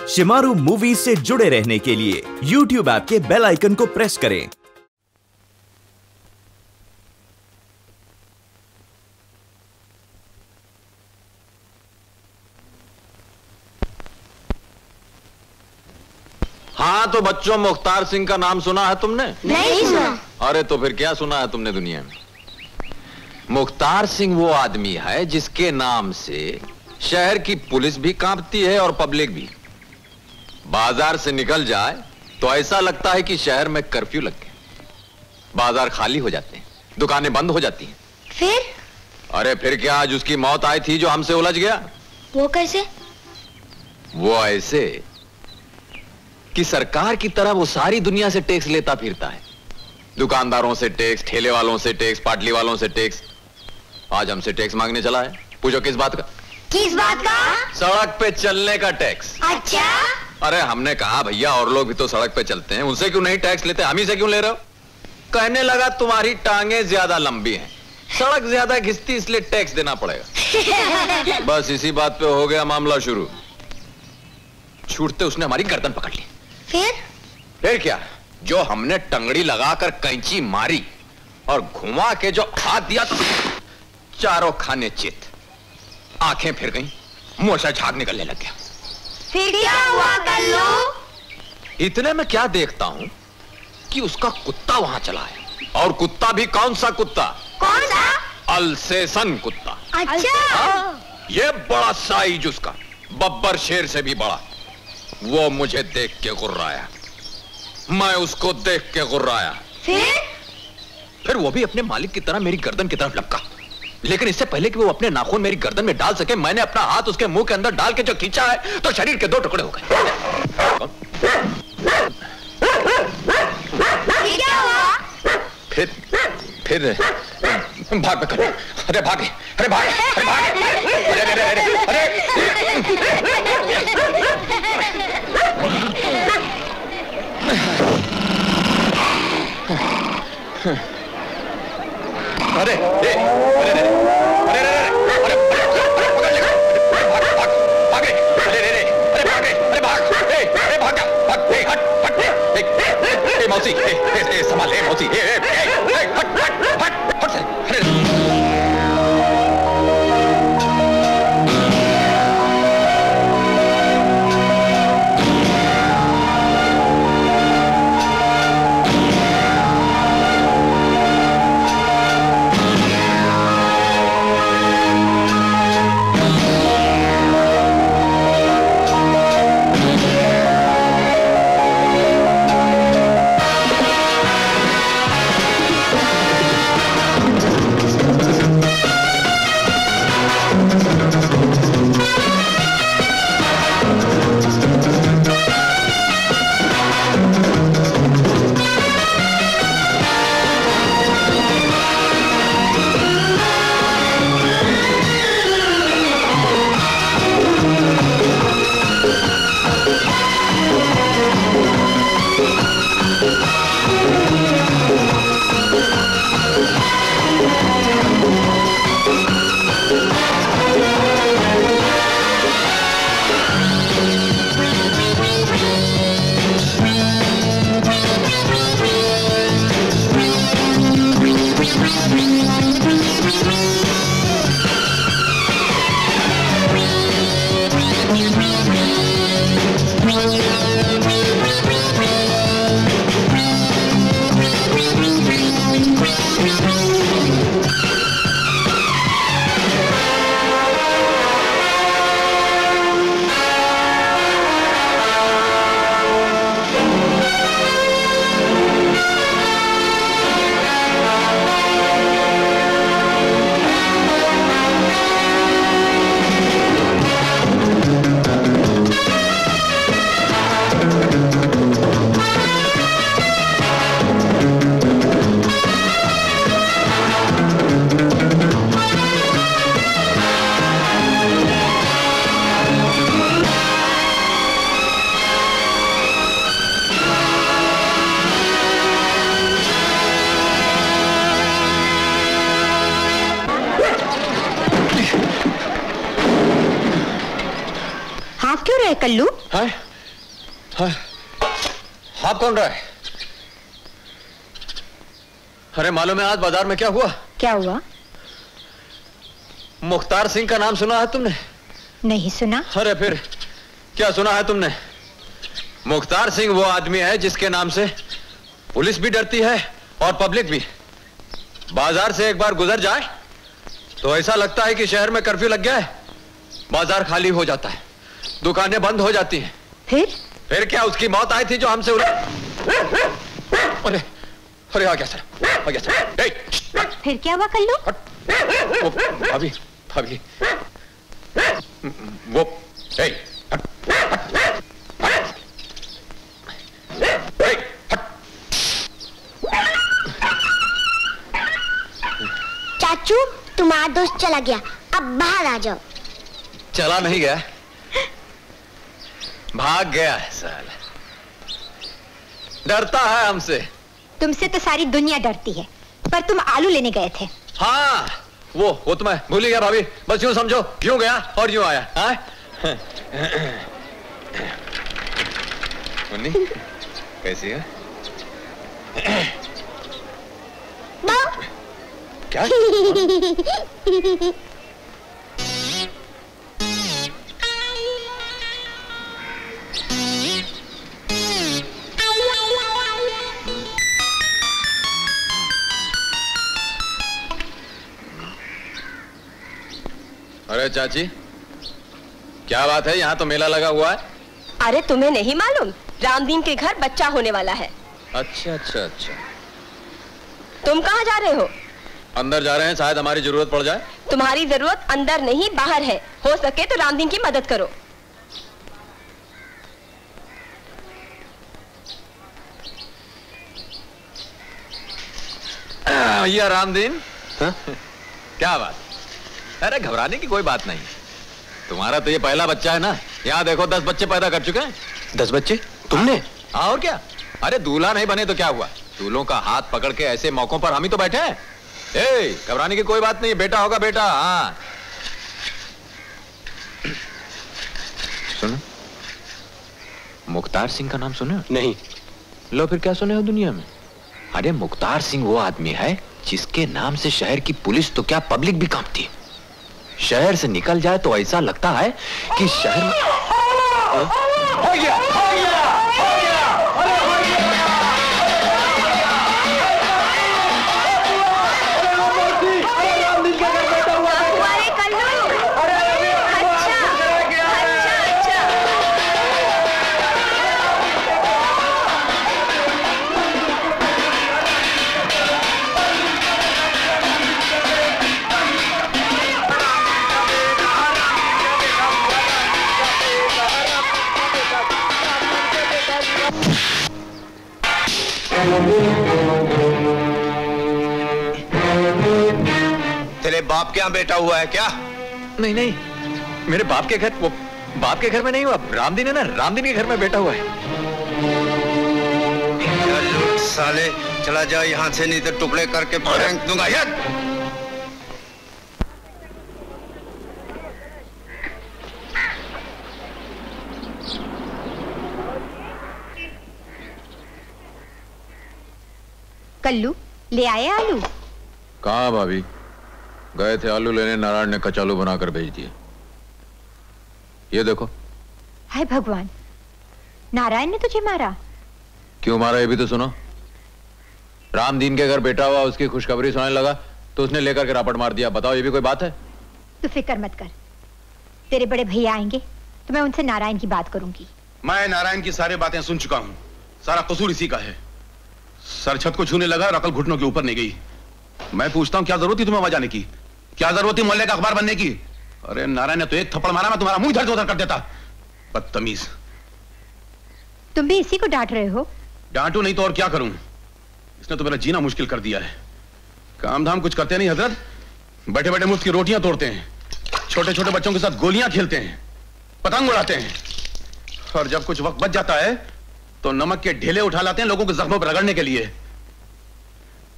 Shemaroo movies से जुड़े रहने के लिए YouTube ऐप के बेल आइकन को प्रेस करें। हाँ तो बच्चों, मुख्तार सिंह का नाम सुना है तुमने? नहीं सुना। अरे तो फिर क्या सुना है तुमने दुनिया में? मुख्तार सिंह वो आदमी है जिसके नाम से शहर की पुलिस भी कांपती है और पब्लिक भी। बाजार से निकल जाए तो ऐसा लगता है कि शहर में कर्फ्यू लग गया। बाजार खाली हो जाते हैं, दुकानें बंद हो जाती हैं। फिर? अरे फिर क्या, आज उसकी मौत आई थी जो हमसे उलझ गया। वो कैसे? वो ऐसे कि सरकार की तरह वो सारी दुनिया से टैक्स लेता फिरता है। दुकानदारों से टैक्स, ठेले वालों से टैक्स, पाटली वालों से टैक्स। आज हमसे टैक्स मांगने चला है। पूछो किस बात का? किस बात का? सड़क पे चलने का टैक्स। अच्छा। अरे हमने कहा भैया और लोग भी तो सड़क पे चलते हैं, उनसे क्यों नहीं टैक्स लेते, हम ही से क्यों ले रहे हो? कहने लगा तुम्हारी टांगे ज्यादा लंबी हैं, सड़क ज्यादा घिसती इसलिए टैक्स देना पड़ेगा। बस इसी बात पे हो गया मामला शुरू। छूटते उसने हमारी गर्दन पकड़ ली। फिर क्या, जो हमने टंगड़ी लगाकर कैंची मारी और घुमा के जो हाथ दिया तो चारों खाने चित, आंखें फिर गईं, मुंह से झाग निकलने लग गया। फिर क्या हुआ कल्लू? इतने में क्या देखता हूं कि उसका कुत्ता वहां चला है। और कुत्ता भी कौन सा कुत्ता? कौन सा? अल्सेशन कुत्ता। अच्छा। ये बड़ा साइज उसका, बब्बर शेर से भी बड़ा। वो मुझे देख के गुर्राया, मैं उसको देख के गुर्राया। फिर वो भी अपने मालिक की तरह मेरी गर्दन की तरफ लपका। लेकिन इससे पहले कि वो अपने नाखून मेरी गर्दन में डाल सके, मैंने अपना हाथ उसके मुंह के अंदर डाल के जो खींचा है तो शरीर के 2 टुकड़े हो गए। क्या हुआ? फिर भाग कर। अरे भागे, अरे भागे, अरे भागे, अरे अरे अरे अरे अरे अरे अरे अरे पकड़ लेगा। भाग भाग भागे, अरे अरे अरे भागे, अरे भाग, अरे भाग जा, भाग, हट हट, मौसी, संभाल, मौसी, हट हट हट हट से, कल्लू? है? आप कौन रहा है? अरे मालूम है आज बाजार में क्या हुआ? क्या हुआ? मुख्तार सिंह का नाम सुना है तुमने? नहीं सुना। अरे फिर क्या सुना है तुमने? मुख्तार सिंह वो आदमी है जिसके नाम से पुलिस भी डरती है और पब्लिक भी। बाजार से एक बार गुजर जाए तो ऐसा लगता है कि शहर में कर्फ्यू लग गया है। बाजार खाली हो जाता है, दुकानें बंद हो जाती हैं। फिर क्या उसकी मौत आई थी जो हमसे अरे अरे आ गया सर, आ गया सर। फिर क्या हुआ कल्लू? भाभी भाभी वो चाचू तुम्हारा दोस्त चला गया, अब बाहर आ जाओ। चला नहीं गया, भाग गया है साला। डरता है हमसे। तुमसे तो सारी दुनिया डरती है, पर तुम आलू लेने गए थे। हाँ वो तो मैं भूल ही गया भाभी। बस यूं समझो, यूं गया और यूं आया। हाँ? मुन्नी कैसी है? क्या? अरे चाची क्या बात है, यहाँ तो मेला लगा हुआ है। अरे तुम्हें नहीं मालूम, रामदीन के घर बच्चा होने वाला है। अच्छा अच्छा अच्छा। तुम कहाँ जा रहे हो? अंदर जा रहे हैं, शायद हमारी जरूरत पड़ जाए। तुम्हारी जरूरत अंदर नहीं बाहर है। हो सके तो रामदीन की मदद करो। ये रामदीन। क्या बात? अरे घबराने की कोई बात नहीं, तुम्हारा तो ये पहला बच्चा है ना। यहाँ देखो 10 बच्चे पैदा कर चुके हैं। 10 बच्चे तुमने? हाँ और क्या। अरे दूल्हा नहीं बने तो क्या हुआ, दूल्हों का हाथ पकड़ के ऐसे मौकों पर हम ही तो बैठे हैं। ए, घबराने की कोई बात नहीं, बेटा होगा बेटा। हाँ सुनो, मुख्तार सिंह का नाम सुने? नहीं। लो फिर क्या सुने हो दुनिया में? अरे मुख्तार सिंह वो आदमी है जिसके नाम से शहर की पुलिस तो क्या पब्लिक भी कांपती है। शहर से निकल जाए तो ऐसा लगता है कि शहर में हो गया, हो गया, हो गया, अरे हो गया। अरे कल्लू, अच्छा। तेरे बाप के यहाँ बेटा हुआ है क्या? नहीं नहीं, मेरे बाप के घर, वो बाप के घर में नहीं हुआ। रामदीन है ना, रामदीन के घर में बेटा हुआ है। चल साले, चला जा यहाँ से, नहीं तो टुकड़े करके फेंक दूंगा। कल्लू ले आए आलू? कहाँ भाभी, गए थे आलू लेने, नारायण ने कचालू बनाकर भेज दिए। ये देखो। हाय भगवान, नारायण ने तुझे मारा? क्यों मारा ये भी तो सुनो। रामदीन के घर बेटा हुआ, उसकी खुशखबरी सुनाने लगा तो उसने लेकर के रापट मार दिया। बताओ ये भी कोई बात है? तू फिक्र मत कर, तेरे बड़े भैया आएंगे तो मैं उनसे नारायण की बात करूंगी। मैं नारायण की सारी बातें सुन चुका हूं, सारा कसूर इसी का है। सर छत को छूने लगा, रकल घुटनों के ऊपर नहीं गई। मैं पूछता हूं क्या जरूरत थी तुम्हें वहां जाने की? क्या जरूरत थी मोहल्ले का अखबार बनने की? अरे नारायण ने तो एक थप्पड़ मारा, मैं तुम्हारा मुंह इधर से उधर कर देता। बदतमीज। तुम भी इसी को डांट रहे हो? डांटू नहीं तो और क्या करूं, इसने तो मेरा जीना मुश्किल कर दिया है। काम धाम कुछ करते नहीं हजरत, बैठे बैठे मुफ्त की रोटियां तोड़ते हैं, छोटे छोटे बच्चों के साथ गोलियां खेलते हैं, पतंग उड़ाते हैं, और जब कुछ वक्त बच जाता है तो नमक के ढेले उठा लाते हैं लोगों के जख्मों पर रगड़ने के लिए।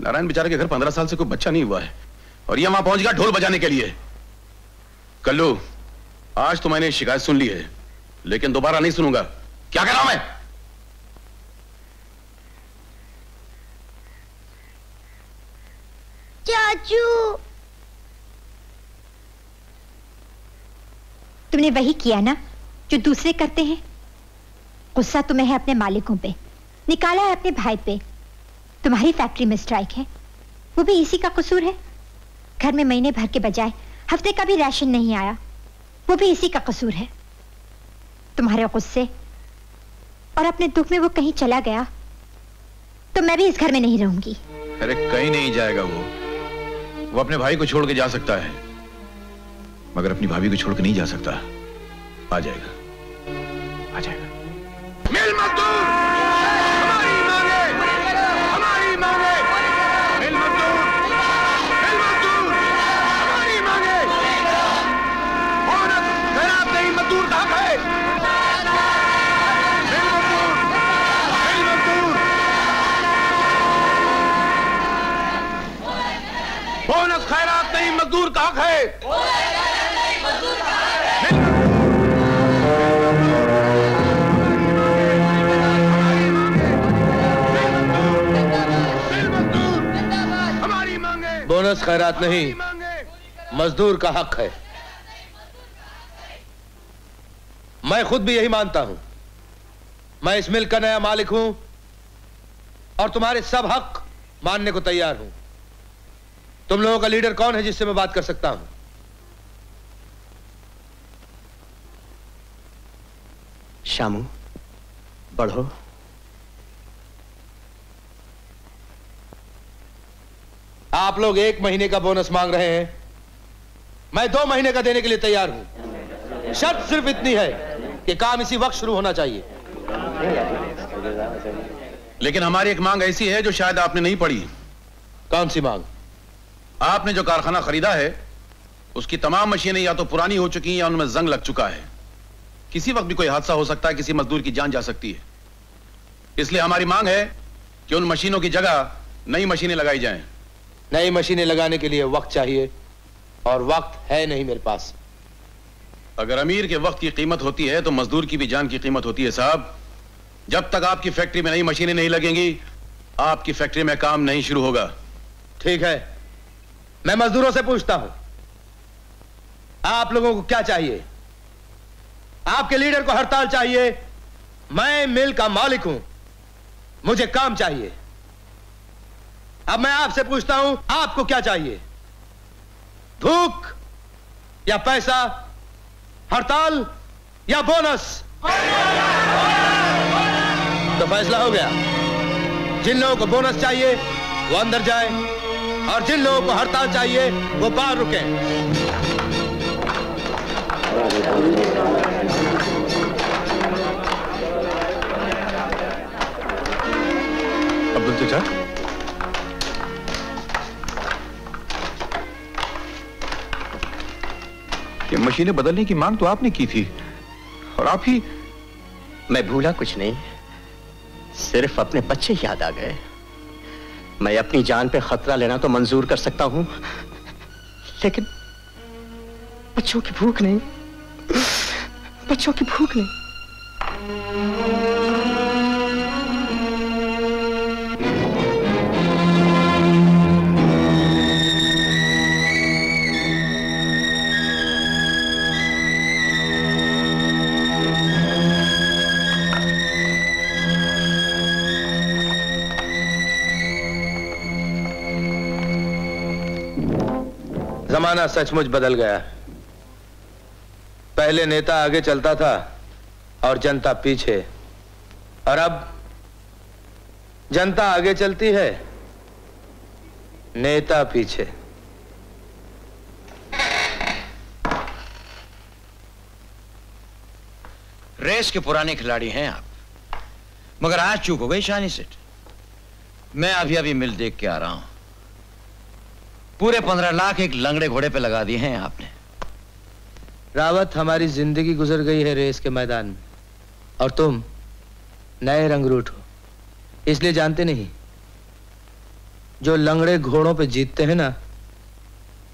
नारायण बेचारे के घर 15 साल से कोई बच्चा नहीं हुआ है और ये वहां पहुंच गया ढोल बजाने के लिए। कल्लू, आज तो मैंने शिकायत सुन ली है, लेकिन दोबारा नहीं सुनूंगा। क्या कह रहा हूं मैं? चाचू। तुमने वही किया ना जो दूसरे करते हैं। गुस्सा तुम्हें है अपने मालिकों पे, निकाला है अपने भाई पे। तुम्हारी फैक्ट्री में स्ट्राइक है, वो भी इसी का कसूर है। घर में महीने भर के बजाय हफ्ते का भी राशन नहीं आया, वो भी इसी का कसूर है। तुम्हारे गुस्से और अपने दुख में वो कहीं चला गया तो मैं भी इस घर में नहीं रहूंगी। अरे कहीं नहीं जाएगा वो अपने भाई को छोड़ के जा सकता है, मगर अपनी भाभी को छोड़ के नहीं जा सकता। आ जाएगा, आ जाएगा। मिल मजदूर, हमारी मांगे, हमारी मांगे। मिल मजदूर, हमारी मांगे। औरत खराब नहीं, मजदूर का हक है। मिल मजदूर, मिल मजदूर। बोनस खैरात नहीं, मजदूर का हक है। बोनस खैरात नहीं, मजदूर का हक है। मैं खुद भी यही मानता हूं। मैं इस मिल का नया मालिक हूं और तुम्हारे सब हक मानने को तैयार हूं। तुम लोगों का लीडर कौन है जिससे मैं बात कर सकता हूं? शामू, बढ़ो। आप लोग 1 महीने का बोनस मांग रहे हैं, मैं 2 महीने का देने के लिए तैयार हूं। शर्त सिर्फ इतनी है कि काम इसी वक्त शुरू होना चाहिए। लेकिन हमारी एक मांग ऐसी है जो शायद आपने नहीं पढ़ी। कौन सी मांग? आपने जो कारखाना खरीदा है उसकी तमाम मशीनें या तो पुरानी हो चुकी हैं या उनमें जंग लग चुका है। किसी वक्त भी कोई हादसा हो सकता है, किसी मजदूर की जान जा सकती है। इसलिए हमारी मांग है कि उन मशीनों की जगह नई मशीनें लगाई जाएं। नई मशीनें लगाने के लिए वक्त चाहिए और वक्त है नहीं मेरे पास। अगर अमीर के वक्त की कीमत होती है तो मजदूर की भी जान की कीमत होती है साहब। जब तक आपकी फैक्ट्री में नई मशीनें नहीं लगेंगी, आपकी फैक्ट्री में काम नहीं शुरू होगा। ठीक है, मैं मजदूरों से पूछता हूं, आप लोगों को क्या चाहिए? आपके लीडर को हड़ताल चाहिए। मैं मिल का मालिक हूं, मुझे काम चाहिए। अब मैं आपसे पूछता हूं, आपको क्या चाहिए? भूख या पैसा, हड़ताल या बोनस? तो फैसला हो गया। जिन लोगों को बोनस चाहिए वो अंदर जाए और जिन लोगों को हड़ताल चाहिए वो बाहर रुके। अब्दुल चाचा, ये मशीनें बदलने की मांग तो आपने की थी और आप ही। मैं भूला कुछ नहीं, सिर्फ अपने बच्चे याद आ गए। मैं अपनी जान पे खतरा लेना तो मंजूर कर सकता हूं, लेकिन बच्चों की भूख नहीं, बच्चों की भूख नहीं। जमाना सचमुच बदल गया। पहले नेता आगे चलता था और जनता पीछे, और अब जनता आगे चलती है, नेता पीछे। रेस के पुराने खिलाड़ी हैं आप, मगर आज चूक हो गई शानी सेठ। मैं अभी मिल देख के आ रहा हूं। पूरे 15 लाख एक लंगड़े घोड़े पे लगा दिए हैं आपने। रावत, हमारी जिंदगी गुजर गई है रेस के मैदान में, और तुम नए रंगरूट हो, इसलिए जानते नहीं। जो लंगड़े घोड़ों पे जीतते हैं ना,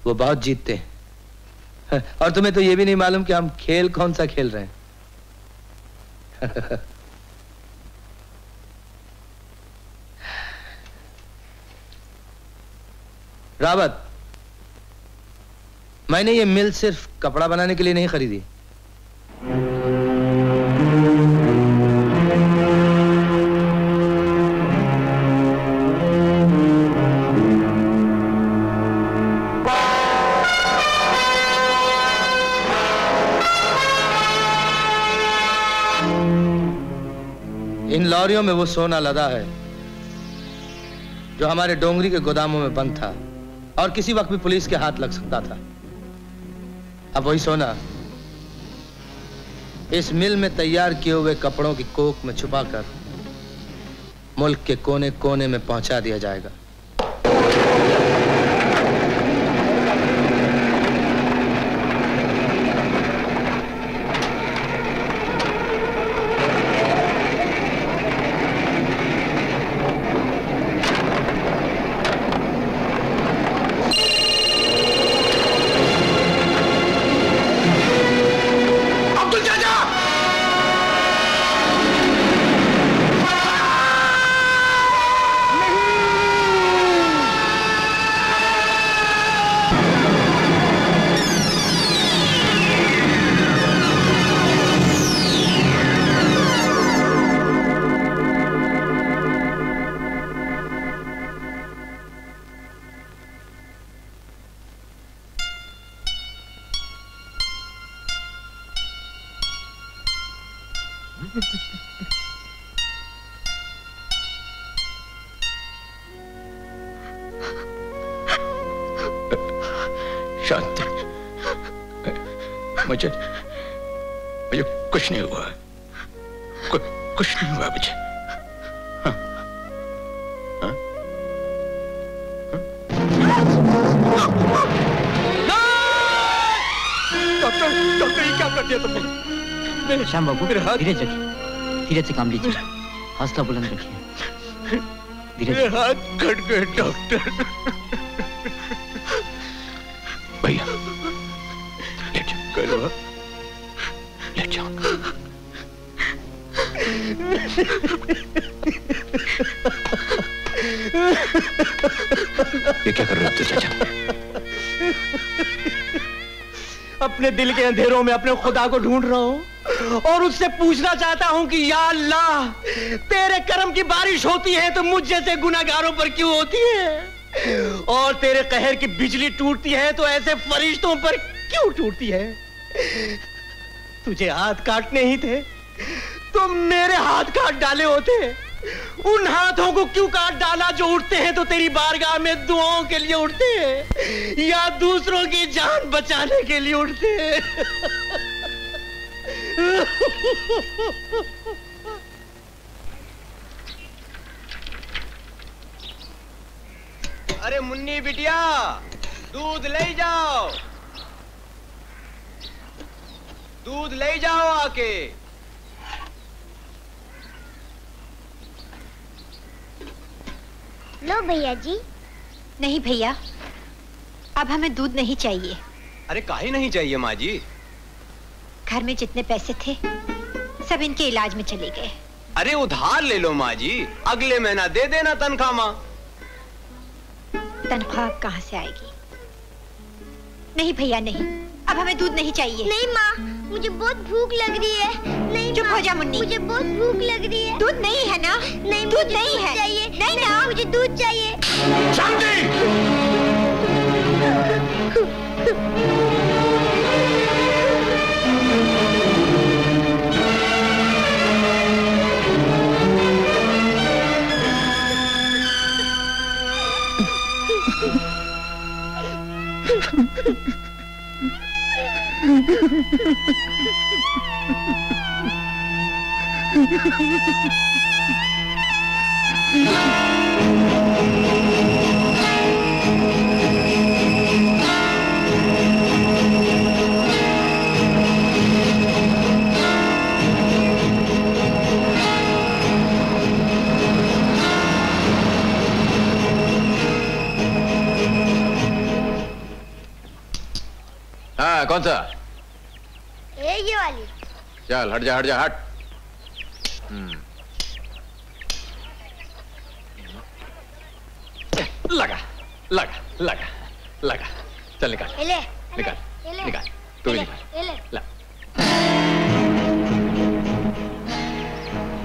वो बहुत जीतते हैं। और तुम्हें तो ये भी नहीं मालूम कि हम खेल कौन सा खेल रहे हैं। रावत, मैंने ये मिल सिर्फ कपड़ा बनाने के लिए नहीं खरीदी। इन लॉरियों में वो सोना लदा है जो हमारे डोंगरी के गोदामों में बंद था और किसी वक्त भी पुलिस के हाथ लग सकता था। अब वही सोना इस मिल में तैयार किए हुए कपड़ों की कोक में छुपाकर मुल्क के कोने कोने में पहुंचा दिया जाएगा। शांति, मुझे कुछ नहीं हुआ, कुछ नहीं हुआ मुझे। हाँ? हाँ? डॉक्टर ये क्या कर दिया तुमने? श्याम बाबू, धीरज रखिए, धीरज से काम लीजिए, हौसला बुलंद रखिए। मेरे हाथ कट गए डॉक्टर। भैया ले जाओ, करो ले जाओ। ये क्या कर रहे हो तू चाचा? अपने दिल के अंधेरों में अपने खुदा को ढूंढ रहा हूँ और उससे पूछना चाहता हूँ कि या अल्लाह, तेरे करम की बारिश होती है तो मुझ जैसे गुनाहगारों पर क्यों होती है, और तेरे कहर की बिजली टूटती है तो ऐसे फरिश्तों पर क्यों टूटती है। तुझे हाथ काटने ही थे तो मेरे हाथ काट डाले होते, उन हाथों को क्यों काट डाला जो उठते हैं तो तेरी बारगाह में दुआओं के लिए उठते हैं या दूसरों की जान बचाने के लिए उठते हैं। अरे मुन्नी बिटिया, दूध ले जाओ, दूध ले जाओ आके। लो भैया जी। नहीं भैया, अब हमें दूध नहीं चाहिए। अरे काहे नहीं चाहिए माँ जी? घर में जितने पैसे थे सब इनके इलाज में चले गए। अरे उधार ले लो माँ जी, अगले महीना दे देना तनख्वाह। माँ तनख्वाह कहाँ से आएगी? नहीं भैया नहीं, अब हमें दूध नहीं चाहिए। नहीं माँ, मुझे बहुत भूख लग रही है। नहीं चुप हो जा मुन्नी, मुझे बहुत भूख लग रही है। दूध नहीं है ना? नहीं, दूध नहीं है। चाहिए। नहीं ना, मुझे दूध चाहिए। हाँ, कौन सा? ये वाली। चल हट जा, हट जा, हट। लगा। लगा लगा लगा, चल निकाल निकाल निकाल, तू भी निकाल। ला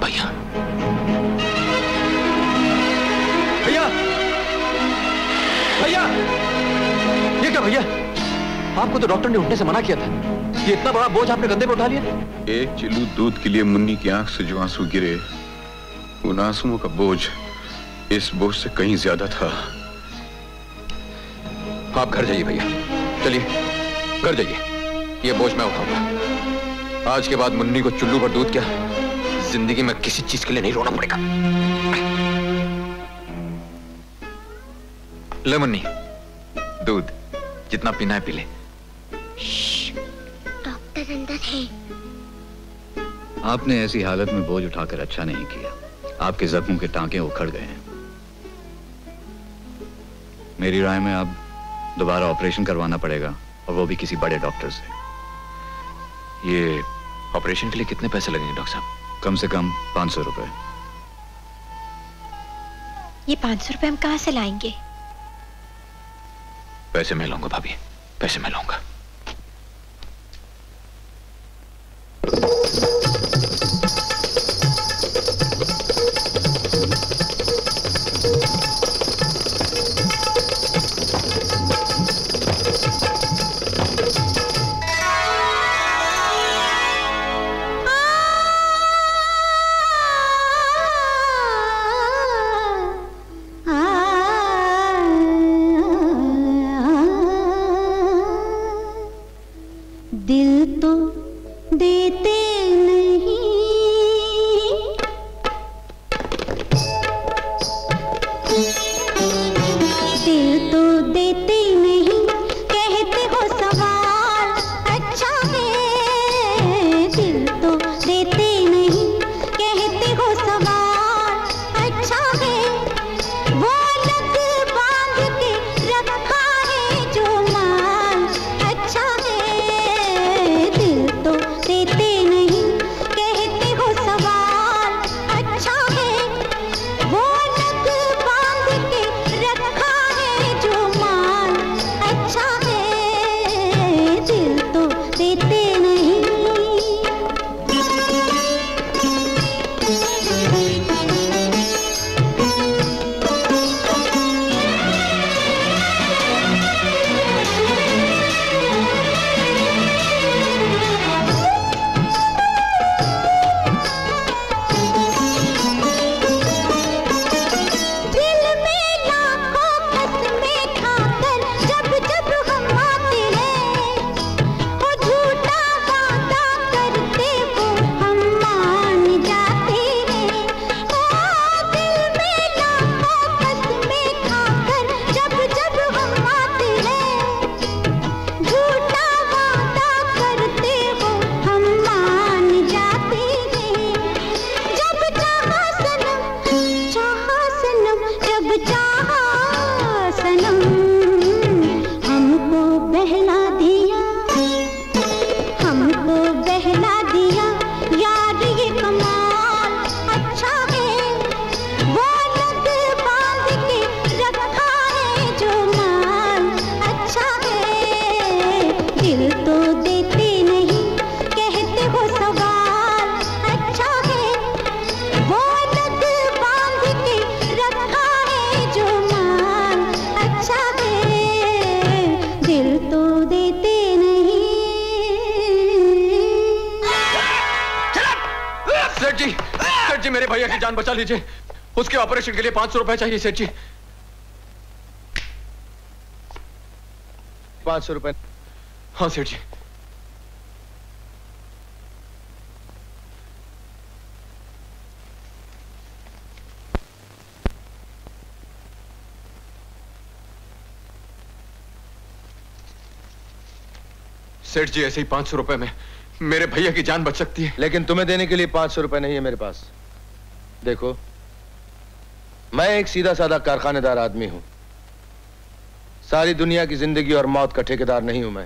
भैया भैया भैया, ये क्या भैया? आपको तो डॉक्टर ने उठने से मना किया था। ये इतना बड़ा बोझ आपने कंधे पे उठा लिया। एक चिल्लू दूध के लिए मुन्नी की आंख से जो आंसू गिरे, उन आंसुओं का बोझ इस बोझ से कहीं ज्यादा था। आप घर जाइए भैया, चलिए घर जाइए, ये बोझ मैं उठाऊंगा। आज के बाद मुन्नी को चुल्लू पर दूध क्या, जिंदगी में किसी चीज के लिए नहीं रोना पड़ेगा। ले मुन्नी, दूध जितना पीना है पी ले। डॉक्टर अंदर है। आपने ऐसी हालत में बोझ उठाकर अच्छा नहीं किया। आपके जख्मों के टांके उखड़ गए हैं। मेरी राय में अब दोबारा ऑपरेशन करवाना पड़ेगा, और वो भी किसी बड़े डॉक्टर से। ये ऑपरेशन के लिए कितने पैसे लगेंगे डॉक्टर साहब? कम से कम 500 रुपए। ये 500 रुपए हम कहां से लाएंगे? पैसे मैं लूंगा भाभी, पैसे मैं लूंगा। दिल तो देते नहीं, दिल तो देते नहीं, कहते हो सवाल अच्छा है। दिल तो देते नहीं, कहते हो सवाल अच्छा है। वो लग बांध के रखा है जो माल अच्छा है। दिल तो देते नहीं, कहते हो सवाल अच्छा है। वो लग बांध के रखा है जो माल अच्छा है। दिल तो देते नहीं। दिल में लाखों कसमें खाकर जब जब हम आते हैं, वो झूठा वादा करते वो हम मान जाते हैं। ओ दिल में लाखों कसमें खाकर जब जब हम आते हैं, झूठा वादा करते वो हम मान जाते हैं। जब चाहा सनम, चाहा सनम, जब चाहा सनम, हमको बहला दिया, हमको बहला दिया। यार ये कमाल अच्छा है। वो लग बांध के रखा है जो माल अच्छा है। दिल तो देते नहीं, कहते हो सवाल अच्छा है। वो लग बांध के रखा है जो माल अच्छा है। दिल तो देते नहीं। सेठ जी मेरे भैया की जान बचा लीजिए। उसके ऑपरेशन के लिए 500 रुपए चाहिए सेठ जी। 500 रुपए। हाँ सेठ जी। सेठ जी ऐसे ही 500 रुपए में मेरे भैया की जान बच सकती है। लेकिन तुम्हें देने के लिए 500 रुपए नहीं है मेरे पास। देखो, मैं एक सीधा साधा कारखानेदार आदमी हूं। सारी दुनिया की जिंदगी और मौत का ठेकेदार नहीं हूं मैं।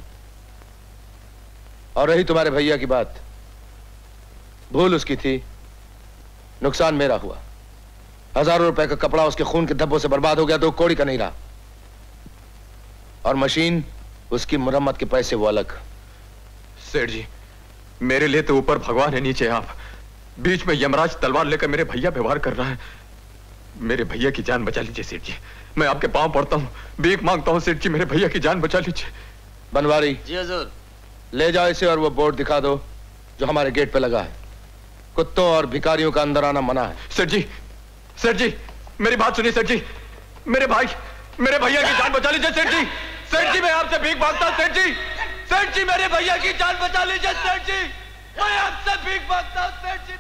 और रही तुम्हारे भैया की बात, भूल उसकी थी, नुकसान मेरा हुआ। हजारों रुपए का कपड़ा उसके खून के धब्बों से बर्बाद हो गया तो कोड़ी का नहीं रहा। और मशीन, उसकी मरम्मत के पैसे वो अलग। सेठ जी, मेरे लिए तो ऊपर भगवान है, नीचे आप। बीच में यमराज तलवार लेकर मेरे भैया पे वार कर रहा है। मेरे भैया की जान बचा लीजिए सेठ जी, मैं आपके पांव पड़ता हूँ, भीख मांगता हूँ सेठ जी, मेरे भैया की जान बचा लीजिए। बनवारी जी हुजूर। ले जाओ इसे और वो बोर्ड दिखा दो जो हमारे गेट पे लगा है। कुत्तों और भिखारियों का अंदर आना मना है। सेठ जी, मेरी बात सुनिए सेठ जी, मेरे भैया की जान बचा लीजिए सेठ जी। सेठ जी, मैं आपसे भीख मांगता हूँ सेठ जी। सेठ जी, मेरे भैया की जान बचा लीजिए सेठ जी, मैं आपसे भीख मांगता हूँ सेठ जी।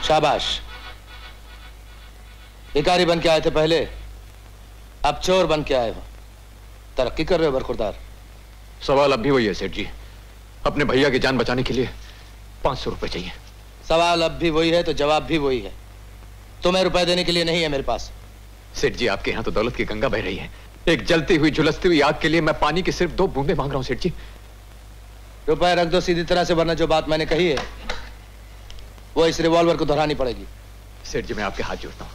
शाबाश, भिखारी बन के आए थे पहले, अब चोर बन के आए हो। तरक्की कर रहे हो बरखुरदार। सवाल अब भी वही है सेठ जी, अपने भैया की जान बचाने के लिए 500 रुपए चाहिए। सवाल अब भी वही है तो जवाब भी वही है। तुम्हें रुपए देने के लिए नहीं है मेरे पास। सेठ जी, आपके यहाँ तो दौलत की गंगा बह रही है। एक जलती हुई झुलसती हुई आग के लिए मैं पानी की सिर्फ 2 बूंदे मांग रहा हूँ सेठ जी। रुपए रख दो सीधी तरह से, वरना जो बात मैंने कही है वो इस रिवॉल्वर को दोहरानी पड़ेगी। सेठ जी, मैं आपके हाथ जोड़ता हूँ,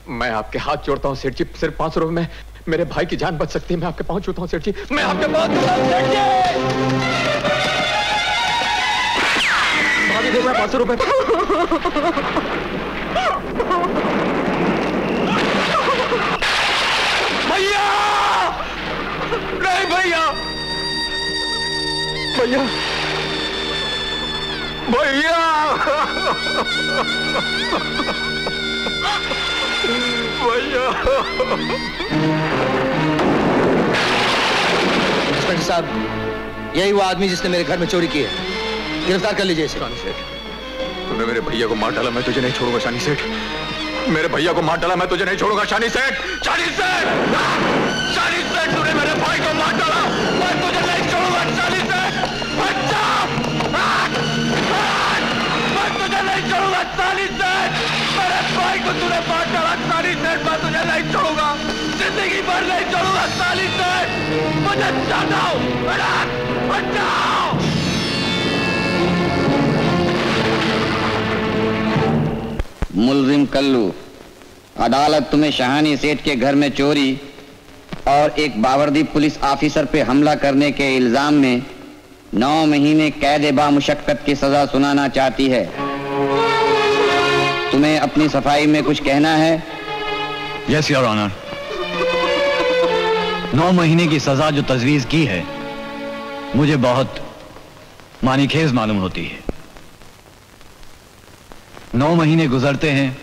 मैं आपके हाथ जोड़ता हूँ सेठ जी। सिर्फ 500 रुपए में मेरे भाई की जान बच सकती है। मैं आपके पाँव छूता हूँ सेठ जी, मैं आपके पाँव छूता हूँ सेठ जी। भाभी दे 500 रुपए। भैया, नहीं भैया, भैया, भैया, भैया। इंस्पेक्टर साहब, यही वो आदमी जिसने मेरे घर में चोरी की है, गिरफ्तार कर लीजिए इसे। शानी सेठ, तूने मेरे भैया को मार डाला, मैं तुझे नहीं छोड़ूंगा शानी सेठ। मेरे भैया को मार डाला, मैं तुझे नहीं छोड़ूंगा शानी सेठ। शानी सेठ, शानी सेठ, तूने मेरे भाई को मार डाला, मैं तुझे नहीं छोड़ूंगा शानी सेठ। अच्छा, मैं तुझे नहीं छोड़ूंगा शानी सेठ। मेरे भाई को तूने मार डाला शानी सेठ, मैं तुझे नहीं छोड़ूंगा, जिंदगी भर नहीं छोड़ूंगा शानी सेठ। मुझे हटाओ, हटाओ। मुलजिम कल्लू, अदालत तुम्हें शहानी सेठ के घर में चोरी और एक बावर्दी पुलिस ऑफिसर पे हमला करने के इल्जाम में 9 महीने कैद बामुशक्कत की सजा सुनाना चाहती है। तुम्हें अपनी सफाई में कुछ कहना है? Yes your honour. 9 महीने की सजा जो तजवीज की है मुझे बहुत मानीखेज मालूम होती है। 9 महीने गुजरते हैं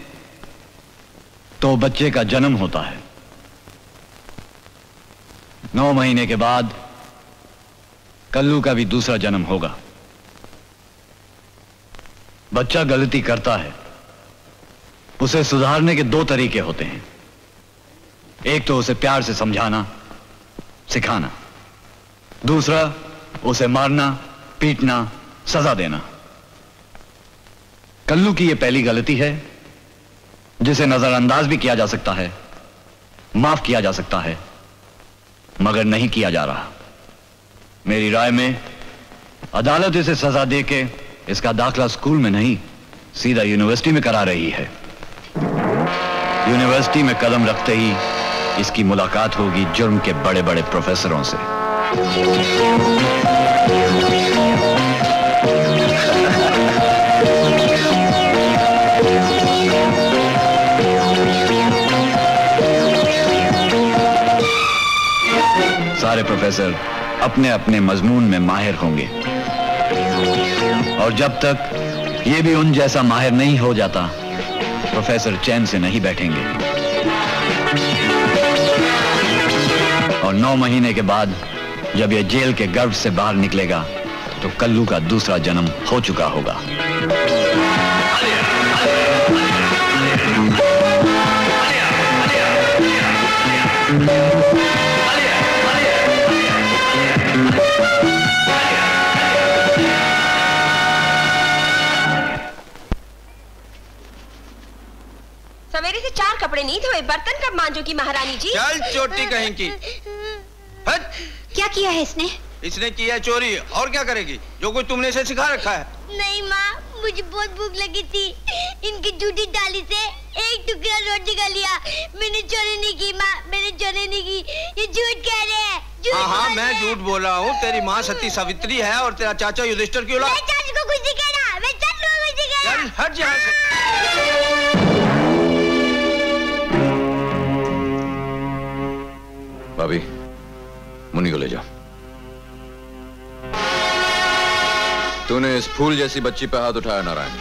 तो बच्चे का जन्म होता है। 9 महीने के बाद कल्लू का भी दूसरा जन्म होगा। बच्चा गलती करता है, उसे सुधारने के 2 तरीके होते हैं। एक तो उसे प्यार से समझाना, सिखाना, दूसरा उसे मारना, पीटना, सजा देना। कल्लू की यह पहली गलती है जिसे नजरअंदाज भी किया जा सकता है, माफ किया जा सकता है, मगर नहीं किया जा रहा। मेरी राय में अदालत इसे सजा देके इसका दाखला स्कूल में नहीं सीधा यूनिवर्सिटी में करा रही है। यूनिवर्सिटी में कदम रखते ही इसकी मुलाकात होगी जुर्म के बड़े बड़े प्रोफेसरों से। सारे प्रोफेसर अपने अपने मजमून में माहिर होंगे और जब तक ये भी उन जैसा माहिर नहीं हो जाता प्रोफेसर चैन से नहीं बैठेंगे। और 9 महीने के बाद जब ये जेल के गर्भ से बाहर निकलेगा तो कल्लू का दूसरा जन्म हो चुका होगा। सवेरे से 4 कपड़े नहीं धोए, बर्तन कब मांजोगी महारानी जी? चल चोटी कहीं की। हट। क्या किया है इसने? इसने किया चोरी, और क्या करेगी? जो कुछ तुमने इसे सिखा रखा है। नहीं माँ, मुझे बहुत भूख लगी थी। इनकी झूठी डाली से एक टुकड़ा रोटी खा लिया। मैंने चोरी नहीं की माँ, मैंने चोरी नहीं की। ये झूठ कह रहे हैं। हाँ, मैं झूठ बोल रहा हूँ। तेरी माँ सती सावित्री है और तेरा चाचा युधिष्ठिर की औलाद। मैं चाचा को कुछ नहीं कहना, मैं चाचा को कुछ नहीं कहना। चल हट यहाँ से। भाभी, मुन्नी को ले जाओ। तूने इस फूल जैसी बच्ची पे हाथ उठाया नारायण।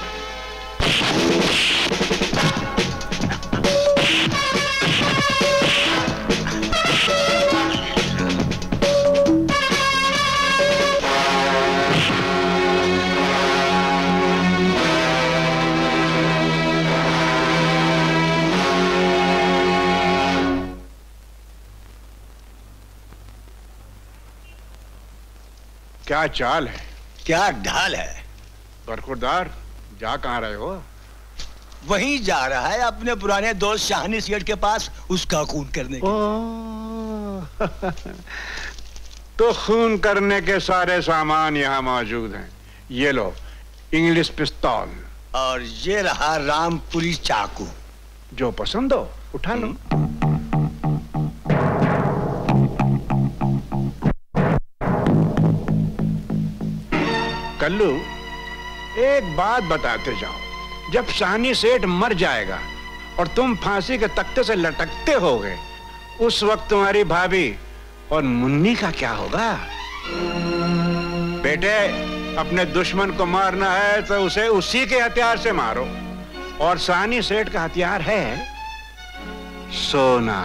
क्या चाल है, क्या ढाल है? बरखुरदार, जा कहाँ रहे हो? वहीं जा रहा है अपने पुराने दोस्त शाहनी सेठ के पास उसका खून करने के लिए। तो खून करने के सारे सामान यहाँ मौजूद हैं। ये लो, इंग्लिश पिस्तौल। और ये रहा रामपुरी चाकू। जो पसंद हो उठा लो। कल्लू, एक बात बताते जाओ। जब शाहनी सेठ मर जाएगा और तुम फांसी के तख्ते से लटकते होगे, उस वक्त तुम्हारी भाभी और मुन्नी का क्या होगा? बेटे, अपने दुश्मन को मारना है तो उसे उसी के हथियार से मारो। और शाहनी सेठ का हथियार है सोना।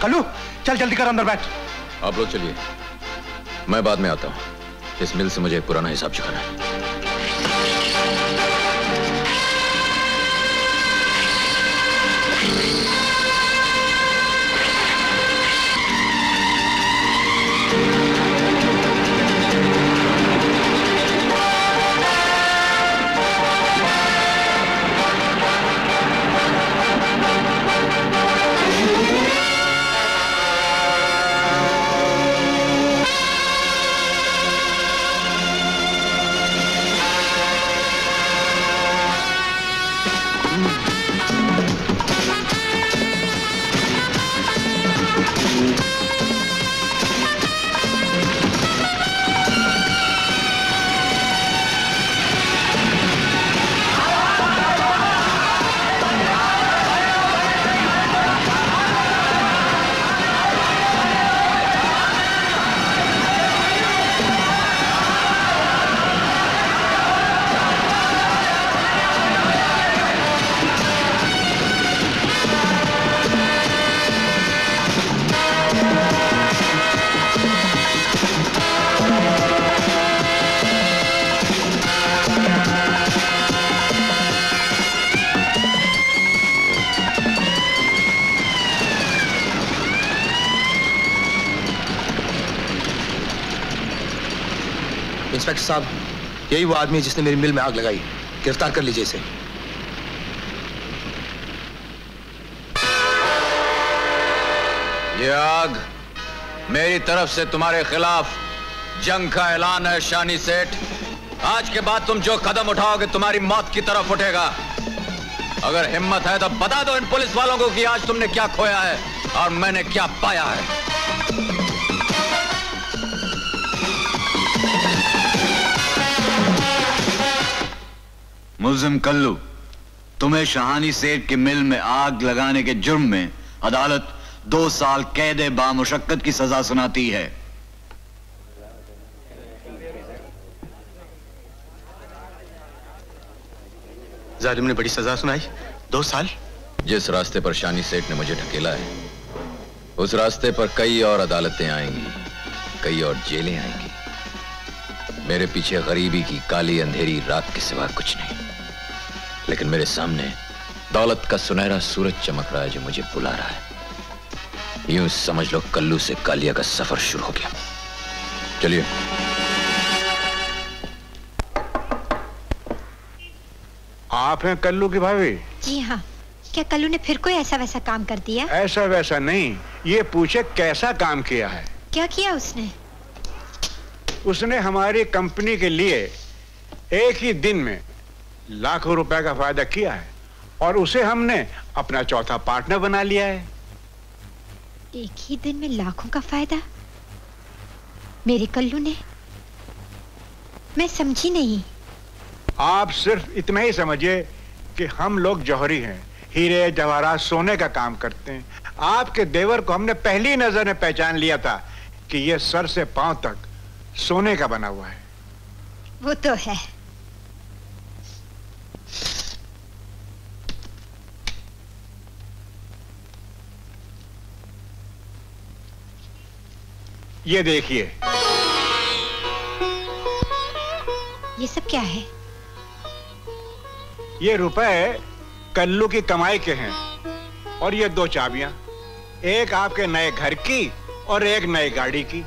कल्लू, चल जल्दी कर, अंदर बैठ। आप लोग चलिए, मैं बाद में आता हूं। इस मिल से मुझे एक पुराना हिसाब चुकाना है। इंस्पेक्टर साहब, यही वो आदमी है जिसने मेरी मिल में आग लगाई। गिरफ्तार कर लीजिए इसे। ये आग मेरी तरफ से तुम्हारे खिलाफ जंग का ऐलान है शानी सेठ। आज के बाद तुम जो कदम उठाओगे तुम्हारी मौत की तरफ उठेगा। अगर हिम्मत है तो बता दो इन पुलिस वालों को कि आज तुमने क्या खोया है और मैंने क्या पाया है। मुल्जिम कल्लू, तुम्हें शहानी सेठ के मिल में आग लगाने के जुर्म में अदालत 2 साल कैद बामुशक्कत की सजा सुनाती है। जालिम ने बड़ी सजा सुनाई, 2 साल। जिस रास्ते पर शानी सेठ ने मुझे ढकेला है उस रास्ते पर कई और अदालतें आएंगी, कई और जेलें आएंगी। मेरे पीछे गरीबी की काली अंधेरी रात के सिवा कुछ नहीं, लेकिन मेरे सामने दौलत का सुनहरा सूरज चमक रहा है जो मुझे बुला रहा है। यूं समझ लो कल्लू से कालिया का सफर शुरू हो गया। चलिए। आप हैं कल्लू की भाभी? जी हाँ। क्या कल्लू ने फिर कोई ऐसा वैसा काम कर दिया? ऐसा वैसा नहीं, ये पूछे कैसा काम किया है। क्या किया उसने? उसने हमारी कंपनी के लिए एक ही दिन में लाखों रुपए का फायदा किया है और उसे हमने अपना चौथा पार्टनर बना लिया है। एक ही दिन में लाखों का फायदा? मेरे कल्लू ने? मैं समझी नहीं। आप सिर्फ इतना ही समझिए कि हम लोग जौहरी हैं, हीरे जवाहरात सोने का काम करते हैं। आपके देवर को हमने पहली नजर में पहचान लिया था कि ये सर से पांव तक सोने का बना हुआ है। वो तो है। ये देखिए। ये सब क्या है? ये रुपए कल्लू की कमाई के हैं और ये 2 चाबियां, एक आपके नए घर की और एक नई गाड़ी की।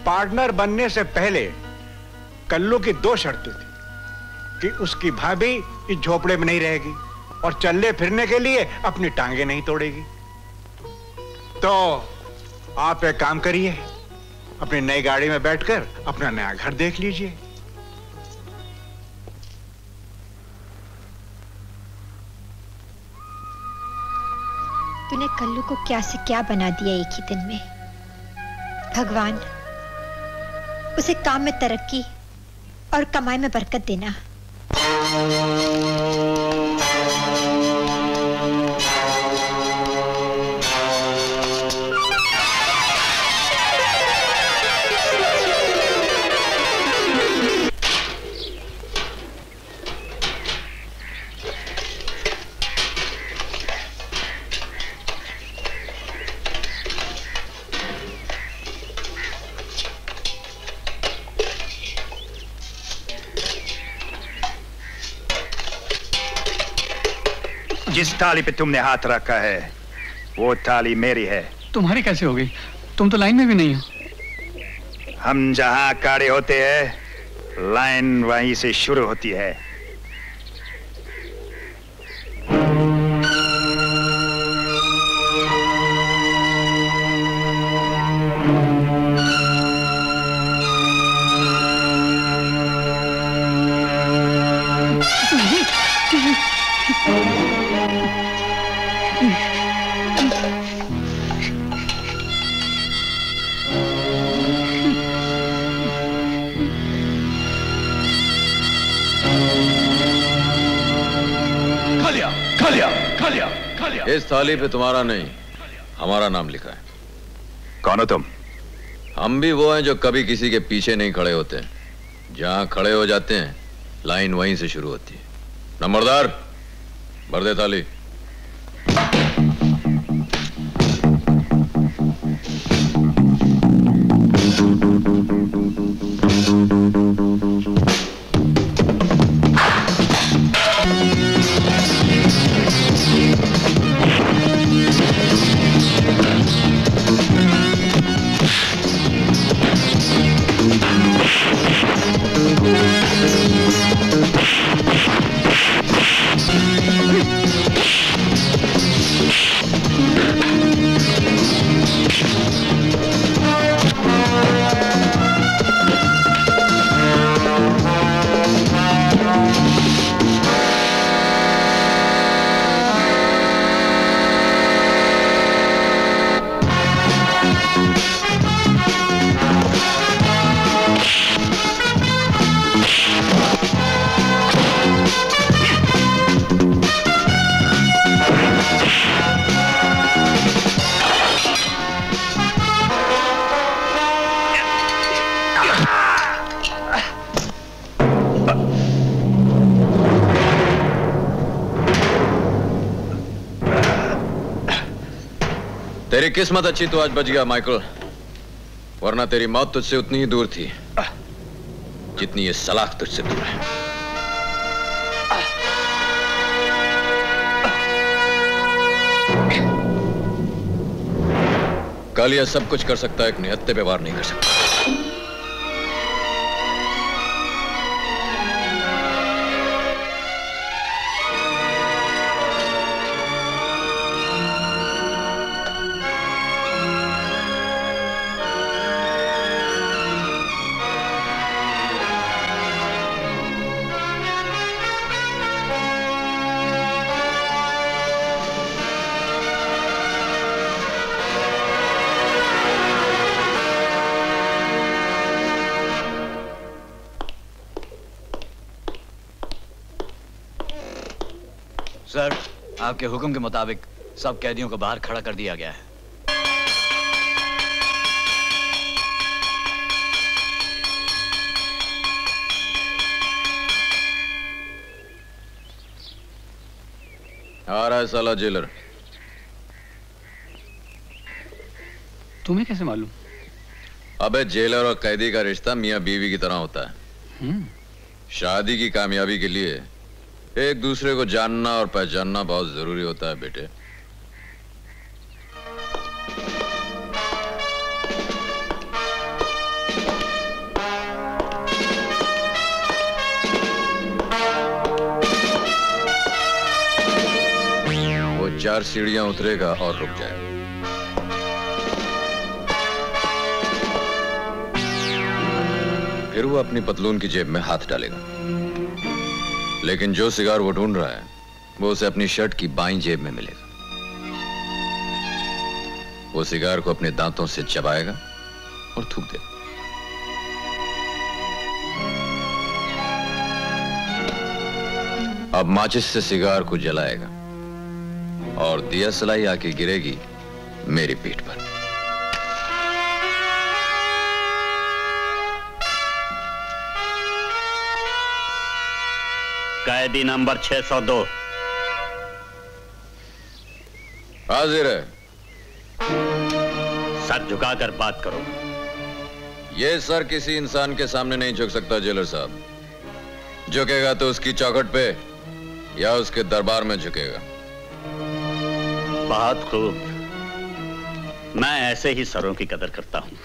पार्टनर बनने से पहले कल्लू की 2 शर्तें थी कि उसकी भाभी इस झोपड़े में नहीं रहेगी और चलने फिरने के लिए अपनी टांगे नहीं तोड़ेगी। तो आप एक काम करिए, अपनी नई गाड़ी में बैठकर अपना नया घर देख लीजिए। तूने कल्लू को क्या से क्या बना दिया एक ही दिन में। भगवान उसे काम में तरक्की और कमाई में बरकत देना। जिस थाली पे तुमने हाथ रखा है वो थाली मेरी है। तुम्हारी कैसे हो गई? तुम तो लाइन में भी नहीं हो। हम जहां खड़े होते हैं लाइन वहीं से शुरू होती है। इस थाली पे तुम्हारा नहीं हमारा नाम लिखा है। कौन हो तुम? हम भी वो हैं जो कभी किसी के पीछे नहीं खड़े होते। जहां खड़े हो जाते हैं लाइन वहीं से शुरू होती है। नंबरदार भर दे थाली। तेरी किस्मत अच्छी तो आज बच गया माइकल, वरना तेरी मौत तुझसे उतनी ही दूर थी जितनी ये सलाख तुझसे दूर है। कल यह सब कुछ कर सकता है, एक निहत्थे पे वार नहीं कर सकता। सर, आपके हुक्म के मुताबिक सब कैदियों को बाहर खड़ा कर दिया गया है। आ रहा है साला जेलर। तुम्हें कैसे मालूम? अबे जेलर और कैदी का रिश्ता मियां बीवी की तरह होता है। शादी की कामयाबी के लिए एक दूसरे को जानना और पहचानना बहुत जरूरी होता है बेटे। वो 4 सीढ़ियां उतरेगा और रुक जाएगा। फिर वो अपनी पतलून की जेब में हाथ डालेगा, लेकिन जो सिगार वो ढूंढ रहा है वो उसे अपनी शर्ट की बाईं जेब में मिलेगा। वो सिगार को अपने दांतों से चबाएगा और थूक देगा। अब माचिस से सिगार को जलाएगा और दिया सलाई आके गिरेगी मेरी पीठ पर। कैदी नंबर 602 हाजिर है। सर झुकाकर बात करो। ये सर किसी इंसान के सामने नहीं झुक सकता जेलर साहब। झुकेगा तो उसकी चौखट पे या उसके दरबार में झुकेगा। बहुत खूब, मैं ऐसे ही सरों की कदर करता हूं।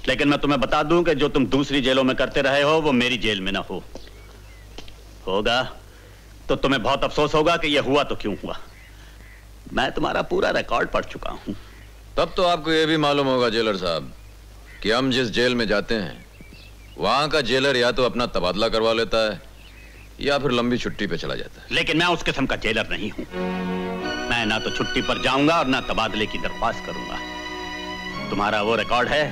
लेकिन मैं तुम्हें बता दूं कि जो तुम दूसरी जेलों में करते रहे हो वो मेरी जेल में ना हो। होगा तो तुम्हें बहुत अफसोस होगा कि यह हुआ तो क्यों हुआ। मैं तुम्हारा पूरा रिकॉर्ड पढ़ चुका हूं। तब तो आपको यह भी मालूम होगा जेलर साहब कि हम जिस जेल में जाते हैं वहां का जेलर या तो अपना तबादला करवा लेता है या फिर लंबी छुट्टी पे चला जाता है। लेकिन मैं उस किस्म का जेलर नहीं हूं। मैं ना तो छुट्टी पर जाऊंगा और ना तबादले की दरख्वास्त करूंगा। तुम्हारा वो रिकॉर्ड है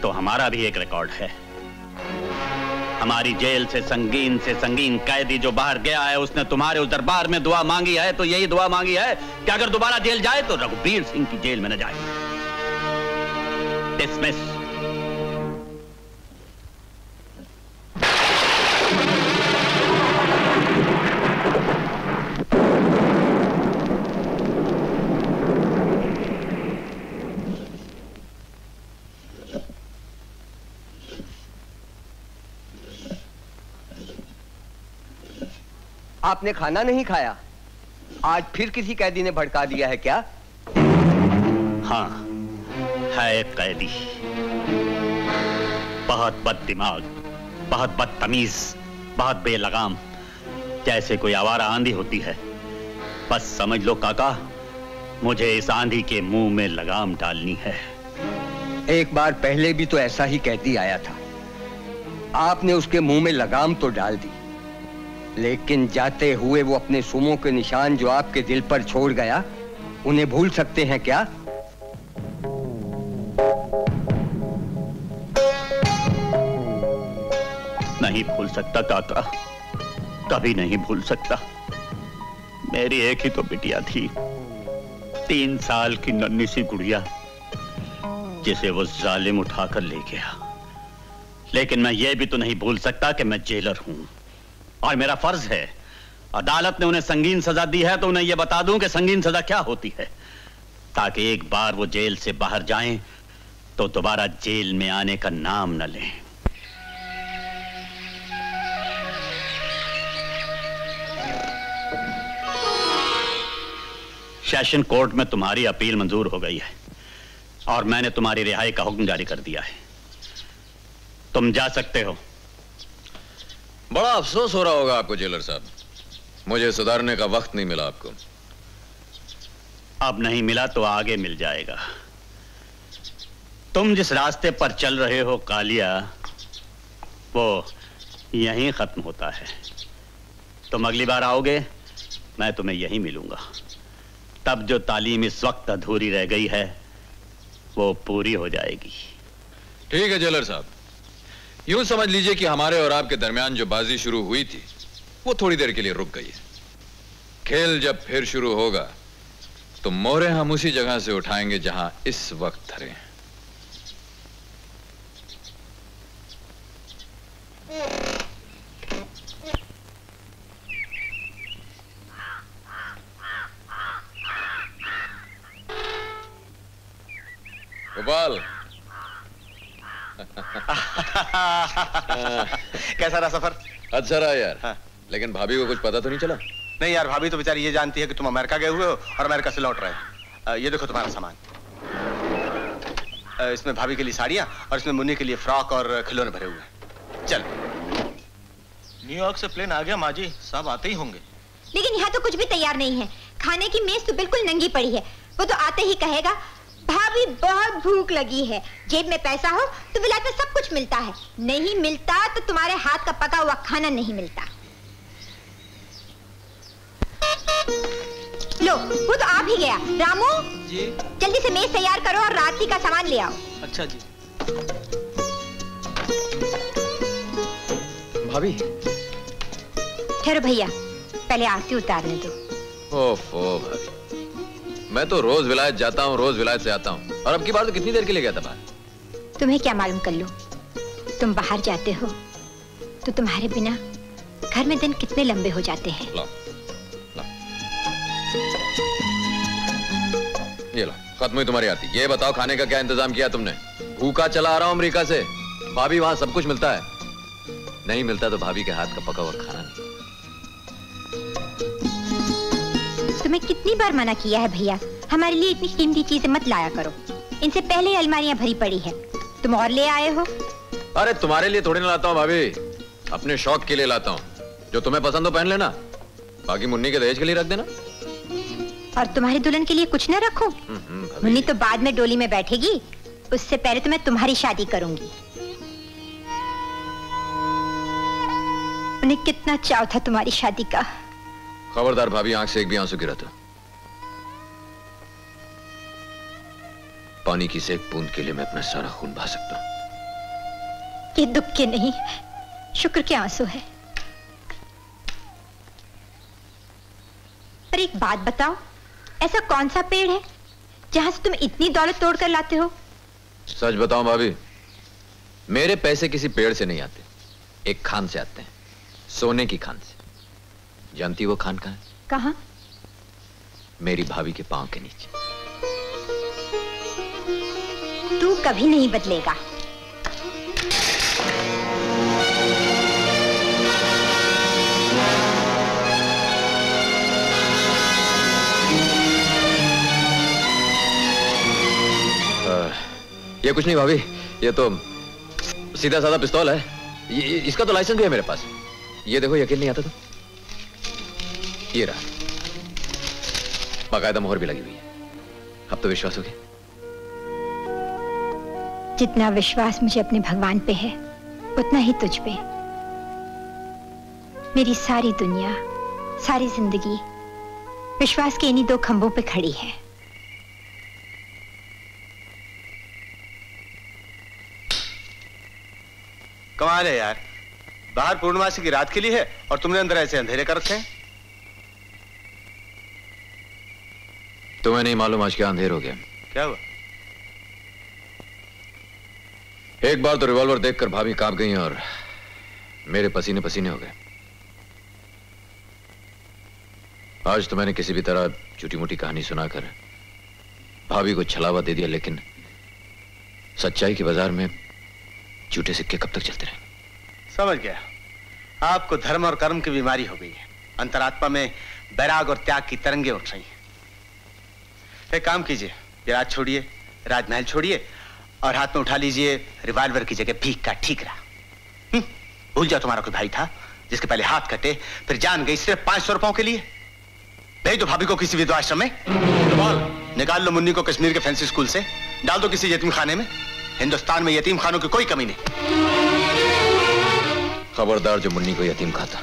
तो हमारा भी एक रिकॉर्ड है। हमारी जेल से संगीन कैदी जो बाहर गया है उसने तुम्हारे उस दरबार में दुआ मांगी है, तो यही दुआ मांगी है कि अगर दोबारा जेल जाए तो रघुबीर सिंह की जेल में न जाए। डिसमिस। आपने खाना नहीं खाया? आज फिर किसी कैदी ने भड़का दिया है क्या? हाँ, है एक कैदी, बहुत बददिमाग, बहुत बदतमीज, बहुत बेलगाम, जैसे कोई आवारा आंधी होती है। बस समझ लो काका, मुझे इस आंधी के मुंह में लगाम डालनी है। एक बार पहले भी तो ऐसा ही कैदी आया था। आपने उसके मुंह में लगाम तो डाल दी, लेकिन जाते हुए वो अपने सुमों के निशान जो आपके दिल पर छोड़ गया, उन्हें भूल सकते हैं क्या? नहीं भूल सकता काका, कभी नहीं भूल सकता। मेरी एक ही तो बिटिया थी, 3 साल की नन्ही सी गुड़िया, जिसे वो जालिम उठाकर ले गया। लेकिन मैं ये भी तो नहीं भूल सकता कि मैं जेलर हूं और मेरा फर्ज है, अदालत ने उन्हें संगीन सजा दी है तो उन्हें यह बता दूं कि संगीन सजा क्या होती है। ताकि एक बार वो जेल से बाहर जाएं तो दोबारा जेल में आने का नाम न लें। सेशन कोर्ट में तुम्हारी अपील मंजूर हो गई है और मैंने तुम्हारी रिहाई का हुक्म जारी कर दिया है। तुम जा सकते हो। बड़ा अफसोस हो रहा होगा आपको जेलर साहब, मुझे सुधारने का वक्त नहीं मिला आपको। अब नहीं मिला तो आगे मिल जाएगा। तुम जिस रास्ते पर चल रहे हो कालिया, वो यहीं खत्म होता है। तुम अगली बार आओगे, मैं तुम्हें यहीं मिलूंगा। तब जो तालीम इस वक्त अधूरी रह गई है वो पूरी हो जाएगी। ठीक है जेलर साहब, यूं समझ लीजिए कि हमारे और आपके दरमियान जो बाजी शुरू हुई थी वो थोड़ी देर के लिए रुक गई है। खेल जब फिर शुरू होगा तो मोहरे हम उसी जगह से उठाएंगे जहां इस वक्त धरे हैं। गोपाल कैसा रहा सफर? अच्छा रहा यार। हाँ। लेकिन भाभी को कुछ पता तो नहीं चला? नहीं यार, भाभी तो बेचारी ये जानती है कि तुम अमेरिका गए हुए हो और अमेरिका से लौट रहे हो। ये देखो तुम्हारा सामान। इसमें भाभी के लिए साड़ियां और इसमें मुन्नी के लिए फ्रॉक और खिलौने भरे हुए। चल। न्यूयॉर्क से प्लेन आ गया माँ जी, सब आते ही होंगे। लेकिन यहाँ तो कुछ भी तैयार नहीं है। खाने की मेज तो बिल्कुल नंगी पड़ी है। वो तो आते ही कहेगा भाभी बहुत भूख लगी है। जेब में पैसा हो तो विलायत में सब कुछ मिलता है, नहीं मिलता तो तुम्हारे हाथ का पका हुआ खाना नहीं मिलता। लो, वो तो आ भी गया। रामू जी, जल्दी से मेज तैयार करो और रात्रि का सामान ले आओ। अच्छा जी। भाभी ठहरो भैया, पहले आरती उतारने दो। ओफो भाभी, मैं तो रोज विलायत जाता हूँ, रोज विलायत से आता हूँ, और अब की बार तो कितनी देर के लिए गया था बाहर? तुम्हें क्या मालूम कर लो, तुम बाहर जाते हो तो तुम्हारे बिना घर में दिन कितने लंबे हो जाते हैं। लो, लो। ये लो, खत्म हुई तुम्हारी आरती। ये बताओ खाने का क्या इंतजाम किया तुमने? भूखा चला आ रहा हूँ अमेरिका से। भाभी वहां सब कुछ मिलता है, नहीं मिलता तो भाभी के हाथ का पका हुआ खाना नहीं। तुम्हें कितनी बार मना किया है भैया, हमारे लिए इतनी कीमती चीजें मत लाया करो। इनसे पहले ही अलमारियां भरी पड़ी है, तुम और ले आए हो। अरे तुम्हारे लिए थोड़ी ना लाता हूँ भाभी, अपने शौक के लिए लाता हूँ। जो तुम्हें पसंद हो पहन लेना, बाकी मुन्नी के दहेज के लिए रख देना। और तुम्हारे दुल्हन के लिए कुछ न रखो? मुन्नी तो बाद में डोली में बैठेगी, उससे पहले तो मैं तुम्हारी शादी करूंगी। उन्हें कितना चाव था तुम्हारी शादी का। खबरदार भाभी, आंख से एक भी आंसू गिरा तो पानी की से एक बूंद के लिए मैं अपना सारा खून बहा सकता हूं। ये दुख के नहीं, शुक्र के आंसू है। पर एक बात बताओ, ऐसा कौन सा पेड़ है जहां से तुम इतनी दौलत तोड़ कर लाते हो? सच बताओ भाभी, मेरे पैसे किसी पेड़ से नहीं आते, एक खान से आते हैं, सोने की खान से। जानती वो खान कहां है? कहां? मेरी भाभी के पांव के नीचे। तू कभी नहीं बदलेगा। ये कुछ नहीं भाभी, ये तो सीधा साधा पिस्तौल है। इसका तो लाइसेंस भी है मेरे पास। ये देखो, यकीन नहीं आता तो ये रहा, बाकायदा मोहर भी लगी हुई है। अब तो विश्वास हो गया? जितना विश्वास मुझे अपने भगवान पे है, उतना ही तुझ पे। मेरी सारी दुनिया, सारी जिंदगी विश्वास के इन्हीं दो खंभों पे खड़ी है। कमाल है यार, बाहर पूर्णमासी की रात खिली है और तुमने अंदर ऐसे अंधेरे कर रखे हैं। तुम्हें नहीं मालूम आज क्या अंधेर हो गया? क्या हुआ? एक बार तो रिवॉल्वर देखकर भाभी कांप गई और मेरे पसीने पसीने हो गए। आज तो मैंने किसी भी तरह छोटी मोटी कहानी सुनाकर भाभी को छलावा दे दिया, लेकिन सच्चाई के बाजार में झूठे सिक्के कब तक चलते रहे? समझ गया। आपको धर्म और कर्म की बीमारी हो गई है। अंतरात्मा में बैराग और त्याग की तरंगे उठ रही हैं। एक काम कीजिए, ये राज छोड़िए, राजमहल छोड़िए और हाथ में उठा लीजिए रिवॉल्वर की जगह भीख का ठीकरा। भूल जाओ तुम्हारा कोई भाई था जिसके पहले हाथ कटे फिर जान गई सिर्फ 500 रुपयों के लिए। भेज दो भाभी को किसी विधवा आश्रम में। निकाल लो मुन्नी को कश्मीर के फैंसी स्कूल से, डाल दो किसी यतीम खाने में। हिंदुस्तान में यतीम खानों की कोई कमी नहीं। खबरदार जो मुन्नी को यतीम खाता।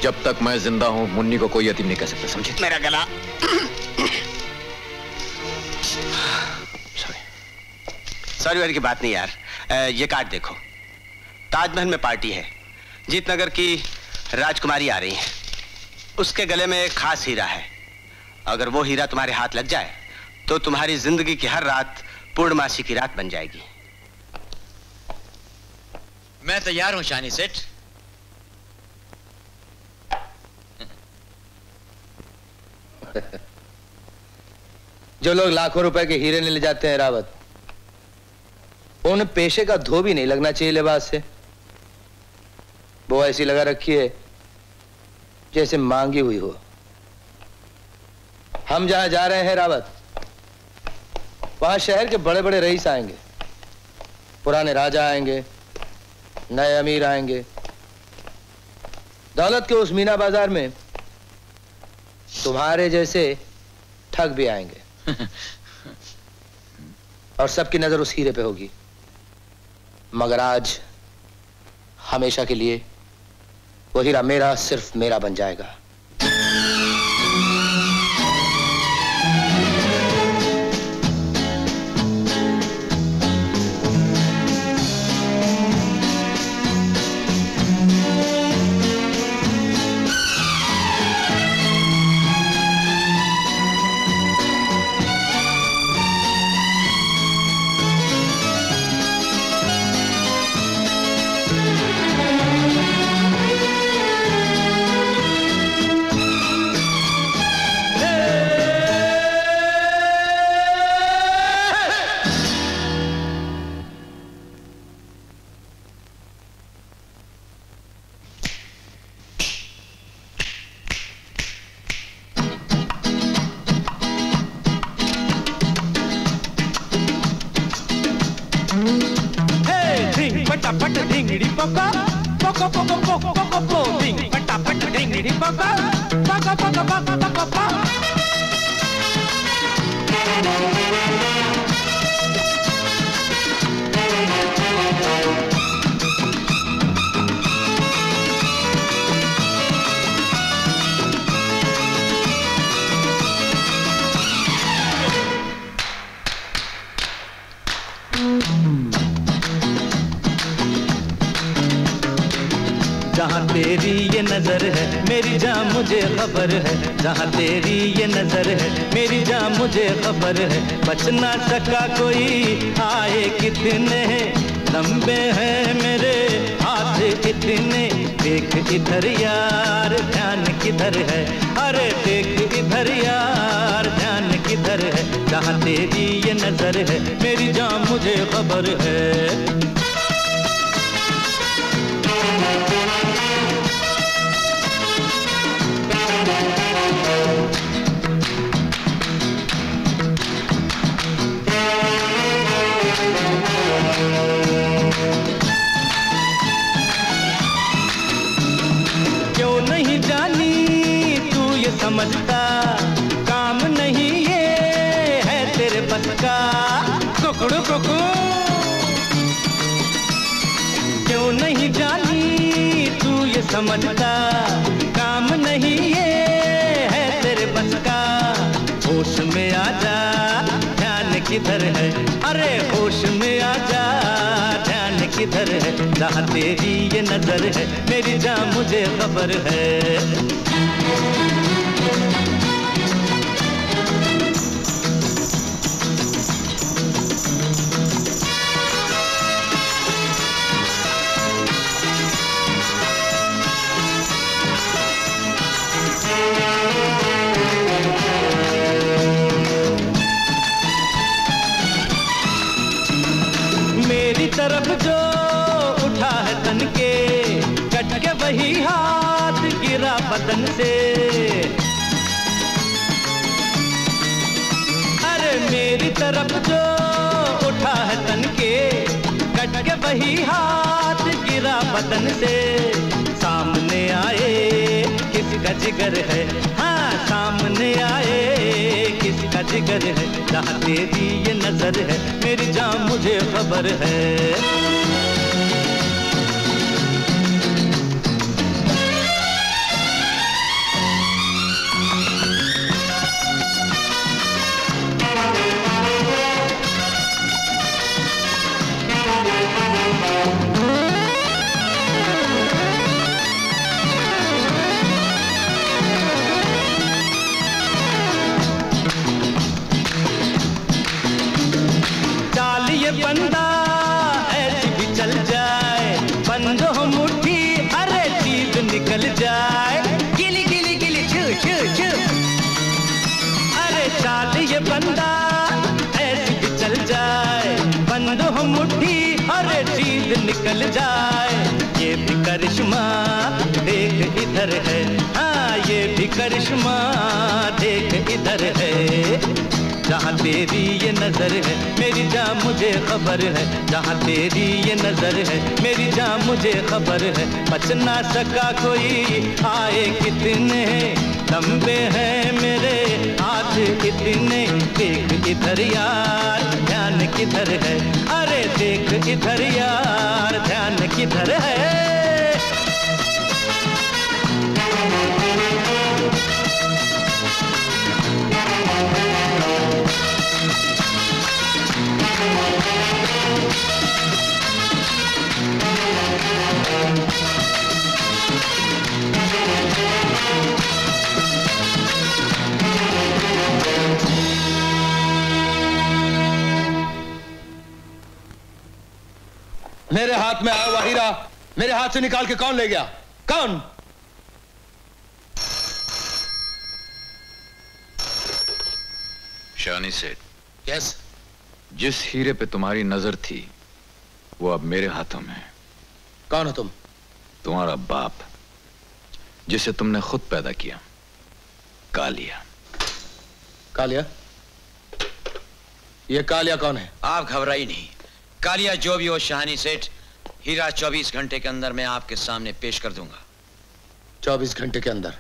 जब तक मैं जिंदा हूं मुन्नी को कोई यतीम नहीं कह सकता, समझे? मेरा गला। सॉरी वाली की बात नहीं यार। ये कार्ड देखो, ताजमहल में पार्टी है, जीतनगर की राजकुमारी आ रही है। उसके गले में एक खास हीरा है। अगर वो हीरा तुम्हारे हाथ लग जाए तो तुम्हारी जिंदगी की हर रात पूर्णमासी की रात बन जाएगी। मैं तैयार हूं शानी सेठ। जो लोग लाखों रुपए के हीरे ले जाते हैं रावत, उन्हें पेशे का धो भी नहीं लगना चाहिए लिबास से। वो ऐसी लगा रखी है जैसे मांगी हुई हो। हम जहां जा रहे हैं रावत, वहां शहर के बड़े बड़े रईस आएंगे, पुराने राजा आएंगे, नए अमीर आएंगे। दौलत के उस मीना बाजार में तुम्हारे जैसे ठग भी आएंगे और सबकी नजर उस हीरे पे होगी। मगर आज हमेशा के लिए वो हीरा मेरा, सिर्फ मेरा बन जाएगा। जहाँ तेरी ये नजर है मेरी जान मुझे खबर है, जहाँ तेरी ये नजर है मेरी जान मुझे खबर है। बच ना सका कोई, आए कितने लंबे हैं मेरे हाथ इतने। देख इधर यार ध्यान किधर है, अरे देख इधर यार ध्यान किधर है। जहाँ तेरी ये नजर है मेरी जान मुझे खबर है। क्यों नहीं जानी तू ये समझता, काम नहीं ये है तेरे बस का। कुकड़ू कुकू क्यों नहीं जानी तू ये समझता, काम नहीं ये है तेरे बस का। होश में आ जा ध्यान किधर है, अरे होश में आ जा ध्यान किधर है। जहाँ तेरी ये नजर है मेरी जान मुझे खबर है। तरफ जो उठा है तन के, कट के वही हाथ गिरा बदन से। अरे मेरी तरफ जो उठा है तन के, कट के वही हाथ गिरा बदन से। सामने आए किसका जिगर है, हाँ सामने आए किसका जिगर है। जहाँ तेरी ये नजर है मेरी जान मुझे खबर है। बंदा ऐसी भी चल जाए, बंदो मुट्ठी अरे चीज निकल जाए। गिली गिली गिली छू छू छू। अरे चाल ये बंदा ऐसी भी चल जाए, बंदो मुट्ठी अरे चीज निकल जाए। ये भी करिश्मा देख इधर है, हाँ ये भी करिश्मा देख इधर है। जहाँ तेरी ये नजर है मेरी जान मुझे खबर है। जहाँ तेरी ये नजर है मेरी जान मुझे खबर है। बच ना सका कोई आए कितने लंबे हैं मेरे हाथ इतने। देख इधर यार ध्यान किधर है, अरे देख इधर यार ध्यान किधर है। मेरे हाथ में आया हुआ हीरा मेरे हाथ से निकाल के कौन ले गया? कौन? शानी सेठ। यस। जिस हीरे पे तुम्हारी नजर थी वो अब मेरे हाथों में है। कौन हो तुम? तुम्हारा बाप, जिसे तुमने खुद पैदा किया, कालिया। कालिया? ये कालिया कौन है? आप घबराइए नहीं। कालिया जो भी हो शानी सेठ, हीरा 24 घंटे के अंदर मैं आपके सामने पेश कर दूंगा। 24 घंटे के अंदर?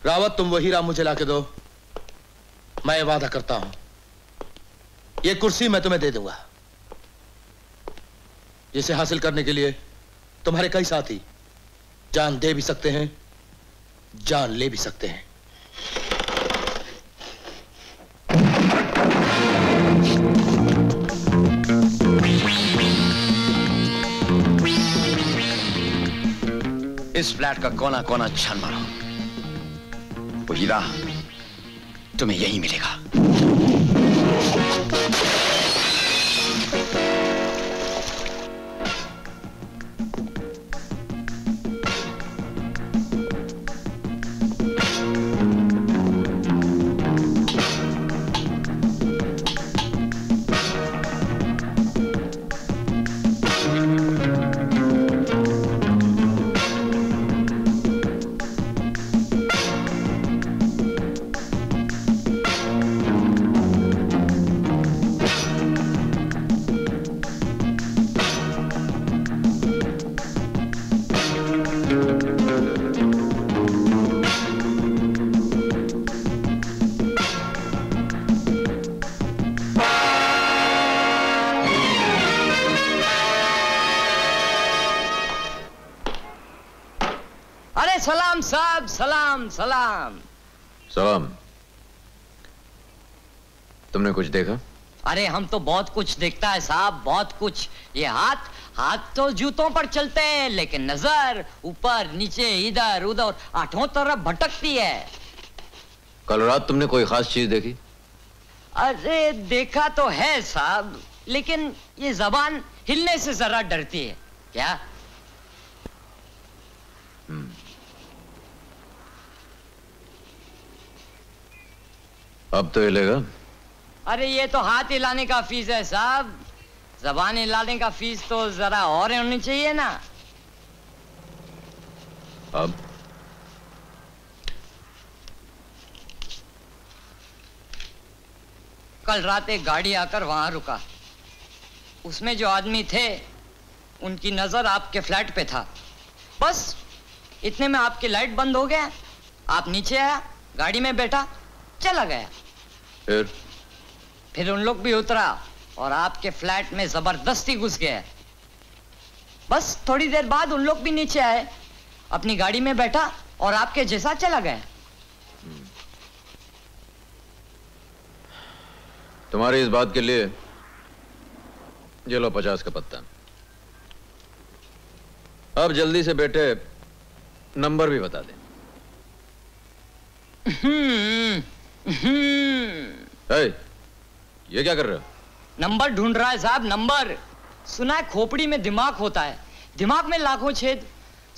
रावत तुम वो हीरा मुझे लाके दो, मैं वादा करता हूं ये कुर्सी मैं तुम्हें दे दूंगा, जिसे हासिल करने के लिए तुम्हारे कई साथी जान दे भी सकते हैं, जान ले भी सकते हैं। इस फ्लैट का कोना कोना छान मारो, वो हीरा तुम्हें यही मिलेगा। सलाम साहब, सलाम सलाम। सलाम। तुमने कुछ देखा? अरे हम तो बहुत कुछ देखता है साहब, बहुत कुछ। ये हाथ तो जूतों पर चलते हैं, लेकिन नजर ऊपर नीचे इधर उधर आठों तरफ भटकती है। कल रात तुमने कोई खास चीज देखी? अरे देखा तो है साहब, लेकिन ये जबान हिलने से जरा डरती है। क्या? अब तो हिलेगा। अरे ये तो हाथ हिलाने का फीस है साहब, जबान हिलाने का फीस तो जरा और होनी चाहिए ना। अब कल रात एक गाड़ी आकर वहां रुका। उसमें जो आदमी थे उनकी नजर आपके फ्लैट पे था। बस इतने में आपकी लाइट बंद हो गया, आप नीचे आया, गाड़ी में बैठा, चला गया। फिर उन लोग भी उतरा और आपके फ्लैट में जबरदस्ती घुस गया। बस थोड़ी देर बाद उन लोग भी नीचे आए, अपनी गाड़ी में बैठा और आपके जैसा चला गया। तुम्हारी इस बात के लिए ये लो 50 का पत्ता। अब जल्दी से बेटे नंबर भी बता दे। ये क्या कर रहे हो? नंबर ढूंढ रहा है साहब, नंबर। सुना है खोपड़ी में दिमाग होता है, दिमाग में लाखों छेद।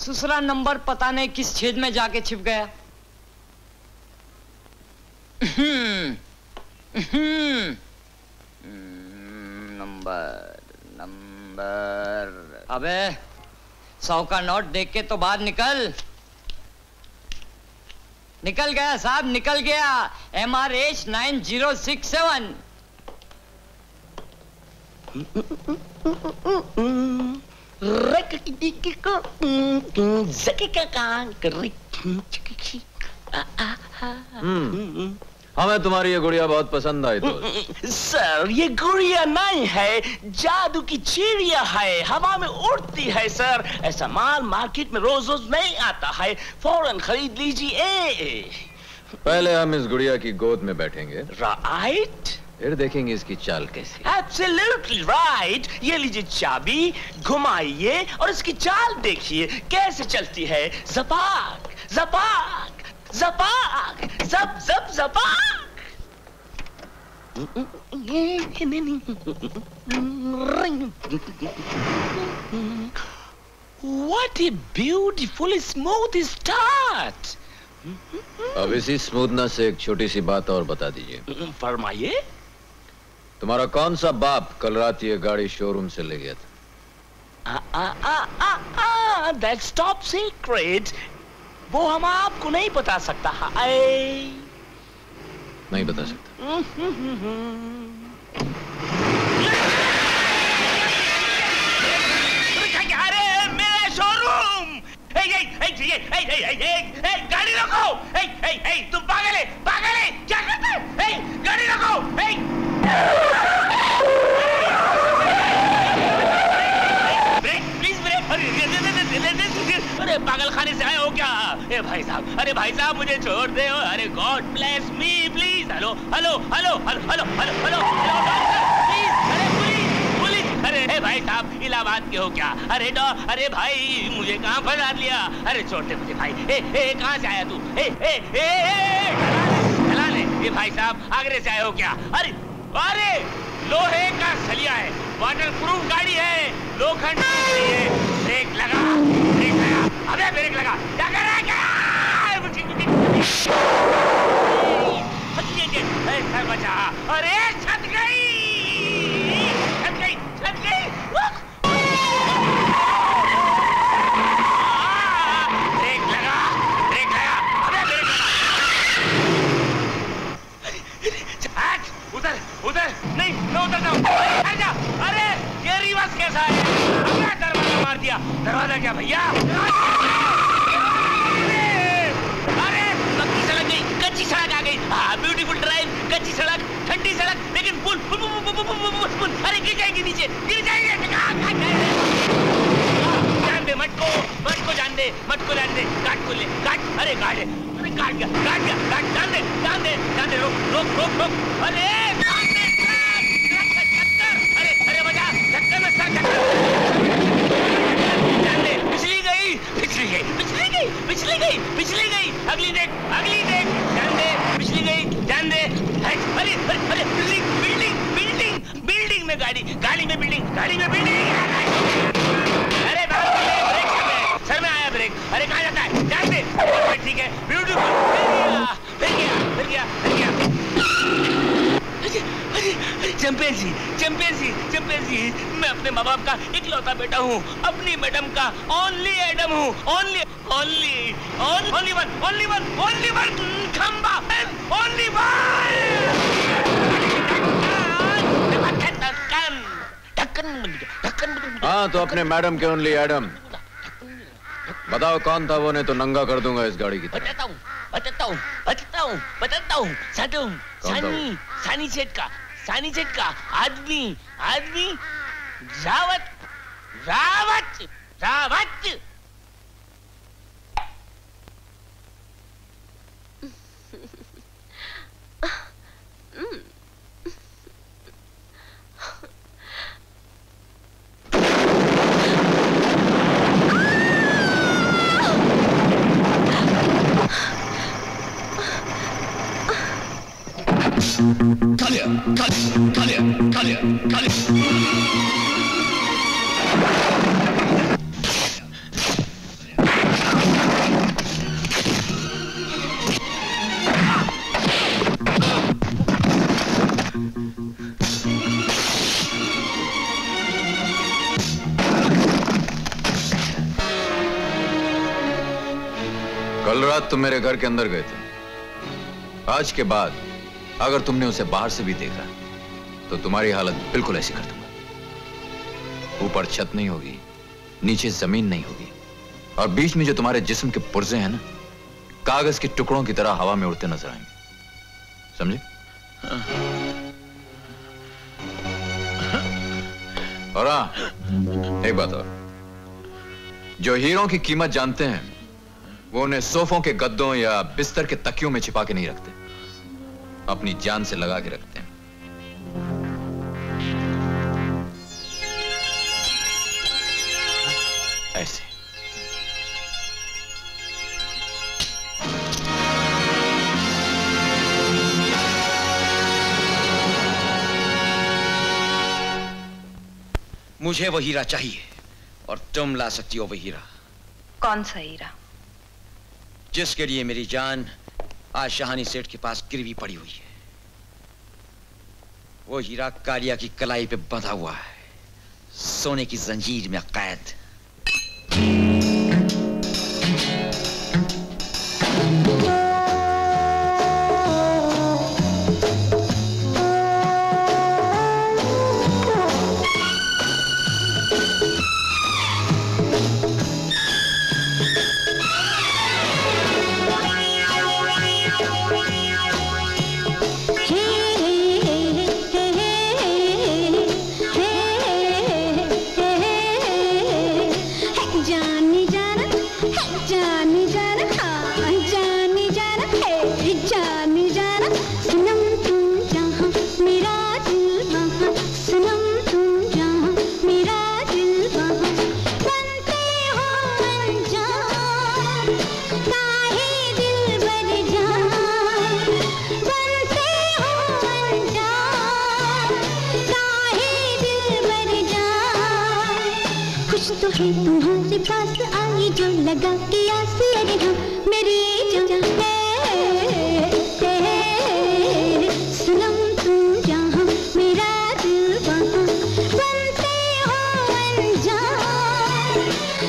दूसरा नंबर पता नहीं किस छेद में जाके छिप गया। नंबर अबे 100 का नोट देख के तो बाहर निकल गया साहब, निकल गया। MRH 9067। हमें तुम्हारी ये गुड़िया बहुत पसंद आई तो। सर ये गुड़िया नहीं है, जादू की चिड़िया है, हवा में उड़ती है सर। ऐसा माल मार्केट में रोज रोज नहीं आता है, फौरन खरीद लीजिए। पहले हम इस गुड़िया की गोद में बैठेंगे, राइट, फिर देखेंगे इसकी चाल कैसी। Absolutely right. ये लीजिए चाबी, घुमाइए और इसकी चाल देखिए कैसे चलती है। जपाक जपाक जपाक जप जप जपाक। What a beautiful smooth start. अब इसी स्मूथनेस से एक छोटी सी बात और बता दीजिए। फरमाइए। तुम्हारा कौन सा बाप कल रात ये गाड़ी शोरूम से ले गया था? That's top secret. वो हम आपको नहीं बता सकता है। नहीं बता सकता। अरे मेरा शोरूम! गाड़ी रोको! तुम पागल है, पागल है, क्या करते? गाड़ी रोको! Please brake! अरे पागल खाने से आए हो क्या? भाई साहब, अरे भाई साहब मुझे छोड़ दे। अरे God bless me please. Hello hello hello hello hello hello hello please. अरे पुलिस पुलिस। अरे भाई साहब इलाहाबाद के हो क्या? अरे भाई मुझे कहाँ फंसा लिया? अरे छोड़ दे मुझे भाई। कहाँ से आया तू? चला ले। ये भाई साहब आगरे से आए हो क्या? अरे अरे लोहे का सलिया है, वाटर प्रूफ गाड़ी है, लोखंड है। ब्रेक लगा, ब्रेक लगा, अबे ब्रेक लगा। क्या कर रहा है? क्या सर बचा। अरे छत गई, छत गई, छत गई। ब्रेक लगा, ब्रेक लगा, अबे ब्रेक लगा। उधर उधर नहीं, मैं उधर जाऊँ। अरे ये रिवर्स कैसा है? हमने दरवाजा मार दिया। दरवाजा क्या भैया? अरे पक्की सड़क गई, कच्ची सड़क आ गई। ब्यूटीफुल ड्राइव, कच्ची सड़क, ठंडी सड़क, लेकिन पुल पुल पुल पुल पुल। अरे गिर जाएगी नीचे, गिर जाएगी। जान दे मटको, मटको जान दे, मटको जान दे। काट को ले, काट। अरे काट, अरे काट गया, काट गया, काट। जान दे, जान दे, जान दे। रोक रोक रोक रोक। अरे जान दे, चक्कर। अरे बजा, चक्कर में सर चक्कर। जान दे, पिछली गई, पिछली गई, पिछली गई, पिछली गई, पिछली गई। अगली देख, अगली देख। जान दे, पिछली गई, जान दे। अरे अरे अरे बिल्डिंग बिल्डिंग बिल्डिंग बिल्डिंग में गाड़ी, गाड़ी में बिल्डिंग, गाड़ी में बिल्डिंग। अरे ब्रेक सर में आया ब्रेक। अरे कहाँ जाता है? जान दे। ठीक है, ब्यूटीफुल। फिर गया, फिर गया, फिर गया, फिर गया। चैंपियंसी चैंपियंसी चैंपियंसी। मैं अपने माँ बाप का इकलौता बेटा हूँ, अपनी मैडम का ओनली एडम हूँ, ओनली ओनली ओनली वन खंबा, ओनली हाँ तो अपने मैडम के ओनली एडम। बताओ कौन था वो, नहीं तो नंगा कर दूंगा इस गाड़ी की तरह। बताता हूँ सानी सेठ का आदमी रावत। कल रात तुम मेरे घर के अंदर गए थे। आज के बाद अगर तुमने उसे बाहर से भी देखा तो तुम्हारी हालत बिल्कुल ऐसी कर दूंगा। ऊपर छत नहीं होगी, नीचे जमीन नहीं होगी, और बीच में जो तुम्हारे जिस्म के पुर्जे हैं ना, कागज के टुकड़ों की तरह हवा में उड़ते नजर आएंगे। समझे? और हाँ, एक बात और, जो हीरों की कीमत जानते हैं वो उन्हें सोफों के गद्दों या बिस्तर के तकियों में छिपा के नहीं रखते, अपनी जान से लगा के रखते हैं। ऐसे। मुझे वो हीरा चाहिए और तुम ला सकती हो वो हीरा। कौन सा हीरा? जिसके लिए मेरी जान आज शहानी सेठ के पास गिरवी पड़ी हुई है। वो हीरा कालिया की कलाई पे बंधा हुआ है, सोने की जंजीर में कैद। तुम्हारे पास आई जो लगा के आसे, अरे हाँ मेरी जान सनम तुम जहाँ मेरा दिल वहाँ, बनते हो अनजान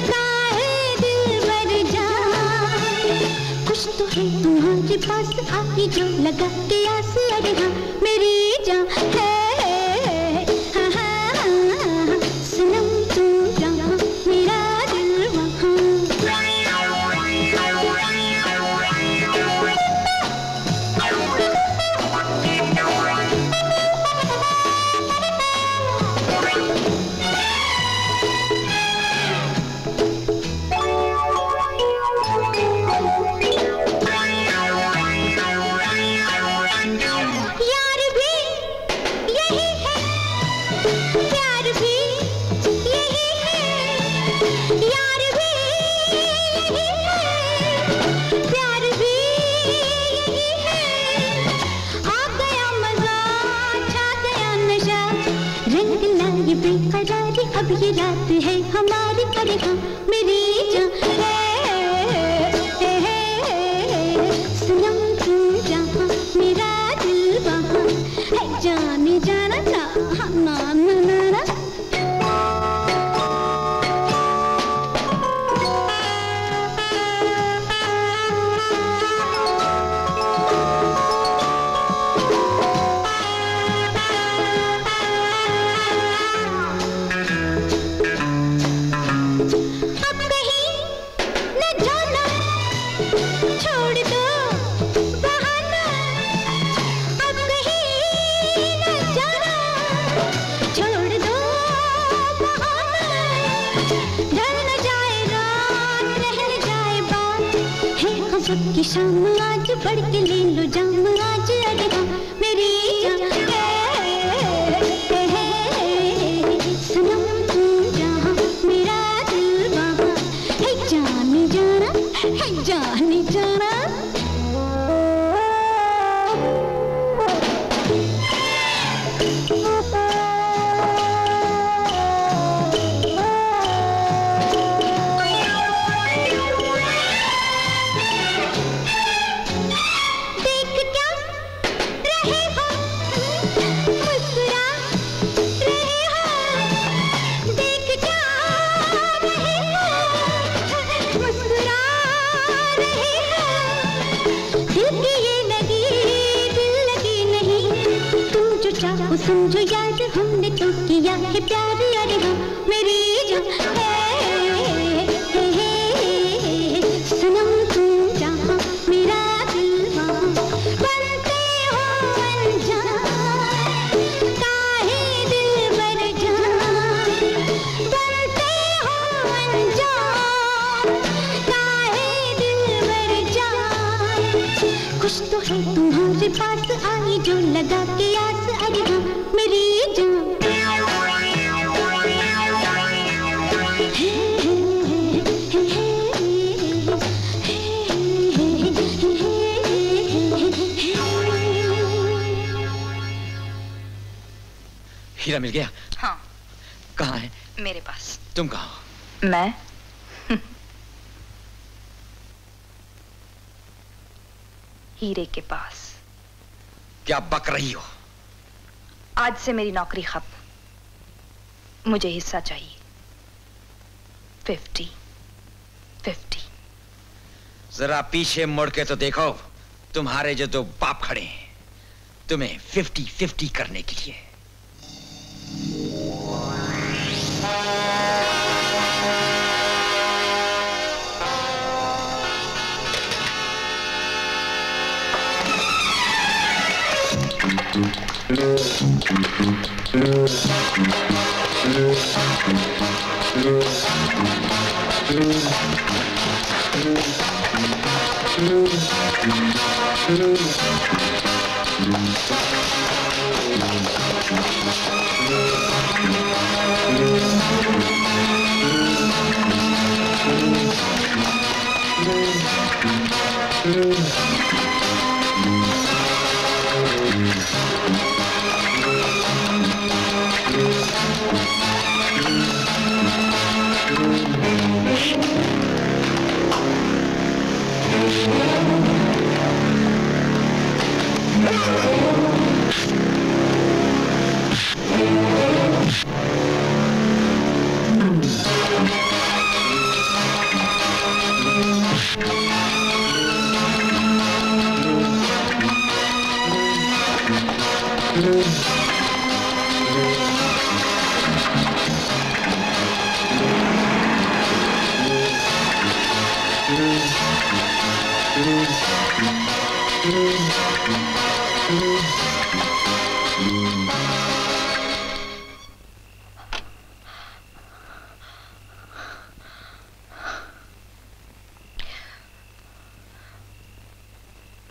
काहे दिल बर जान। कुछ तो है तुम्हारे पास आई जो लगा के आसे, अरे हाँ मेरी जान है। अब ये रात है हमारी, अरे हाँ मेरी जान है सनम तुम जहाँ मेरा दिल वहाँ है, जाने जाना था होगी शाम आज बढ़ के ले लो जाम आज अरे हाँ मेरी सनम तू जहाँ मेरा दिल वहाँ है जाने जाना है जाने जाना समझो यार हमने तो किया है प्यार अरे हाँ मेरी सनम तुम जहाँ मेरा दिल वहाँ बनते हो अनजान काहे दिल बर जान बनते हो अनजान काहे दिल बर जान कुछ तो है तुम्हारे पास आई जो लगा के आस अरे हाँ मेरी जान हीरा मिल गया? हाँ। कहाँ है? मेरे पास। तुम कहाँ हो? मैं हीरे के पास। क्या बक रही हो? आज से मेरी नौकरी खत्म। मुझे हिस्सा चाहिए 50-50। जरा पीछे मुड़ के तो देखो, तुम्हारे जो दो बाप खड़े हैं तुम्हें 50-50 करने के लिए।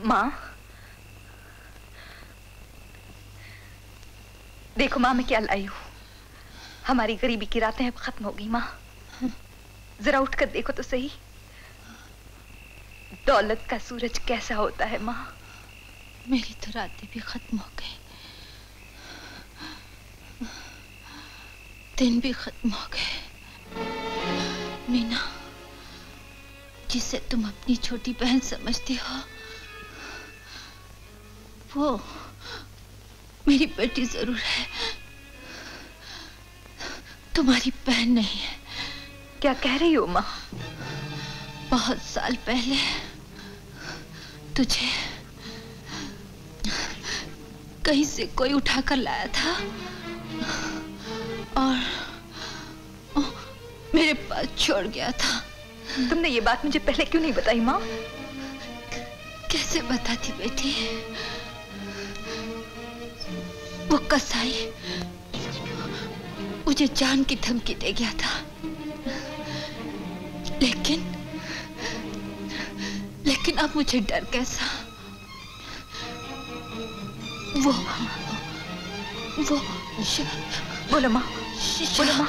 माँ, देखो माँ मैं क्या लाई हूँ। हमारी गरीबी की रातें अब खत्म हो गई माँ। जरा उठकर देखो तो सही, दौलत का सूरज कैसा होता है माँ। मेरी तो रातें भी खत्म हो गई, दिन भी खत्म हो गए। मीना, जिसे तुम अपनी छोटी बहन समझती हो, वो मेरी बेटी जरूर है, तुम्हारी बहन नहीं है। क्या कह रही हो माँ? बहुत साल पहले तुझे कहीं से कोई उठाकर लाया था और मेरे पास छोड़ गया था। तुमने ये बात मुझे पहले क्यों नहीं बताई माँ? कैसे बताती बेटी? वो कसाई मुझे जान की धमकी दे गया लेकिन अब मुझे डर कैसा? वो बोलो माँ, बोलो माँ।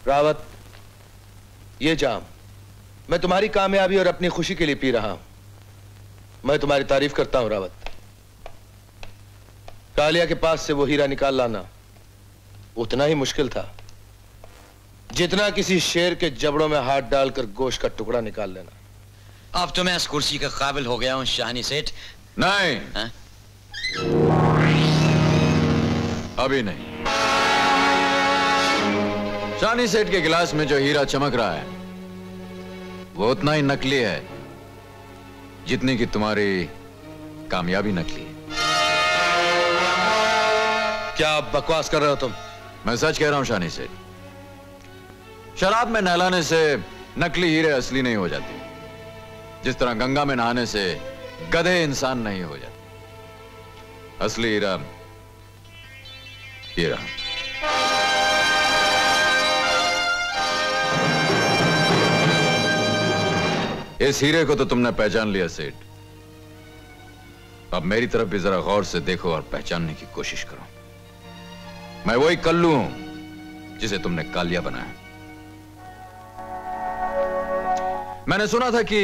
रावत, ये जाम मैं तुम्हारी कामयाबी और अपनी खुशी के लिए पी रहा हूं। मैं तुम्हारी तारीफ करता हूं रावत। कालिया के पास से वो हीरा निकाल लाना उतना ही मुश्किल था जितना किसी शेर के जबड़ों में हाथ डालकर गोश्त का टुकड़ा निकाल लेना। अब तो मैं इस कुर्सी के काबिल हो गया हूं शाहनी सेठ। नहीं है? अभी नहीं। शाहनी सेठ के गिलास में जो हीरा चमक रहा है वो उतना ही नकली है जितनी कि तुम्हारी कामयाबी नकली है। क्या आप बकवास कर रहे हो तुम? मैं सच कह रहा हूं शाहनी सेठ। शराब में नहलाने से नकली हीरे असली नहीं हो जाते, जिस तरह गंगा में नहाने से गधे इंसान नहीं हो जाते। असली हीरा हीरा। इस हीरे को तो तुमने पहचान लिया सेठ। अब मेरी तरफ भी जरा गौर से देखो और पहचानने की कोशिश करो। मैं वही कल्लू हूं जिसे तुमने कालिया बनाया। मैंने सुना था कि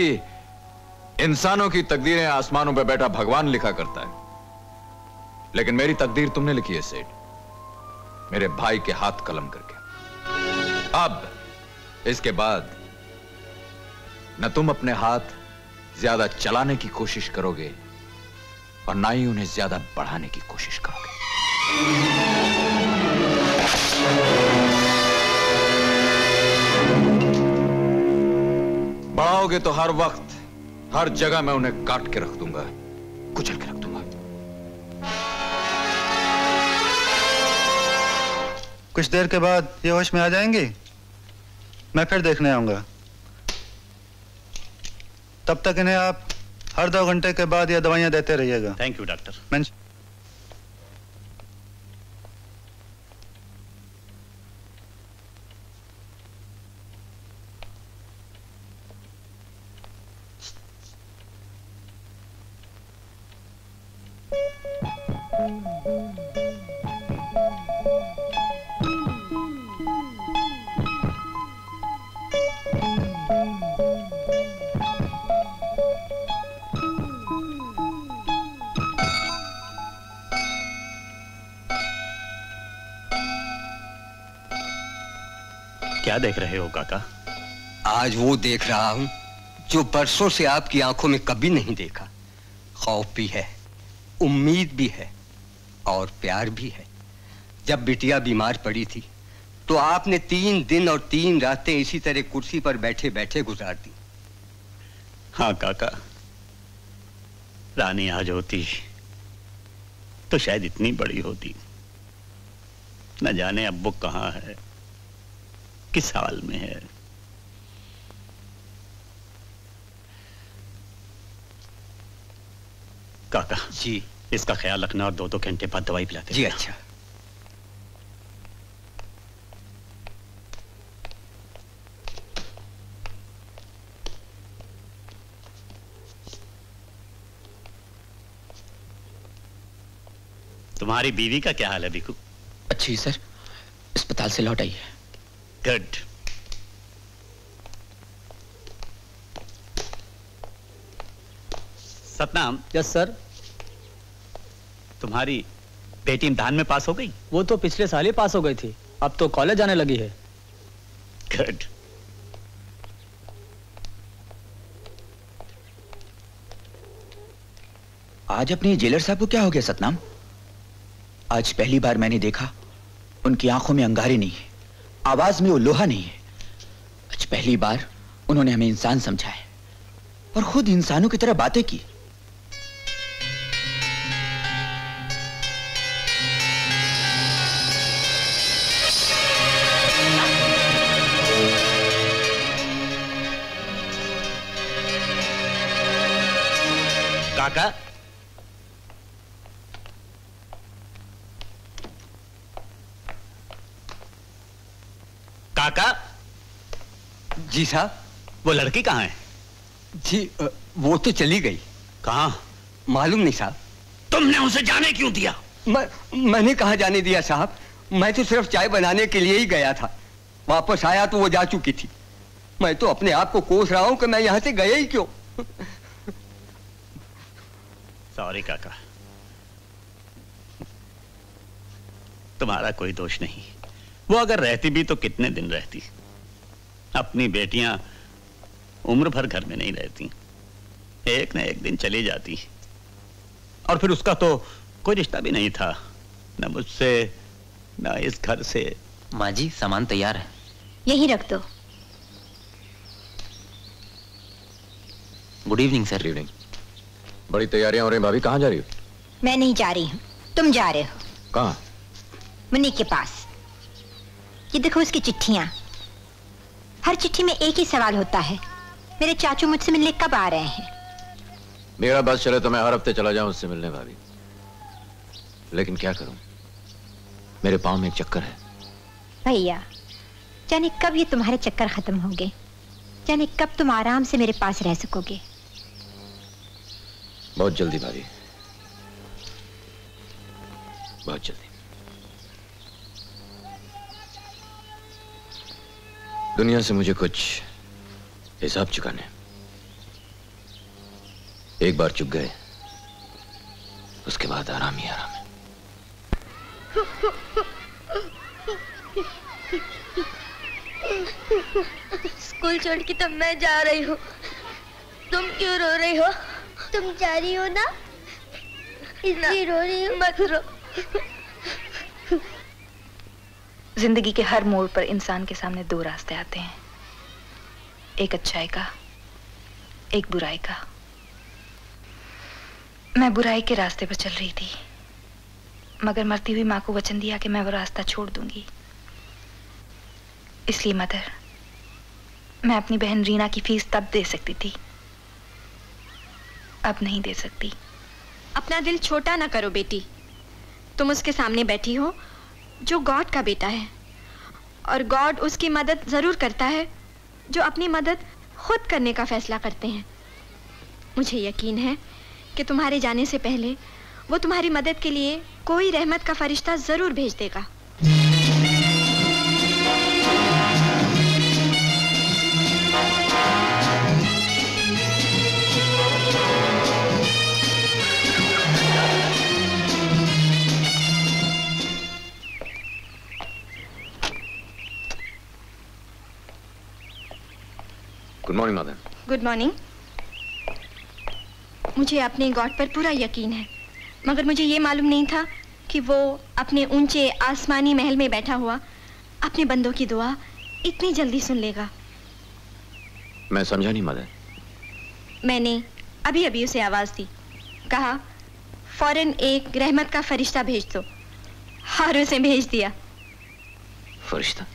इंसानों की तकदीरें आसमानों पर बैठा भगवान लिखा करता है, लेकिन मेरी तकदीर तुमने लिखी है सेठ, मेरे भाई के हाथ कलम करके। अब इसके बाद न तुम अपने हाथ ज्यादा चलाने की कोशिश करोगे और ना ही उन्हें ज्यादा बढ़ाने की कोशिश करोगे। बढ़ाओगे तो हर वक्त हर जगह मैं उन्हें काट के रख दूंगा, कुचल के रख दूंगा। कुछ देर के बाद ये होश में आ जाएंगी, मैं फिर देखने आऊंगा। तब तक इन्हें आप हर 2 घंटे के बाद ये दवाइयां देते रहिएगा। Thank you doctor. क्या देख रहे हो काका? आज वो देख रहा हूं जो बरसों से आपकी आंखों में कभी नहीं देखा। खौफ भी है, उम्मीद भी है और प्यार भी है। जब बिटिया बीमार पड़ी थी तो आपने 3 दिन और 3 रातें इसी तरह कुर्सी पर बैठे बैठे गुजार दी। हाँ काका, रानी आज होती तो शायद इतनी बड़ी होती। न जाने अब वो कहां है, किस हाल में है। काका जी, इसका ख्याल रखना और 2-2 घंटे बाद दवाई पिलाते जी। रहना। अच्छा। तुम्हारी बीवी का क्या हाल है बिकू? अच्छी सर, अस्पताल से लौट आई है। गुड। सतनाम। Yes sir. तुम्हारी बेटी इम्तिहान में पास हो गई? वो तो पिछले साल ही पास हो गई थी, अब तो कॉलेज जाने लगी है। गुड। आज अपने जेलर साहब को क्या हो गया सतनाम? आज पहली बार मैंने देखा उनकी आंखों में अंगारे नहीं है, आवाज में वो लोहा नहीं है। आज पहली बार उन्होंने हमें इंसान समझा है और खुद इंसानों की तरह बातें की। काका, काका। जी साहब। वो लड़की कहाँ है? जी वो तो चली गई। कहाँ? मालूम नहीं साहब। तुमने उसे जाने क्यों दिया? मैंने कहाँ जाने दिया साहब, मैं तो सिर्फ चाय बनाने के लिए ही गया था। वापस आया तो वो जा चुकी थी। मैं तो अपने आप को कोस रहा हूं कि मैं यहां से गया ही क्यों। सॉरी काका, तुम्हारा कोई दोष नहीं। वो अगर रहती भी तो कितने दिन रहती। अपनी बेटियां उम्र भर घर में नहीं रहती, एक न एक दिन चली जाती। और फिर उसका तो कोई रिश्ता भी नहीं था, न मुझसे न इस घर से। माँ जी, सामान तैयार है। यही रख दो। Good evening sir. Good evening. बड़ी तैयारियां हो रही हैं भाभी, कहाँ जा रही हो? मैं नहीं जा रही हूँ, तुम जा रहे हो। कहाँ? मुन्नी के पास। ये देखो उसकी चिट्ठियां। हर चिट्ठी में एक ही सवाल होता है, मेरे चाचू मुझसे मिलने कब आ रहे हैं? मेरा बस चले तो मैं हर हफ्ते चला जाऊं उससे मिलने भाभी, लेकिन क्या करूं, मेरे पांव में एक चक्कर है। भैया, जाने कब ये तुम्हारे चक्कर खत्म होंगे, जाने कब तुम आराम से मेरे पास रह सकोगे। बहुत जल्दी भाभी, बहुत जल्दी। दुनिया से मुझे कुछ हिसाब चुकाने, एक बार चुक गए उसके बाद आराम ही आराम है। स्कूल छोड़ के तो मैं जा रही हूँ। तुम क्यों रो रही हो? तुम जा रही हो ना, इसलिए रो रही हूँ। मत रो। जिंदगी के हर मोड़ पर इंसान के सामने 2 रास्ते आते हैं, एक अच्छाई का, एक बुराई का। मैं बुराई के रास्ते पर चल रही थी, मगर मरती हुई माँ को वचन दिया कि मैं वो रास्ता छोड़ दूंगी। इसलिए मदर, मैं अपनी बहन रीना की फीस तब दे सकती थी, अब नहीं दे सकती। अपना दिल छोटा ना करो बेटी। तुम उसके सामने बैठी हो जो गॉड का बेटा है, और गॉड उसकी मदद जरूर करता है जो अपनी मदद खुद करने का फैसला करते हैं। मुझे यकीन है कि तुम्हारे जाने से पहले वो तुम्हारी मदद के लिए कोई रहमत का फरिश्ता जरूर भेज देगा। Good morning mother. Good morning. मुझे अपने गॉड पर पूरा यकीन है, मगर मुझे ये मालूम नहीं था कि वो अपने ऊंचे आसमानी महल में बैठा हुआ अपने बंदों की दुआ इतनी जल्दी सुन लेगा। मैं समझा नहीं मदर। मैंने अभी अभी उसे आवाज दी, कहा फौरन एक रहमत का फरिश्ता भेज दो, और उसे भेज दिया। फरिश्ता?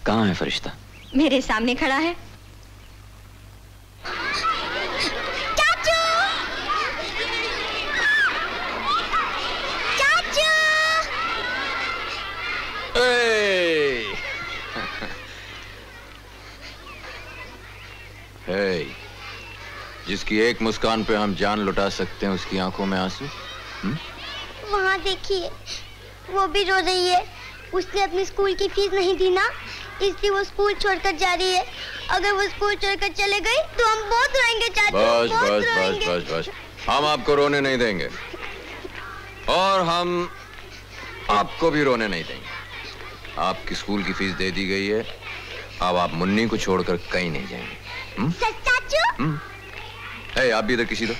कहाँ है फरिश्ता? मेरे सामने खड़ा है। चाचू! चाचू! हे, जिसकी एक मुस्कान पे हम जान लुटा सकते हैं, उसकी आंखों में आंसू? वहाँ देखिए, वो भी रो रही है। उसने अपनी स्कूल की फीस नहीं दी ना, इसलिए वो स्कूल छोड़कर जा रही है। अगर वो स्कूल छोड़कर चले गई तो हम बहुत रोएंगे चाचू। बस बहुत बस रोएंगे। बस बस बस, हम आपको रोने नहीं देंगे और हम आपको भी रोने नहीं देंगे। आपकी स्कूल की फीस दे दी गई है, अब आप मुन्नी को छोड़कर कहीं नहीं जाएंगे। चाचू? हे, आप भी इधर किसी दो।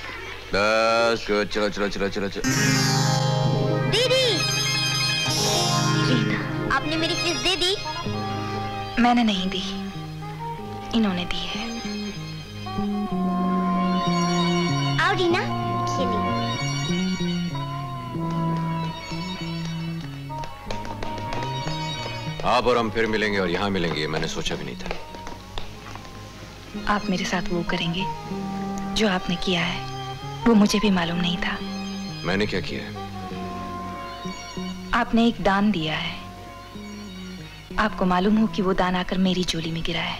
बस गुड, चलो चलो चलो चलो चलो। दीदी, आपने मेरी फीस दे दी? मैंने नहीं दी, इन्होंने दी है। आओ रीना, खेलें। आप और हम फिर मिलेंगे और यहाँ मिलेंगे, ये मैंने सोचा भी नहीं था। आप मेरे साथ वो करेंगे जो आपने किया है, वो मुझे भी मालूम नहीं था। मैंने क्या किया है? आपने एक दान दिया है। आपको मालूम हो कि वो दान आकर मेरी झोली में गिरा है,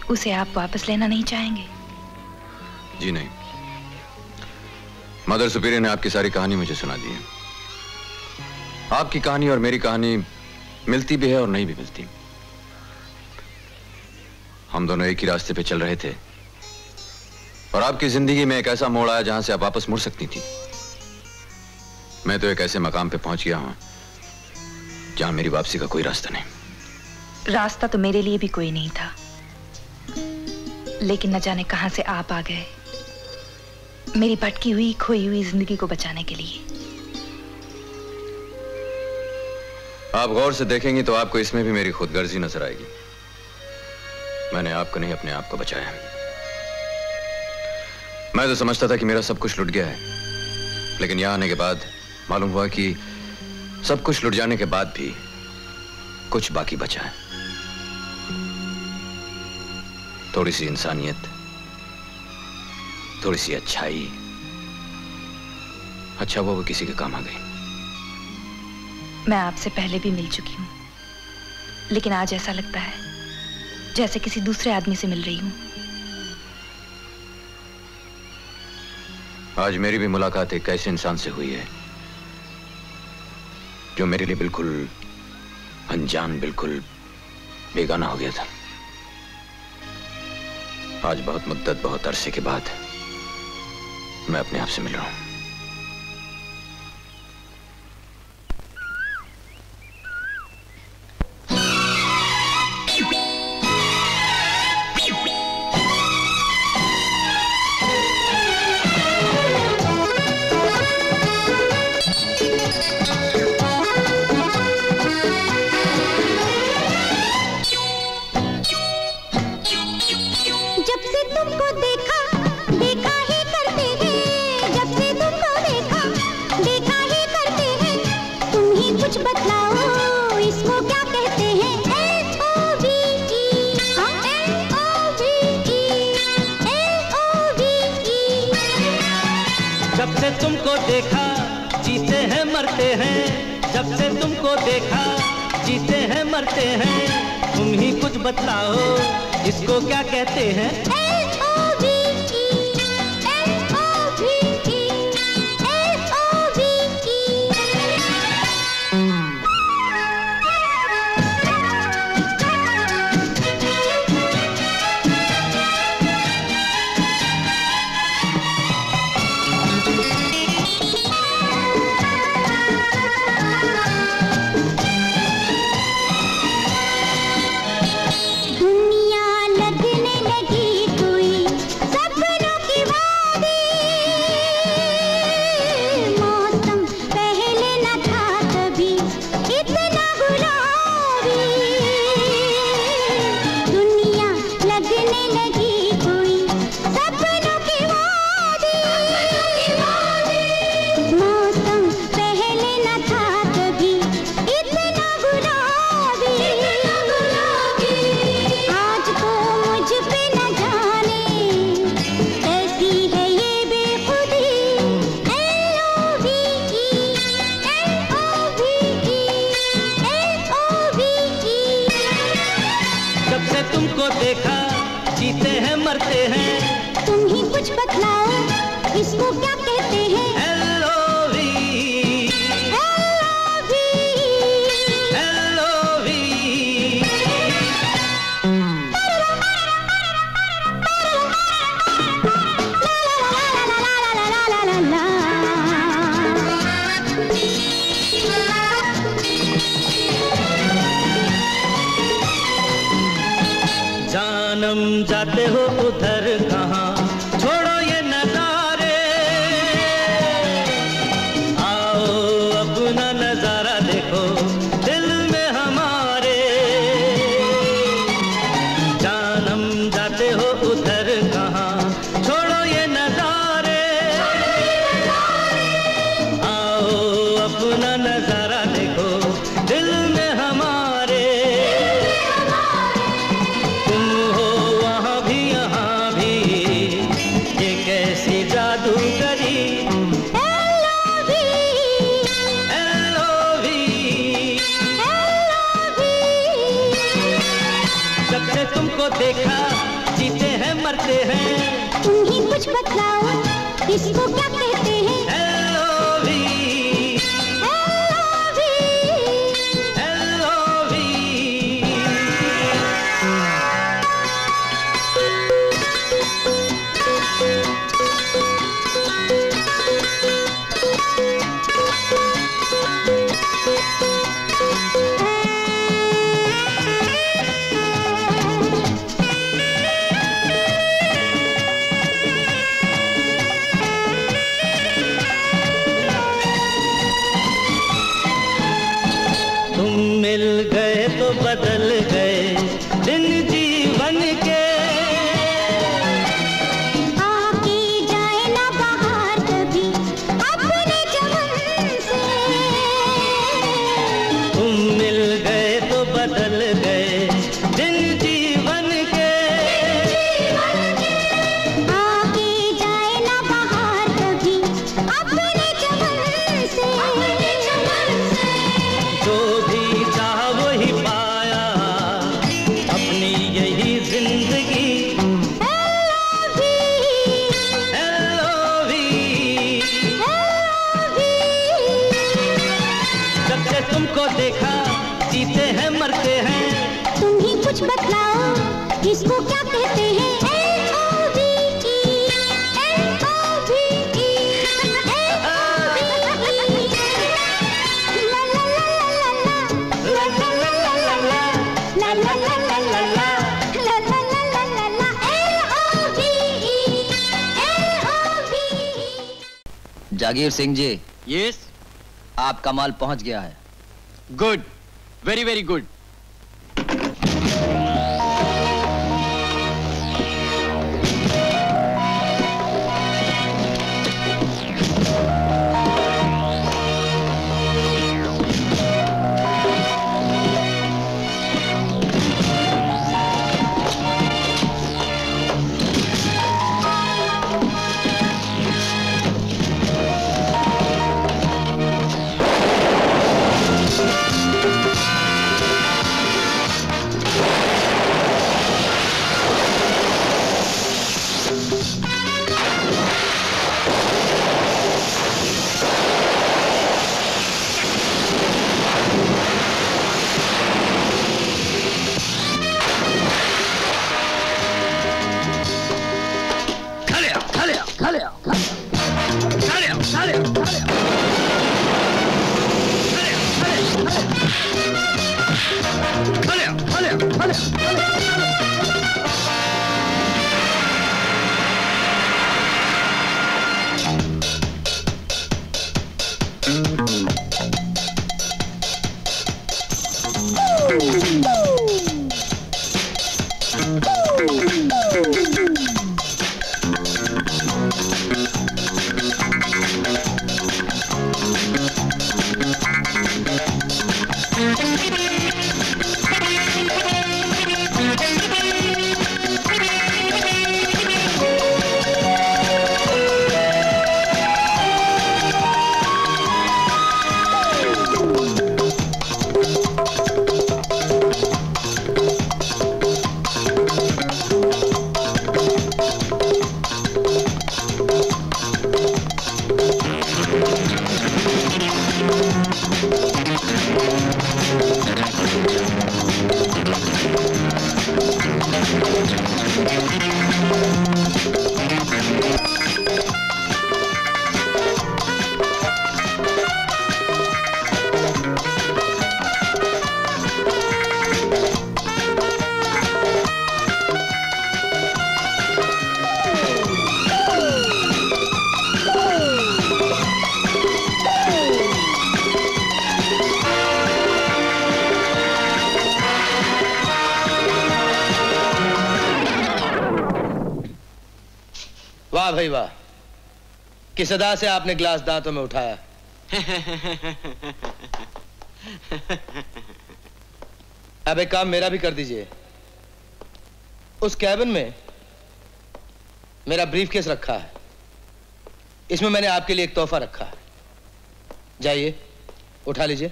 उसे आप वापस लेना नहीं चाहेंगे? जी नहीं। मदर सुपीरियर ने आपकी सारी कहानी मुझे सुना दी है। आपकी कहानी और मेरी कहानी मिलती भी है और नहीं भी मिलती। हम दोनों एक ही रास्ते पे चल रहे थे और आपकी जिंदगी में एक ऐसा मोड़ आया जहां से आप वापस मुड़ सकती थी। मैं तो एक ऐसे मकाम पे पहुंच गया हूं जहां मेरी वापसी का कोई रास्ता नहीं। रास्ता तो मेरे लिए भी कोई नहीं था, लेकिन न जाने कहां से आप आ गए मेरी भटकी हुई खोई हुई जिंदगी को बचाने के लिए। आप गौर से देखेंगी तो आपको इसमें भी मेरी खुदगर्जी नजर आएगी। मैंने आपको नहीं, अपने आप को बचाया। मैं तो समझता था कि मेरा सब कुछ लुट गया है, लेकिन यहां आने के बाद मालूम हुआ कि सब कुछ लुट जाने के बाद भी कुछ बाकी बचा है। थोड़ी सी इंसानियत, थोड़ी सी अच्छाई। अच्छा वो किसी के काम आ गई। मैं आपसे पहले भी मिल चुकी हूं, लेकिन आज ऐसा लगता है जैसे किसी दूसरे आदमी से मिल रही हूं। आज मेरी भी मुलाकात एक ऐसे इंसान से हुई है जो मेरे लिए बिल्कुल अनजान, बिल्कुल बेगाना हो गया था। आज बहुत मुद्दत, बहुत अरसे के बाद मैं अपने आप से मिल रहा हूं। इसको क्या कहते हैं? तुम कुछ बतलाओ, इसको क्या कहते हैं? L-O-V, L-O-V, L-O-V। जानम जाते हो उधर कहाँ, छोड़ो ये नजारे, आओ अपना नजारा देखो दिल में हमारे। जानम जाते हो उधर कहाँ, छोड़ो ये नजारे, आओ अपना नजारा देखो दिल में हमारे। तुम हो वहाँ भी यहाँ भी, ये कैसी जादूगरी। L-O-V, L-O-V, जब से तुमको देखा जीते हैं मरते हैं। तुम ही कुछ बतलाओ, इसको क्या कहते हैं? L-O-V, L-O-V, L-O-V। तुम मिल गए तो बदल गए दिन जीवन के। आके जाए ना बाहर कभी अपने चमन से। तुम मिल गए तो बदल गए दिन जीवन के। आके जाए ना बाहर कभी अपने चमन से। जो भी चाहा वही पाया, अपनी यही जिंदगी। L-O-V, L-O-V, जब से तुमको देखा जीते हैं मरते हैं। तुम ही कुछ बतलाओ, इसको क्या कहते हैं? L-O-V-E, L-O-V-E, L-O-V-E, la la la la la la, la la la la la la, la la la la la la, la la la la la la, L-O-V-E, L-O-V-E। जागीर सिंह जी, यस, आपका माल पहुंच गया है। Good, very very good. वाह भाई वाह, किस अदा से आपने गिलास दांतों में उठाया। अब एक काम मेरा भी कर दीजिए। उस कैबिन में मेरा ब्रीफकेस रखा है, इसमें मैंने आपके लिए एक तोहफा रखा है। जाइए उठा लीजिए।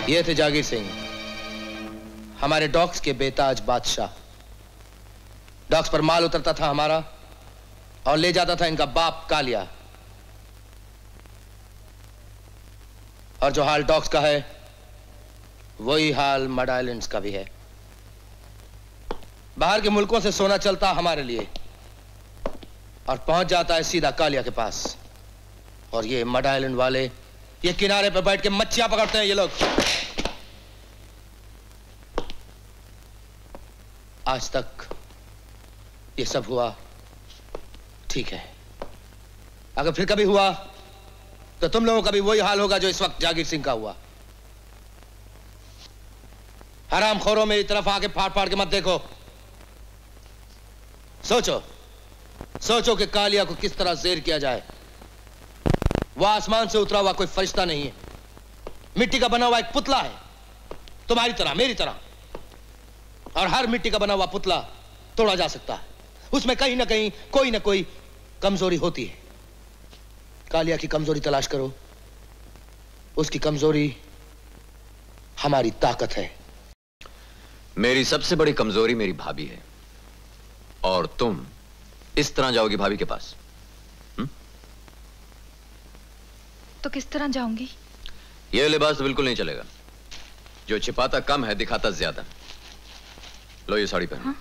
ये थे जागीर सिंह, हमारे डॉक्स के बेताज बादशाह। डॉक्स पर माल उतरता था हमारा और ले जाता था इनका बाप कालिया। और जो हाल डॉक्स का है वही हाल मड आइलैंड्स का भी है। बाहर के मुल्कों से सोना चलता हमारे लिए और पहुंच जाता है सीधा कालिया के पास। और ये मड आइलैंड वाले ये किनारे पर बैठ के मच्छियां पकड़ते हैं। ये लोग आज तक ये सब हुआ ठीक है, अगर फिर कभी हुआ तो तुम लोगों का भी वही हाल होगा जो इस वक्त जागीर सिंह का हुआ। हराम खोरों मेरी तरफ आके फाड़ फाड़ के मत देखो। सोचो सोचो कि कालिया को किस तरह जेर किया जाए। वह आसमान से उतरा हुआ कोई फरिश्ता नहीं है, मिट्टी का बना हुआ एक पुतला है, तुम्हारी तरह मेरी तरह। और हर मिट्टी का बना हुआ पुतला तोड़ा जा सकता है, उसमें कहीं ना कहीं कोई ना कोई कमजोरी होती है। कालिया की कमजोरी तलाश करो, उसकी कमजोरी हमारी ताकत है। मेरी सबसे बड़ी कमजोरी मेरी भाभी है, और तुम इस तरह जाओगी भाभी के पास? तो किस तरह जाऊंगी? यह लिबास तो बिल्कुल नहीं चलेगा, जो छिपाता कम है दिखाता ज्यादा। लो ये साड़ी पहनो। हाँ?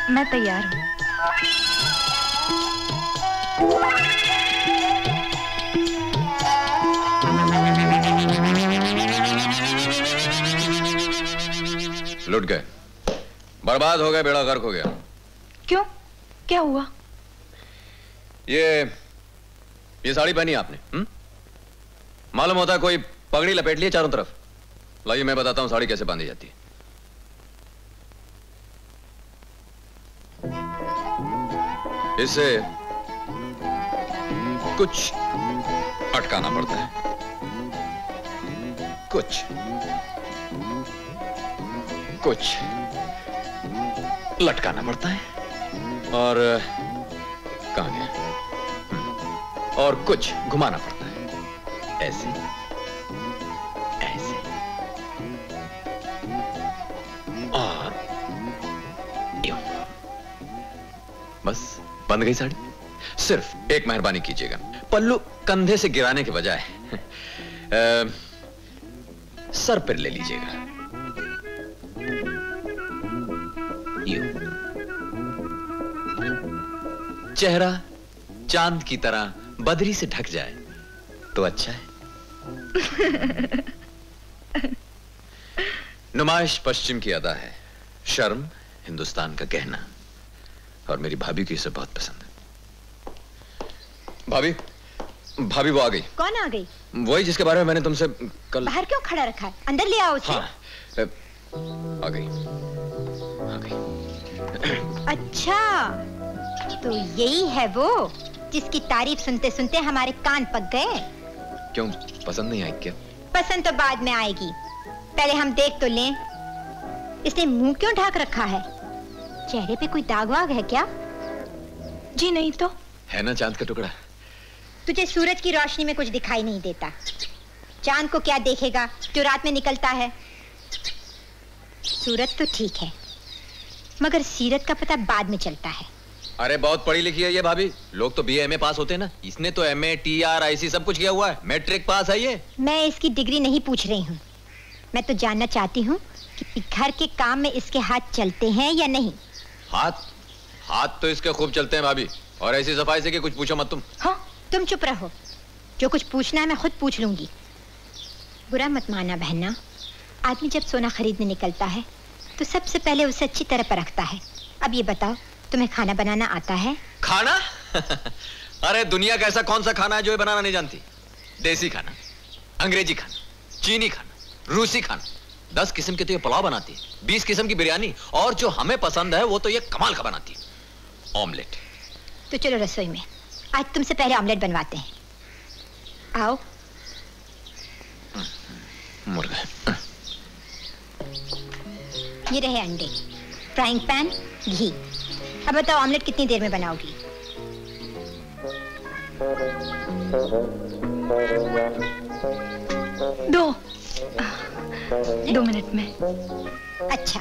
मैं तैयार हूं। लुट गए, बर्बाद हो गए, बेड़ा गर्क हो गया। क्यों, क्या हुआ? ये साड़ी पहनी आपने? मालूम होता है कोई पगड़ी लपेट ली चारों तरफ। लाइए मैं बताता हूं साड़ी कैसे बांधी जाती है। इसे कुछ अटकाना पड़ता है, कुछ लटकाना पड़ता है, और कहां गया, और कुछ घुमाना पड़ता है, ऐसे ऐसे, और यूं। बस बंद गई साड़ी। सिर्फ एक मेहरबानी कीजिएगा, पल्लू कंधे से गिराने के बजाय सर पर ले लीजिएगा। यूं। चेहरा चांद की तरह बदरी से ढक जाए तो अच्छा है। नुमाइश पश्चिम की अदा है, शर्म हिंदुस्तान का गहना, और मेरी भाभी को इसे बहुत पसंद है। भाभी, भाभी वो आ गई। कौन आ गई? वही जिसके बारे में मैंने तुमसे कल। बाहर क्यों खड़ा रखा है? अंदर ले आओ उसे। हाँ, आ गई, आ गई। अच्छा, तो यही है वो जिसकी तारीफ सुनते सुनते हमारे कान पक गए। क्यों, पसंद नहीं आई क्या? पसंद तो बाद में आएगी, पहले हम देख तो लें। इसने मुंह क्यों ढक रखा है? चेहरे पे कोई दाग वाग है क्या? जी नहीं तो। है ना चांद का टुकड़ा। तुझे सूरज की रोशनी में कुछ दिखाई नहीं देता, चांद को क्या देखेगा जो रात में निकलता है। सूरज तो ठीक है, मगर सीरत का पता बाद में चलता है। अरे बहुत पढ़ी लिखी है ये भाभी, लोग तो BA MA पास होते हैं ना, इसने तो MA TR IC सब कुछ किया हुआ है, मैट्रिक पास है ये। मैं इसकी डिग्री नहीं पूछ रही हूँ, मैं तो जानना चाहती हूँ कि घर के काम में इसके हाथ चलते हैं या नहीं। हाथ तो इसके खूब चलते हैं भाभी, और ऐसी सफाई से कि कुछ पूछो मत तुम। हाँ, तुम चुप रहो, जो कुछ पूछना है मैं खुद पूछ लूंगी। बुरा मत माना बहना, आदमी जब सोना खरीदने निकलता है तो सबसे पहले उसे अच्छी तरह परखता है। अब ये बताओ, तुम्हें खाना बनाना आता है? खाना? अरे दुनिया का ऐसा कौन सा खाना है जो ये बनाना नहीं जानती? देसी खाना, अंग्रेजी खाना, चीनी खाना, रूसी खाना, 10 किस्म के तो ये पुलाव बनाती है, 20 किस्म की बिरयानी, और जो हमें पसंद है वो तो ये कमाल का बनाती है, ऑमलेट। तो चलो रसोई में, आज तुमसे पहले ऑमलेट बनवाते हैं। आओ। मुर्गा। ये रहे अंडे, फ्राइंग पैन, घी। अब बताओ ऑमलेट कितनी देर में बनाओगी? दो मिनट में। अच्छा।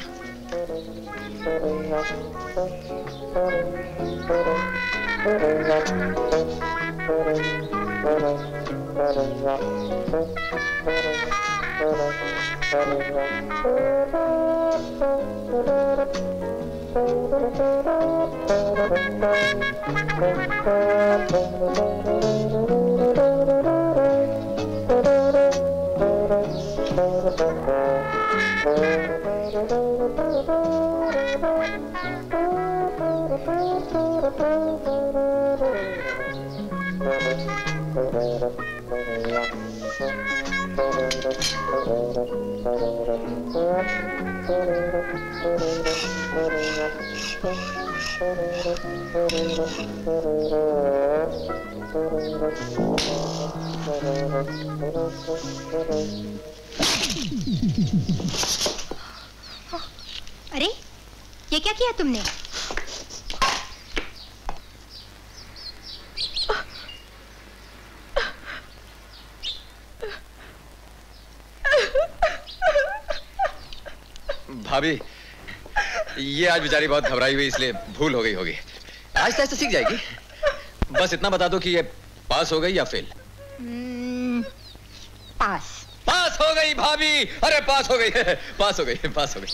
अरे ये क्या किया तुमने? भाभी, ये आज बेचारी बहुत घबराई हुई, इसलिए भूल हो गई होगी। आहिस्ता आहिस्ता सीख जाएगी। बस इतना बता दो कि ये पास हो गई या फेल? पास। पास हो गई भाभी, अरे पास हो गई, पास हो गई, पास हो गई।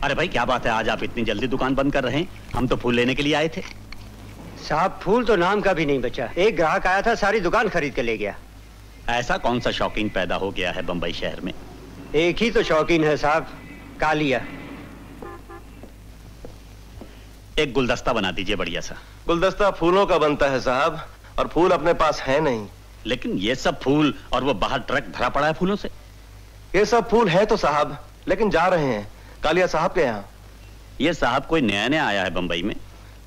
अरे भाई क्या बात है, आज आप इतनी जल्दी दुकान बंद कर रहे हैं? हम तो फूल लेने के लिए आए थे। साहब फूल तो नाम का भी नहीं बचा, एक ग्राहक आया था सारी दुकान खरीद के ले गया। ऐसा कौन सा शौकीन पैदा हो गया है बंबई शहर में? एक ही तो शौकीन है साहब, कालिया। एक गुलदस्ता बना दीजिए बढ़िया सा। गुलदस्ता फूलों का बनता है साहब, और फूल अपने पास है नहीं। लेकिन ये सब फूल, और वो बाहर ट्रक भरा पड़ा है फूलों से। ये सब फूल है तो साहब, लेकिन जा रहे हैं कालिया साहब के यहाँ। ये साहब कोई नया नया आया है बंबई में?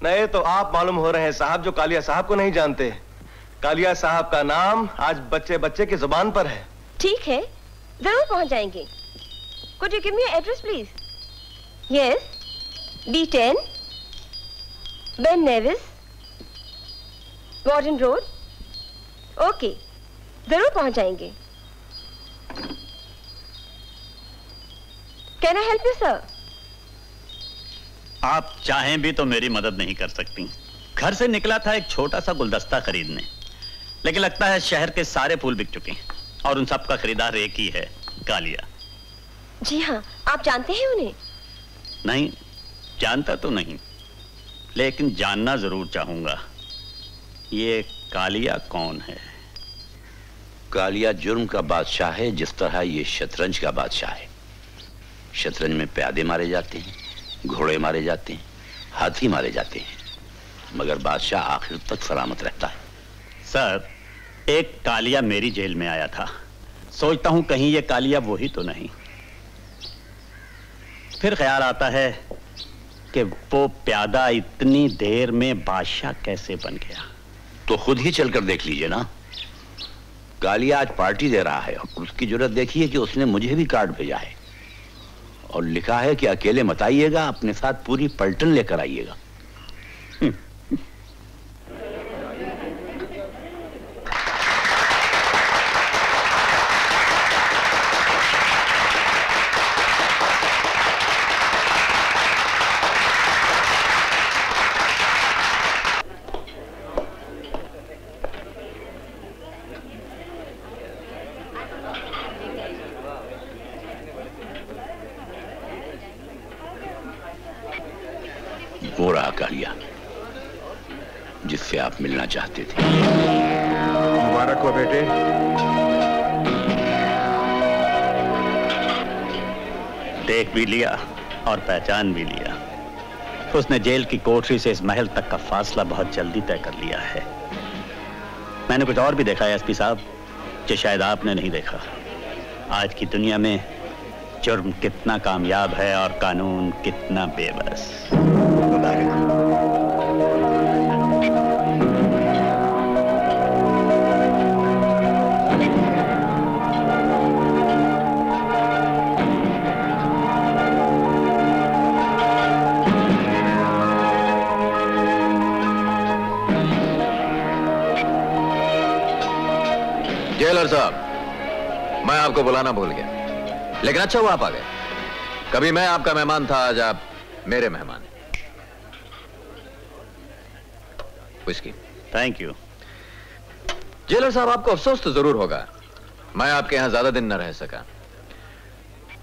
नए तो आप मालूम हो रहे हैं साहब, जो कालिया साहब को नहीं जानते। कालिया साहब का नाम आज बच्चे बच्चे की जुबान पर है। ठीक है, जरूर पहुंच जाएंगे। Could you give me your address, please? Yes, B10, Ben Nevis, Gordon Road. Okay, जरूर पहुंच जाएंगे। Can I help you, sir? आप चाहें भी तो मेरी मदद नहीं कर सकती। घर से निकला था एक छोटा सा गुलदस्ता खरीदने, लेकिन लगता है शहर के सारे फूल बिक चुके हैं और उन सब का खरीदार एक ही है, कालिया। जी हाँ, आप जानते हैं उन्हें? नहीं, जानता तो नहीं, लेकिन जानना जरूर चाहूंगा। ये कालिया कौन है? कालिया जुर्म का बादशाह है, जिस तरह ये शतरंज का बादशाह है। शतरंज में प्यादे मारे जाते हैं, घोड़े मारे जाते हैं, हाथी मारे जाते हैं, मगर बादशाह आखिर तक सलामत रहता है। सर, एक कालिया मेरी जेल में आया था, सोचता हूं कहीं ये कालिया वही तो नहीं। फिर ख्याल आता है कि वो प्यादा इतनी देर में बादशाह कैसे बन गया। तो खुद ही चलकर देख लीजिए ना। कालिया आज पार्टी दे रहा है और उसकी जरूरत देखिए कि उसने मुझे भी कार्ड भेजा है, और लिखा है कि अकेले मत आइएगा, अपने साथ पूरी पलटन लेकर आइएगा। वो रहा कालिया जिससे आप मिलना चाहते थे। मुबारक हो बेटे। देख भी लिया और पहचान भी लिया। उसने जेल की कोठरी से इस महल तक का फासला बहुत जल्दी तय कर लिया है। मैंने कुछ और भी देखा है एसपी साहब, जो शायद आपने नहीं देखा। आज की दुनिया में जुर्म कितना कामयाब है और कानून कितना बेबस। जेलर साहब, मैं आपको बुलाना भूल गया, लेकिन अच्छा हुआ आप आ गए। कभी मैं आपका मेहमान था, आज आप मेरे मेहमान हैं। विस्की। Thank you. जेलर साहब, आपको अफसोस तो जरूर होगा, मैं आपके यहां ज्यादा दिन न रह सका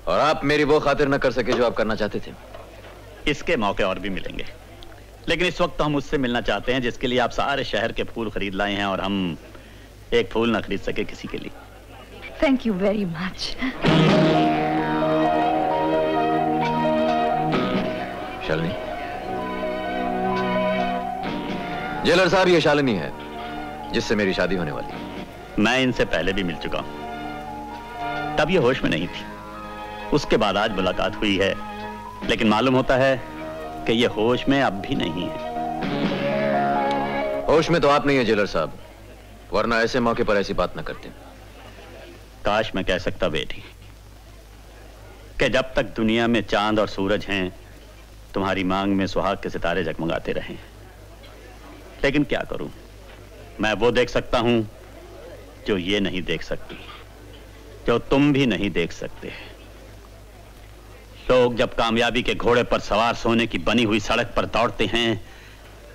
और आप मेरी वो खातिर न कर सके जो आप करना चाहते थे। इसके मौके और भी मिलेंगे, लेकिन इस वक्त तो हम उससे मिलना चाहते हैं जिसके लिए आप सारे शहर के फूल खरीद लाए हैं और हम एक फूल ना खरीद सके किसी के लिए। Thank you very much. Shalini. Jailer साहब, ये शालिनी है जिससे मेरी शादी होने वाली है। मैं इनसे पहले भी मिल चुका हूं, तब ये होश में नहीं थी। उसके बाद आज मुलाकात हुई है, लेकिन मालूम होता है कि ये होश में अब भी नहीं है। होश में तो आप नहीं है जेलर साहब, वरना ऐसे मौके पर ऐसी बात न करते। काश मैं कह सकता बेटी कि जब तक दुनिया में चांद और सूरज हैं, तुम्हारी मांग में सुहाग के सितारे जगमगाते रहें। लेकिन क्या करूं, मैं वो देख सकता हूं जो ये नहीं देख सकती, जो तुम भी नहीं देख सकते। लोग जब कामयाबी के घोड़े पर सवार सोने की बनी हुई सड़क पर दौड़ते हैं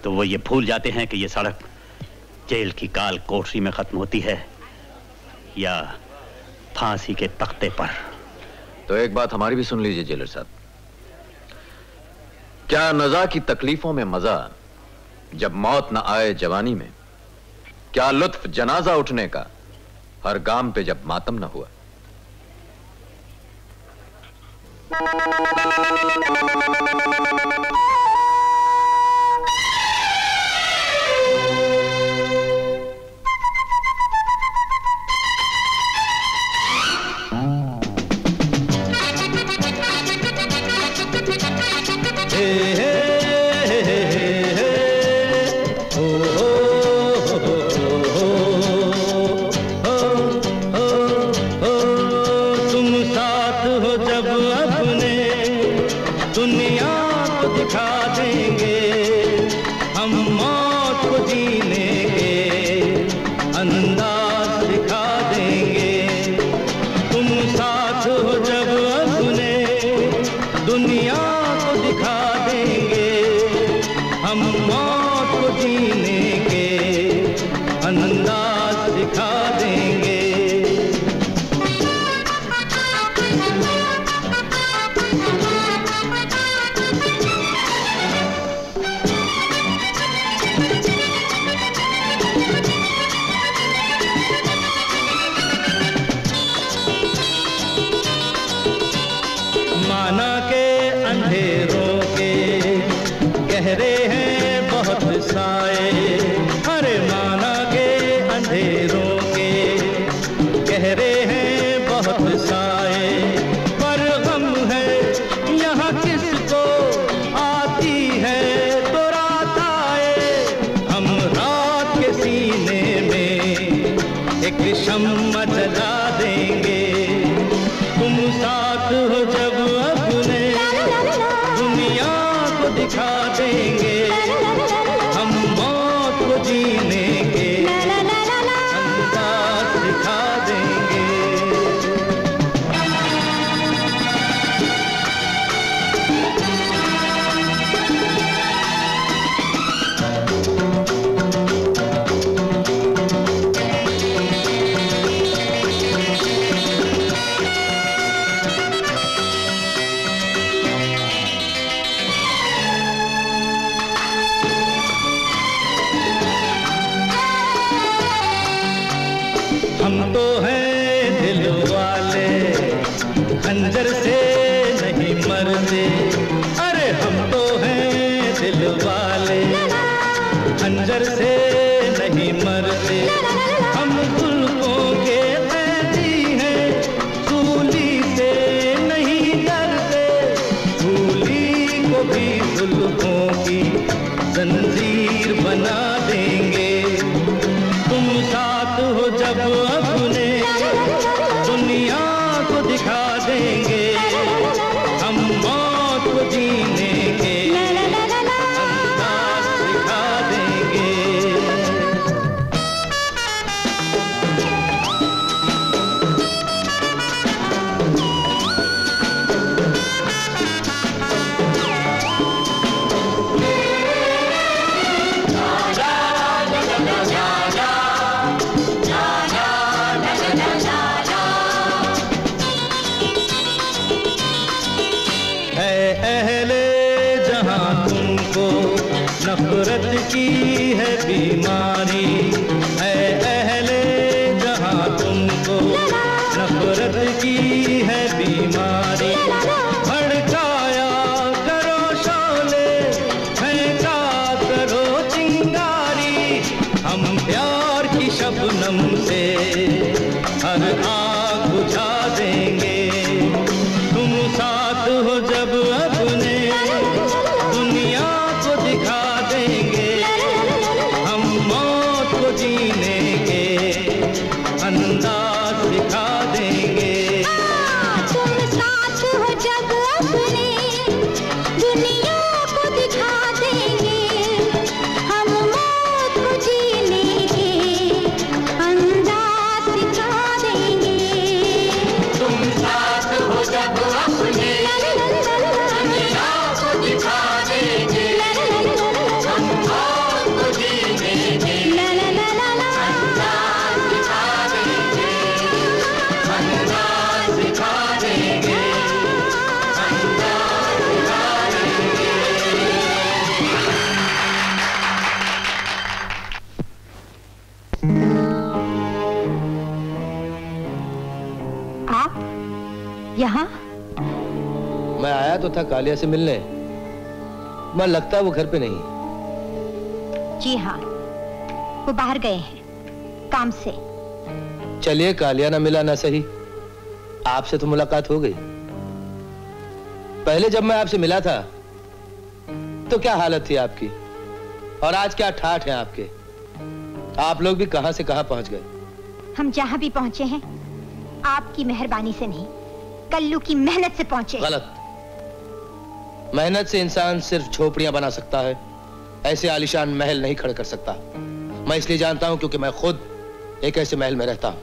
तो वो ये भूल जाते हैं कि ये सड़क जेल की काल कोठरी में खत्म होती है या फांसी के तख्ते पर। तो एक बात हमारी भी सुन लीजिए जेलर साहब, क्या नज़ा की तकलीफों में मजा जब मौत न आए जवानी में? क्या लुत्फ जनाजा उठने का हर गाम पे जब मातम न हुआ? शम्मा जला देंगे, तुम साथ हो जब अपने। देंगे, हम मौत को जीने के अंदाज सिखा देंगे। हम तो हैं दिल वाले, खंजर से नहीं मरते। अरे हम तो हैं दिल वाले, खंजर से नहीं मरते। हम जुल्फों के कैदी हैं, सूली से नहीं डरते। सूली को भी जुल्फों की जंजीर बना देंगे। तुम साथ हो जब अपने दुनिया को दिखा देंगे, हम मौत को जीने के अंदाज सिखा देंगे। नफरत की है बीमारी, है अहले जहां तुमको नफरत की है बीमारी। भड़काया करो शोले, फेंका करो चिंगारी। हम प्यार की शबनम से हर आग बुझा देंगे। तुम साथ हो जब अपने दुनिया को दिखा देंगे, हम मौत को जीने के अंदाज सिखा देंगे। तुम साथ हो जब अपने दुनिया को दिखा देंगे, हम मौत को जीने के अंदाज सिखा देंगे। तुम साथ हो जब अपने दुनिया को दिखा देंगे, हम मौत को जीने के अंदाज सिखा देंगे। अंदाज सिखा देंगे, अंदाज सिखा देंगे। आप यहाँ? मैं आया तो था कालिया से मिलने, मैं लगता है वो घर पे नहीं। जी हाँ, वो बाहर गए हैं काम से। चलिए, कालिया ना मिला ना सही, आपसे तो मुलाकात हो गई। पहले जब मैं आपसे मिला था तो क्या हालत थी आपकी, और आज क्या ठाठ है आपके। आप लोग भी कहां से कहां पहुंच गए। हम जहाँ भी पहुँचे हैं आपकी मेहरबानी से नहीं, कल्लू की मेहनत से पहुँचे। गलत। मेहनत से इंसान सिर्फ झोपड़ियां बना सकता है, ऐसे आलीशान महल नहीं खड़े कर सकता। मैं इसलिए जानता हूं क्योंकि मैं खुद एक ऐसे महल में रहता हूं।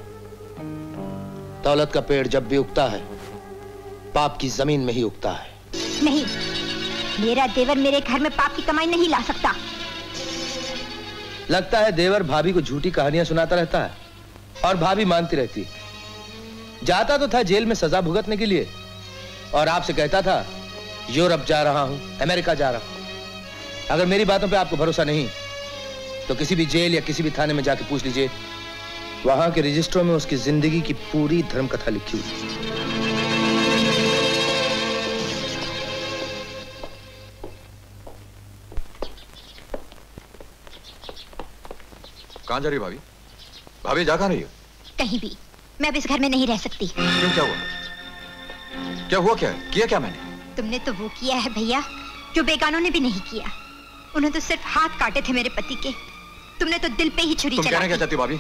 दौलत का पेड़ जब भी उगता है, पाप की जमीन में ही उगता है। नहीं, मेरा देवर मेरे घर में पाप की कमाई नहीं ला सकता। लगता है देवर भाभी को झूठी कहानियां सुनाता रहता है और भाभी मानती रहती। जाता तो था जेल में सजा भुगतने के लिए, और आपसे कहता था यूरोप जा रहा हूं, अमेरिका जा रहा हूं। अगर मेरी बातों पे आपको भरोसा नहीं तो किसी भी जेल या किसी भी थाने में जाके पूछ लीजिए, वहां के रजिस्टरों में उसकी जिंदगी की पूरी धर्म कथा लिखी हुई। कहां जा रही हो भाभी? भाभी जा कहां रही हो? कहीं भी। मैं अब इस घर में नहीं रह सकती। क्यों, क्या हुआ? क्या हुआ? क्या किया क्या मैंने? तुमने तो वो किया है भैया जो बेगानों ने भी नहीं किया। उन्होंने तो सिर्फ हाथ काटे थे मेरे पति के, तुमने तो दिल पे ही छुरी चला दी। तुम कहना क्या चाहती हो भाभी?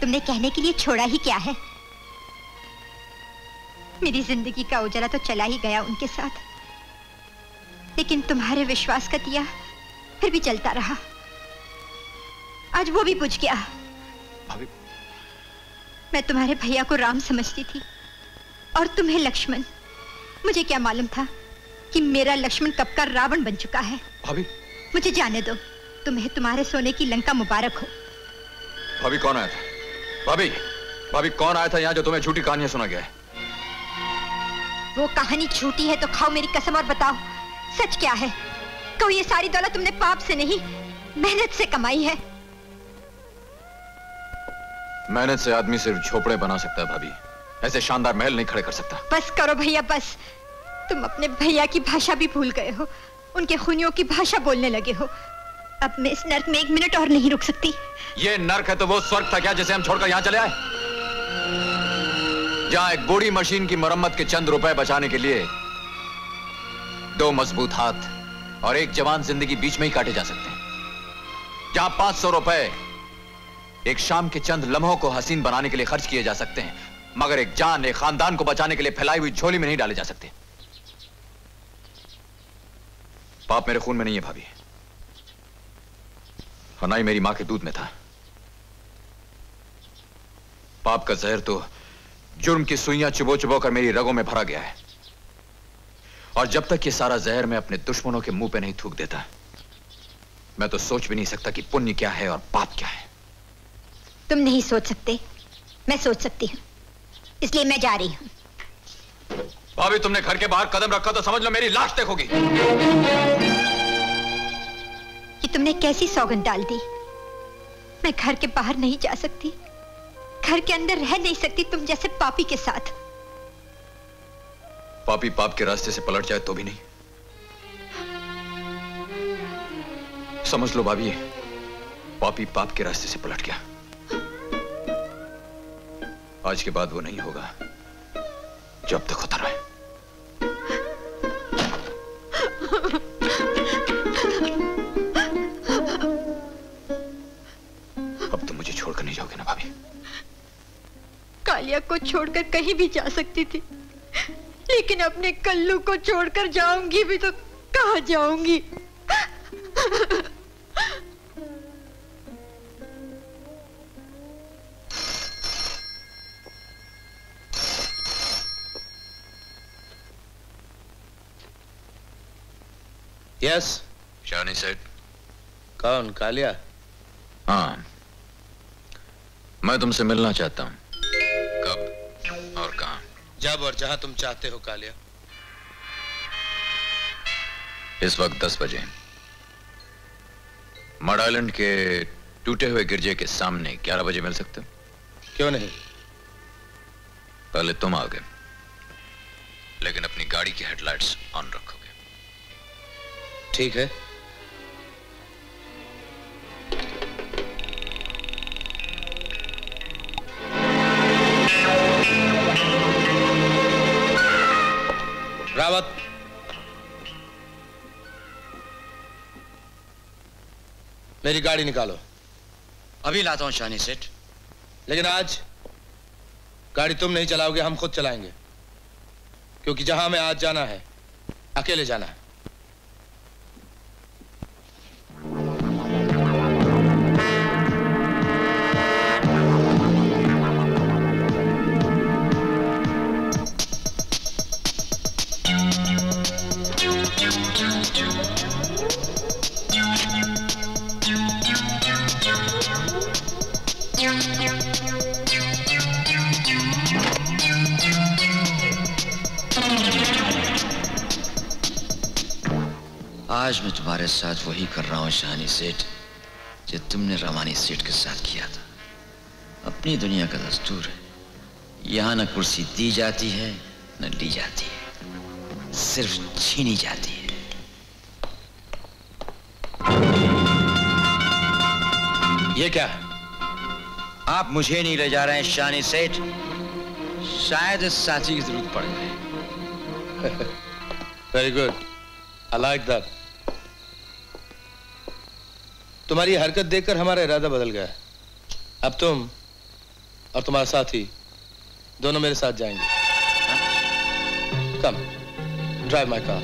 तुमने कहने के लिए छोड़ा ही क्या है? मेरी जिंदगी का उजाला तो चला ही गया उनके साथ। लेकिन तुम्हारे विश्वास का दिया फिर भी जलता रहा। आज वो भी बुझ गया। भाभी, मैं तुम्हारे भैया को राम समझती थी और तुम्हें लक्ष्मण। मुझे क्या मालूम था कि मेरा लक्ष्मण कब का रावण बन चुका है। भाभी, मुझे जाने दो। तुम्हें तुम्हारे सोने की लंका मुबारक हो। भाभी कौन आया था? भाभी, भाभी कौन आया था यहाँ जो तुम्हें झूठी कहानियां सुना गया है? वो कहानी झूठी है तो खाओ मेरी कसम और बताओ सच क्या है। कहो ये सारी दौलत तुमने पाप से नहीं मेहनत से कमाई है। मेहनत से आदमी सिर्फ झोपड़े बना सकता है भाभी, ऐसे शानदार महल नहीं खड़े कर सकता। बस करो भैया बस। तुम अपने भैया की भाषा भी भूल गए हो, उनके खूनियों की भाषा बोलने लगे हो। अब मैं इस नर्क में 1 मिनट और नहीं रुक सकती। ये नर्क है तो वो स्वर्ग था क्या जिसे हम छोड़कर यहाँ चले आए? जहाँ एक बूढ़ी मशीन की मरम्मत के चंद रुपए बचाने के लिए 2 मजबूत हाथ और एक जवान जिंदगी बीच में ही काटे जा सकते हैं। जहाँ 500 रुपए एक शाम के चंद लम्हों को हसीन बनाने के लिए खर्च किए जा सकते हैं, मगर एक जान, एक खानदान को बचाने के लिए फैलाई हुई झोली में नहीं डाले जा सकते। पाप मेरे खून में नहीं है भाभी, और ना ही मेरी मां के दूध में था। पाप का जहर तो जुर्म की सुइयां चुबो चुबो कर मेरी रगों में भरा गया है, और जब तक ये सारा जहर मैं अपने दुश्मनों के मुंह पे नहीं थूक देता, मैं तो सोच भी नहीं सकता कि पुण्य क्या है और पाप क्या है। तुम नहीं सोच सकते, मैं सोच सकती हूँ, इसलिए मैं जा रही हूँ। भाभी तुमने घर के बाहर कदम रखा तो समझ लो मेरी लाश देखोगी। कि तुमने कैसी सौगंध डाल दी। मैं घर के बाहर नहीं जा सकती, घर के अंदर रह नहीं सकती तुम जैसे पापी के साथ। पापी पाप के रास्ते से पलट जाए तो भी नहीं। समझ लो भाभी, पापी पाप के रास्ते से पलट गया। आज के बाद वो नहीं होगा जो अब तक होता रहा है। अब तुम मुझे छोड़कर नहीं जाओगे ना भाभी? कालिया को छोड़कर कहीं भी जा सकती थी, लेकिन अपने कल्लू को छोड़कर जाऊंगी भी तो कहां जाऊंगी? यस शानी सेठ। कौन? कालिया? हाँ, मैं तुमसे मिलना चाहता हूं। कब और कहां? जब और जहां तुम चाहते हो कालिया। इस वक्त 10 बजे मड आइलैंड के टूटे हुए गिरजे के सामने 11 बजे मिल सकते हो? क्यों नहीं? पहले तुम आओगे, लेकिन अपनी गाड़ी की हेडलाइट्स ऑन रखोगे। ठीक है। रावत, मेरी गाड़ी निकालो। अभी लाता हूं शानी सेठ। लेकिन आज गाड़ी तुम नहीं चलाओगे, हम खुद चलाएंगे, क्योंकि जहां हमें आज जाना है अकेले जाना है। आज मैं तुम्हारे साथ वही कर रहा हूं शानी सेठ जो तुमने रवानी सेठ के साथ किया था। अपनी दुनिया का दस्तूर है, यहां न कुर्सी दी जाती है न ली जाती है, सिर्फ छीनी जाती है। ये क्या है? आप मुझे नहीं ले जा रहे हैं शानी सेठ, शायद इस साथी की जरूरत पड़ गई। Very good, I like that. तुम्हारी हरकत देखकर हमारा इरादा बदल गया है। अब तुम और तुम्हारा साथी दोनों मेरे साथ जाएंगे। Come, drive my car.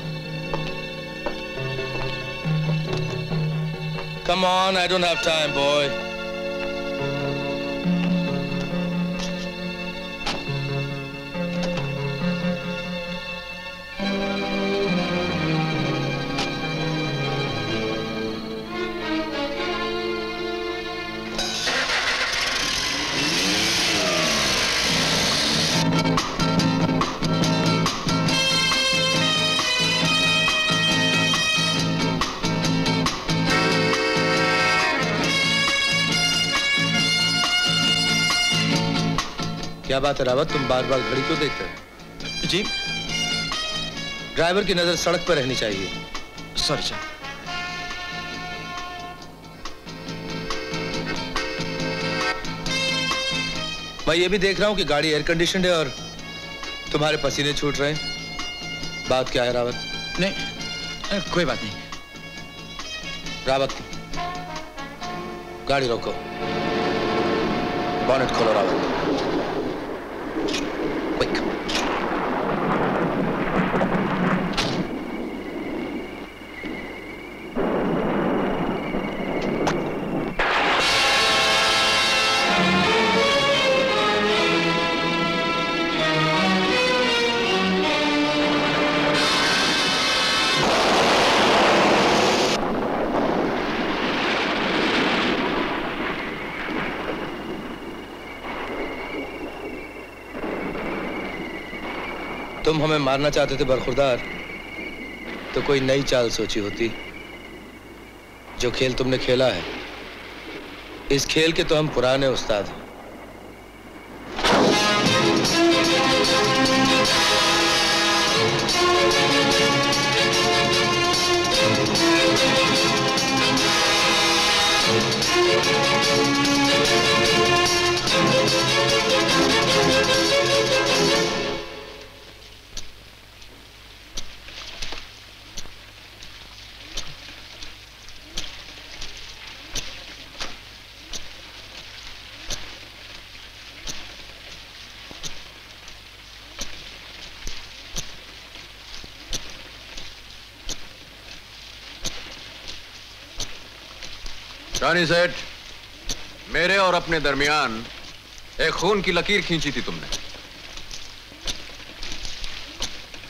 Come on, I don't have time, boy. क्या बात है रावत, तुम बार बार घड़ी क्यों देखते हो? जी, ड्राइवर की नजर सड़क पर रहनी चाहिए। Sorry sir. मैं ये भी देख रहा हूँ कि गाड़ी एयर कंडीशनड है और तुम्हारे पसीने छूट रहे हैं। बात क्या है रावत? नहीं, कोई बात नहीं। रावत, गाड़ी रोको। बॉनेट खोलो रावत। Quick. तुम हमें मारना चाहते थे बरखुरदार, तो कोई नई चाल सोची होती। जो खेल तुमने खेला है, इस खेल के तो हम पुराने उस्ताद हैं। रानी सेठ, मेरे और अपने दरमियान एक खून की लकीर खींची थी तुमने,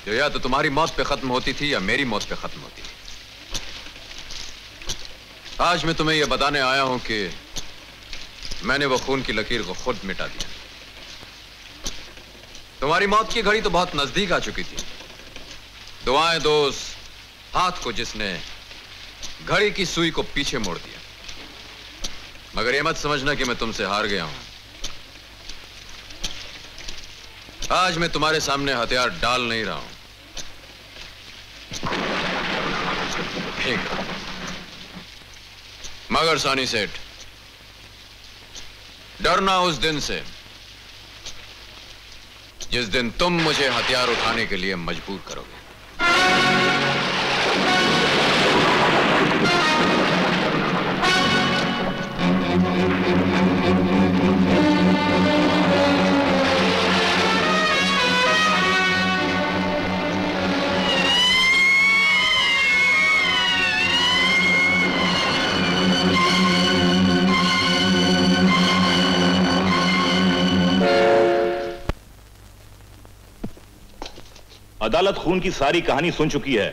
जो या तो तुम्हारी मौत पे खत्म होती थी या मेरी मौत पे खत्म होती थी। आज मैं तुम्हें यह बताने आया हूं कि मैंने वो खून की लकीर को खुद मिटा दिया। तुम्हारी मौत की घड़ी तो बहुत नजदीक आ चुकी थी। दुआएं दोस्त, हाथ को जिसने घड़ी की सुई को पीछे मोड़ दिया। मगर ये मत समझना कि मैं तुमसे हार गया हूं। आज मैं तुम्हारे सामने हथियार डाल नहीं रहा हूं, फेंक रहा हूं। मगर सानी सेठ, डरना उस दिन से जिस दिन तुम मुझे हथियार उठाने के लिए मजबूर करोगे। अदालत खून की सारी कहानी सुन चुकी है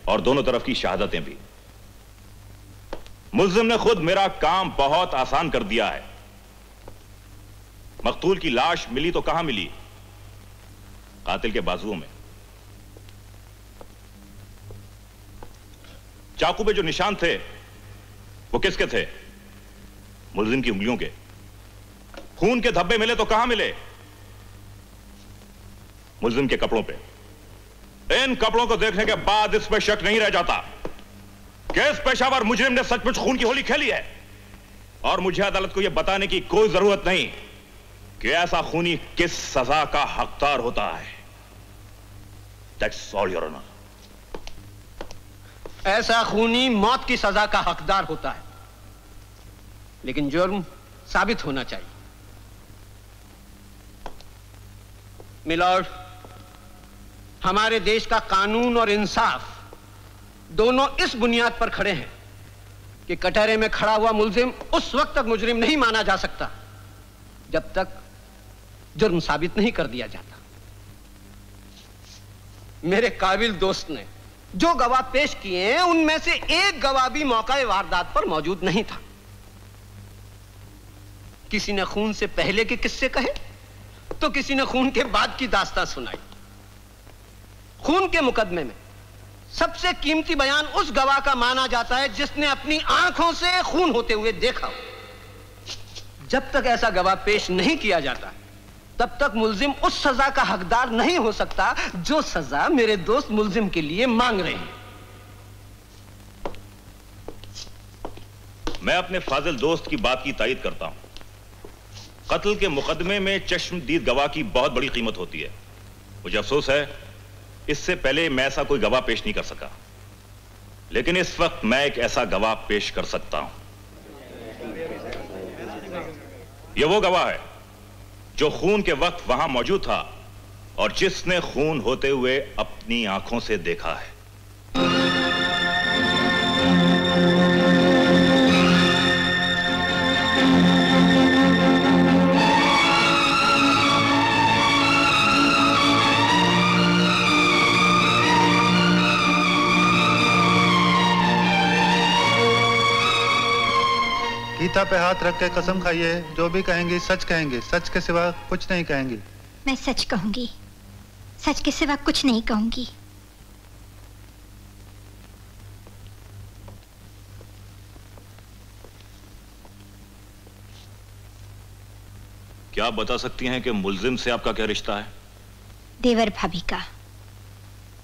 और दोनों तरफ की शहादतें भी। मुल्जिम ने खुद मेरा काम बहुत आसान कर दिया है। मकतूल की लाश मिली तो कहां मिली? कातिल के बाजुओं में। चाकू पे जो निशान थे वो किसके थे? मुल्जिम की उंगलियों के। खून के धब्बे मिले तो कहां मिले? मुल्जिम के कपड़ों पे। इन कपड़ों को देखने के बाद इस पर शक नहीं रह जाता कि इस पेशावर मुजरिम ने सचमुच खून की होली खेली है। और मुझे अदालत को यह बताने की कोई जरूरत नहीं कि ऐसा खूनी किस सजा का हकदार होता है। That's all, Your Honor. ऐसा खूनी मौत की सजा का हकदार होता है, लेकिन जुर्म साबित होना चाहिए। मिलॉर्ड, हमारे देश का कानून और इंसाफ दोनों इस बुनियाद पर खड़े हैं कि कटहरे में खड़ा हुआ मुलजिम उस वक्त तक मुजरिम नहीं माना जा सकता जब तक जुर्म साबित नहीं कर दिया जाता। मेरे काबिल दोस्त ने जो गवाह पेश किए हैं उनमें से एक गवाह भी मौका वारदात पर मौजूद नहीं था। किसी ने खून से पहले के किस्से कहे तो किसी ने खून के बाद की दास्तां सुनाई। खून के मुकदमे में सबसे कीमती बयान उस गवाह का माना जाता है जिसने अपनी आंखों से खून होते हुए देखा। जब तक ऐसा गवाह पेश नहीं किया जाता तब तक मुल्जिम उस सजा का हकदार नहीं हो सकता जो सजा मेरे दोस्त मुल्जिम के लिए मांग रहे हैं। मैं अपने फाजिल दोस्त की बात की तायीद करता हूं। कत्ल के मुकदमे में चश्मदीद गवाह की बहुत बड़ी कीमत होती है। मुझे अफसोस है इससे पहले मैं ऐसा कोई गवाह पेश नहीं कर सका, लेकिन इस वक्त मैं एक ऐसा गवाह पेश कर सकता हूं। यह वो गवाह है जो खून के वक्त वहां मौजूद था और जिसने खून होते हुए अपनी आंखों से देखा है। गीता पे हाथ रख के कसम खाइए, जो भी कहेंगी सच कहेंगी, सच के सिवा कुछ नहीं कहेंगी। मैं सच कहूंगी, सच के सिवा कुछ नहीं कहूंगी। क्या आप बता सकती हैं कि मुल्जिम से आपका क्या रिश्ता है? देवर भाभी का।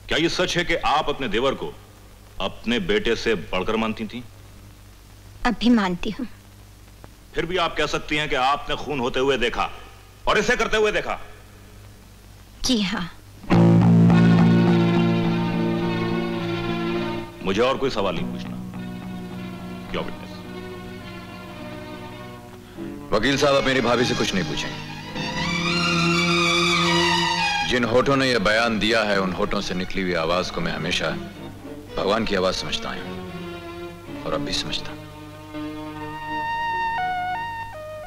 क्या ये सच है कि आप अपने देवर को अपने बेटे से बढ़कर मानती थी? अब भी मानती हूँ। फिर भी आप कह सकती हैं कि आपने खून होते हुए देखा और इसे करते हुए देखा? जी हाँ। मुझे और कोई सवाल नहीं पूछना। क्यों विटनेस? वकील साहब, आप मेरी भाभी से कुछ नहीं पूछें। जिन होठों ने यह बयान दिया है उन होठों से निकली हुई आवाज को मैं हमेशा भगवान की आवाज समझता हूं और अब भी समझता हूं।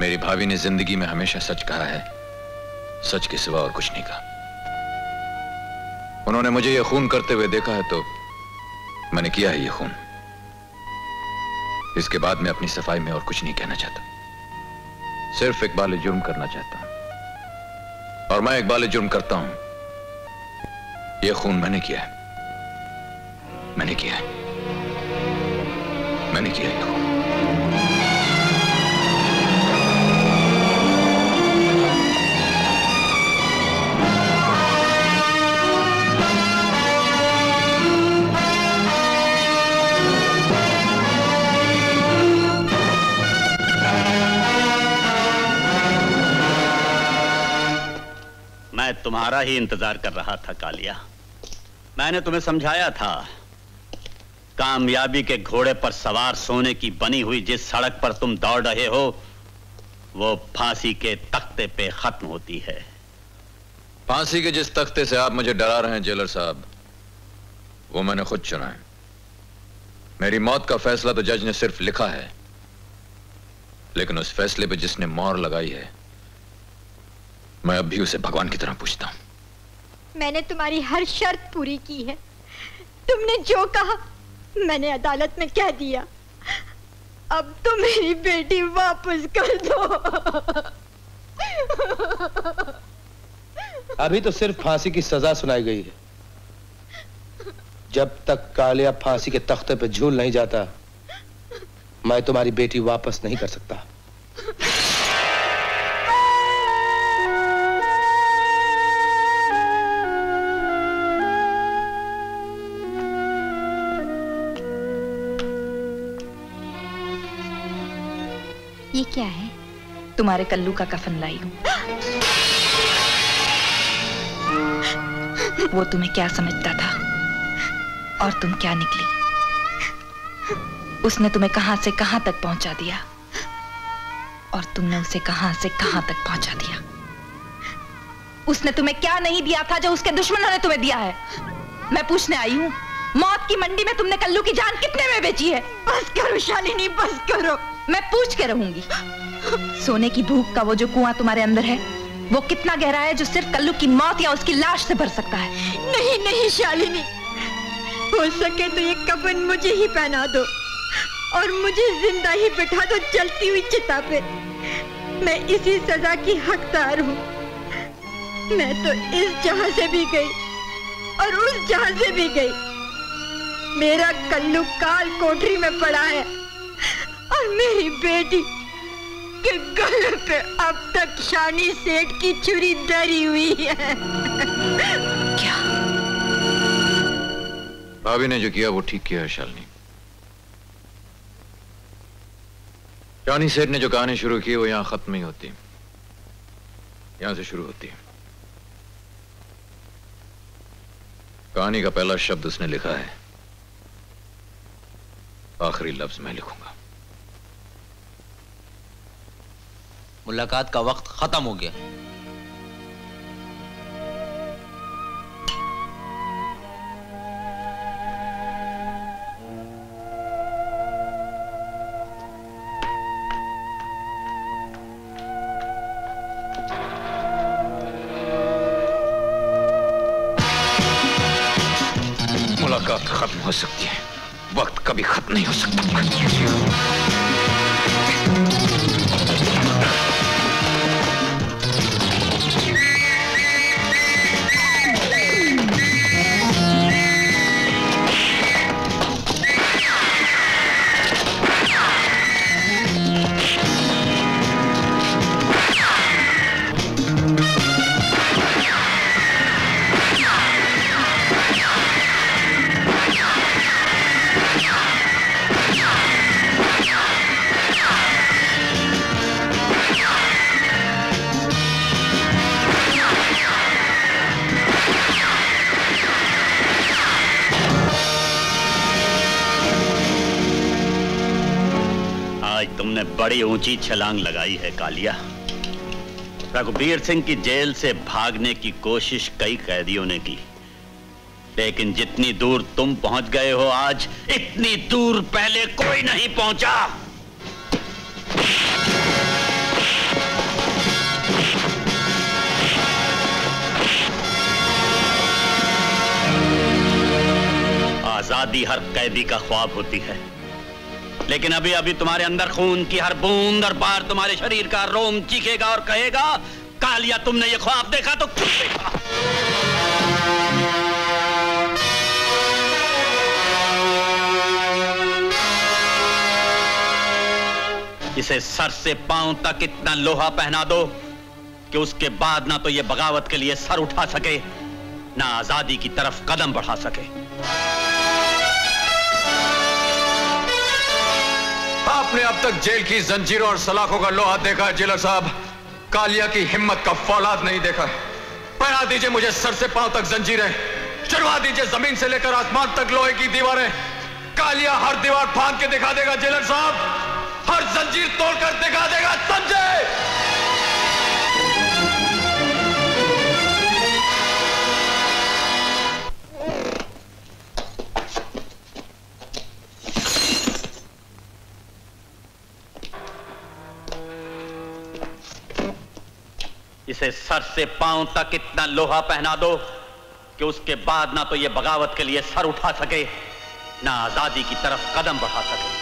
मेरी भाभी ने जिंदगी में हमेशा सच कहा है, सच के सिवा और कुछ नहीं कहा। उन्होंने मुझे यह खून करते हुए देखा है तो मैंने किया है यह खून। इसके बाद मैं अपनी सफाई में और कुछ नहीं कहना चाहता, सिर्फ इकबाल जुर्म करना चाहता हूं। और मैं इकबाल जुर्म करता हूं। यह खून मैंने किया है, मैंने किया है, मैंने किया है। मैं तुम्हारा ही इंतजार कर रहा था कालिया। मैंने तुम्हें समझाया था, कामयाबी के घोड़े पर सवार सोने की बनी हुई जिस सड़क पर तुम दौड़ रहे हो वो फांसी के तख्ते पे खत्म होती है। फांसी के जिस तख्ते से आप मुझे डरा रहे हैं जेलर साहब, वो मैंने खुद चुना है। मेरी मौत का फैसला तो जज ने सिर्फ लिखा है, लेकिन उस फैसले पे जिसने मोहर लगाई है मैं अब भी उसे भगवान की तरह पूछता हूं। मैंने तुम्हारी हर शर्त पूरी की है। तुमने जो कहा मैंने अदालत में कह दिया। अब तो मेरी बेटी वापस कर दो। अभी तो सिर्फ फांसी की सजा सुनाई गई है। जब तक कालिया फांसी के तख्ते पे झूल नहीं जाता मैं तुम्हारी बेटी वापस नहीं कर सकता। ये क्या है? तुम्हारे कल्लू का कफन लाई हूं। वो तुम्हें क्या समझता था और तुम क्या निकली। उसने तुम्हें कहां से कहां तक पहुंचा दिया और तुमने उसे कहां से कहां तक पहुंचा दिया। उसने तुम्हें क्या नहीं दिया था जो उसके दुश्मनों ने तुम्हें दिया है। मैं पूछने आई हूं मौत की मंडी में तुमने कल्लू की जान कितने में बेची है? बस करो शालिनी, बस करो। मैं पूछ के रहूंगी। सोने की भूख का वो जो कुआं तुम्हारे अंदर है, वो कितना गहरा है जो सिर्फ कल्लू की मौत या उसकी लाश से भर सकता है? नहीं नहीं शालिनी, हो सके तो ये कफन मुझे ही पहना दो और मुझे जिंदा ही बिठा दो जलती हुई चिता पे। मैं इसी सजा की हकदार हूँ। मैं तो इस जहां से भी गई और उस जहां से भी गई। मेरा कल्लू काल कोठरी में पड़ा है और मेरी बेटी के गले पे अब तक शानी सेठ की छुरी धरी हुई है। क्या? भाभी ने जो किया वो ठीक किया है शालिनी। शानी सेठ ने जो कहानी शुरू की वो यहां खत्म नहीं होती, यहां से शुरू होती है। कहानी का पहला शब्द उसने लिखा है, आखिरी लफ्ज मैं लिखूंगा। मुलाकात का वक्त खत्म हो गया। मुलाकात खत्म हो सकती है, वक्त कभी खत्म नहीं हो सकता। बड़ी ऊंची छलांग लगाई है कालिया। रघुबीर सिंह की जेल से भागने की कोशिश कई कैदियों ने की, लेकिन जितनी दूर तुम पहुंच गए हो आज, इतनी दूर पहले कोई नहीं पहुंचा। आजादी हर कैदी का ख्वाब होती है, लेकिन अभी अभी तुम्हारे अंदर खून की हर बूंद और बार तुम्हारे शरीर का रोम चीखेगा और कहेगा, कालिया तुमने ये ख्वाब देखा तो क्यों देखा? इसे सर से पांव तक इतना लोहा पहना दो कि उसके बाद ना तो ये बगावत के लिए सर उठा सके, ना आजादी की तरफ कदम बढ़ा सके। आपने अब तक जेल की जंजीरों और सलाखों का लोहा देखा है जेलर साहब, कालिया की हिम्मत का फौलाद नहीं देखा। पहना दीजिए मुझे सर से पांव तक जंजीरें, चढ़वा दीजिए जमीन से लेकर आसमान तक लोहे की दीवारें। कालिया हर दीवार फांद के दिखा देगा जेलर साहब, हर जंजीर तोड़कर दिखा देगा, समझे? इसे सर से पांव तक इतना लोहा पहना दो कि उसके बाद ना तो ये बगावत के लिए सर उठा सके, ना आजादी की तरफ कदम बढ़ा सके।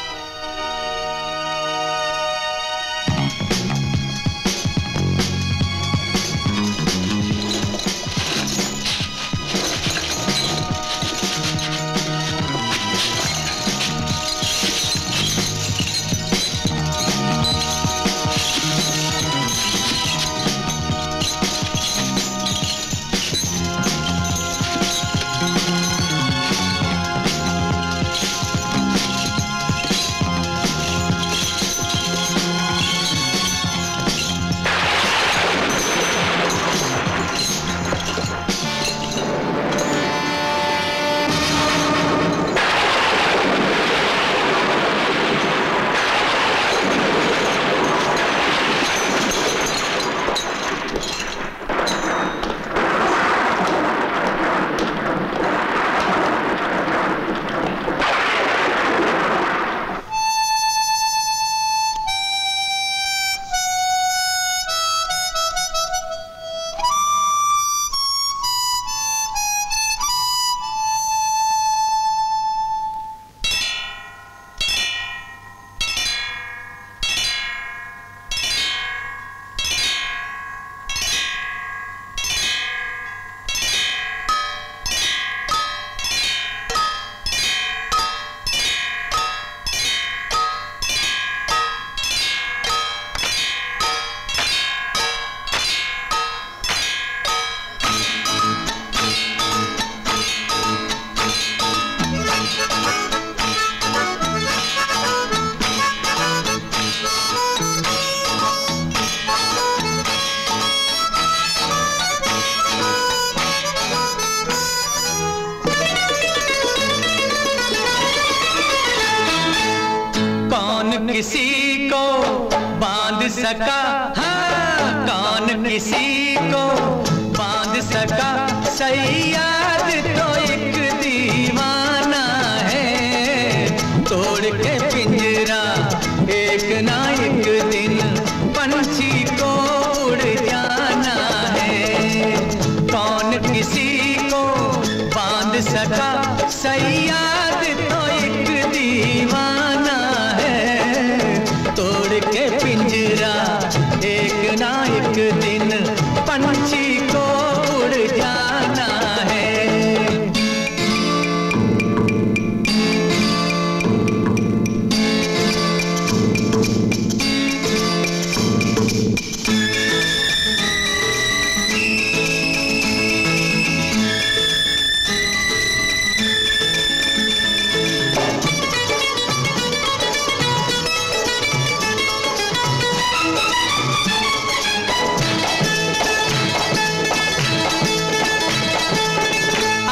किसी को बांध सका, हाँ कौन किसी को बांध सका, सैयाद तो एक दीवाना है, तोड़ के पिंजरा एक ना एक दिन पंछी को उड़ जाना है। कौन किसी को बांध सका, सैयाद तो एक दीवाना है, तोड़ के पिंजरा एक ना एक दिन पंछी को उड़ जाना है।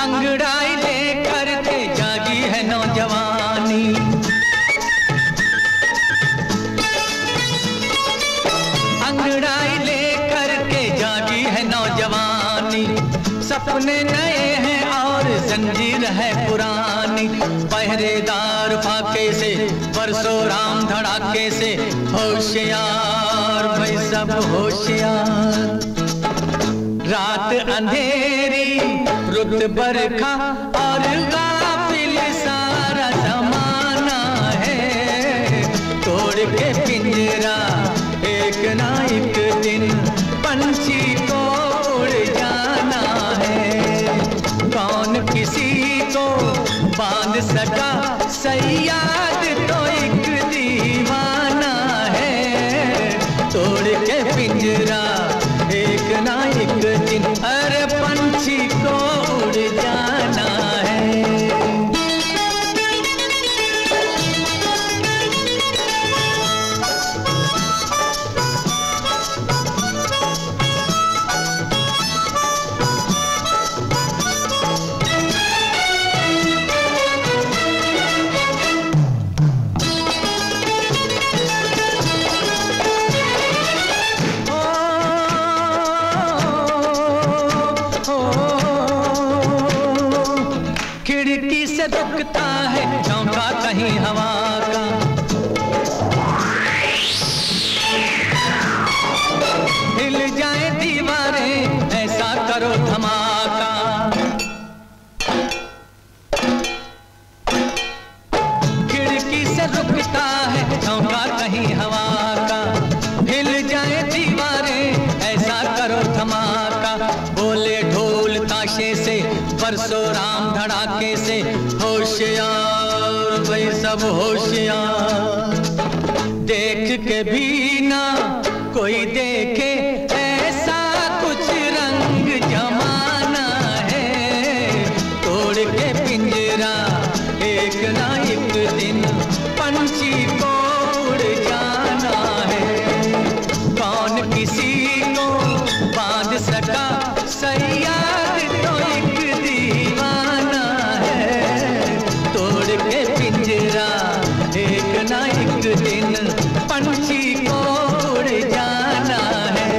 अंगड़ाई लेकर के जागी है नौजवानी, अंगड़ाई लेकर के जागी है नौजवानी, सपने नए हैं और जंजीर है पुरानी, पहरेदार फाके से बरसों राम धड़ाके से, होशियार भाई सब होशियार। रात अंधेरी रुत बरखा और गाफिल सारा जमाना है, तोड़ के पिंजरा एक ना एक दिन पंछी को उड़ जाना है। कौन किसी को बांध सका, सैयाद तो एक दीवाना है, तोड़ के पिंजरा एक ना एक दिन हर पंछी को उड़ जाना है। खिड़की से रुकता है झोंका कहीं हवा का, हिल जाए दीवारें ऐसा करो धमाका, खिड़की से रुकता है झोंका कहीं हवा का, हिल जाए दीवारें ऐसा करो धमाका, बोले ढोल ताशे से बरसों राम धड़ाके से, होशियार भाई सब होशियार। देख के भी ना कोई देखे ऐसा कुछ रंग जमाना है, तोड़ के पिंजरा एक ना एक दिन पंछी को उड़ जाना है। कौन किसी को बांध सका, सैयाद तो एक दीवाना है, तोड़ के पिंजरा एक ना एक दिन पंछी को उड़ जाना है।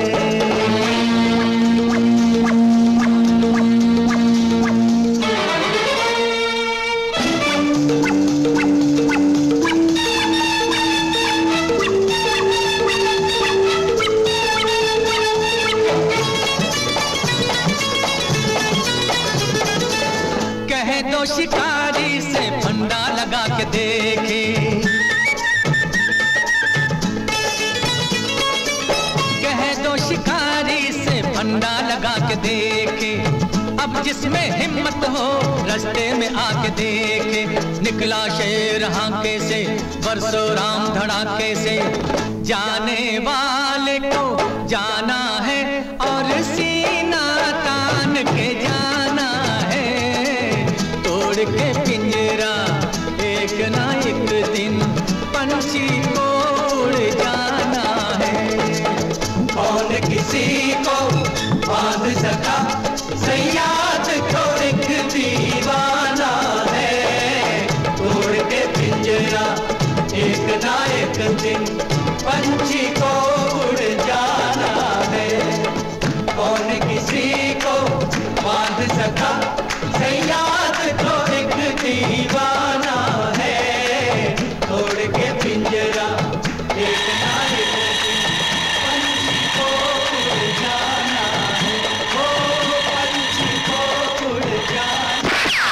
कह दो शिकारी से फंदा लगा के देखे, कह दो शिकारी से फंदा लगा के देखे, अब जिसमें हिम्मत हो रास्ते में आके देखे, निकला शेर हांके से बरसों राम धड़ाके से, जाने वाले को जाना है और सीना तान के जाना है, तोड़ के पिंजरा एक ना एक दिन पंछी को उड़ जाना है। कौन किसी को बांध सका, सैयाद तो एक दीवाना है, तोड़ के पिंजरा एक ना एक दिन पंछी को उड़ जाना है। कौन किसी को बांध सका, सयाद तो एक दीवाना है। तोड़ के पिंजरा एक ना एक दिन पंछी को उड़ जाना है। ओ पंछी को उड़ जाना।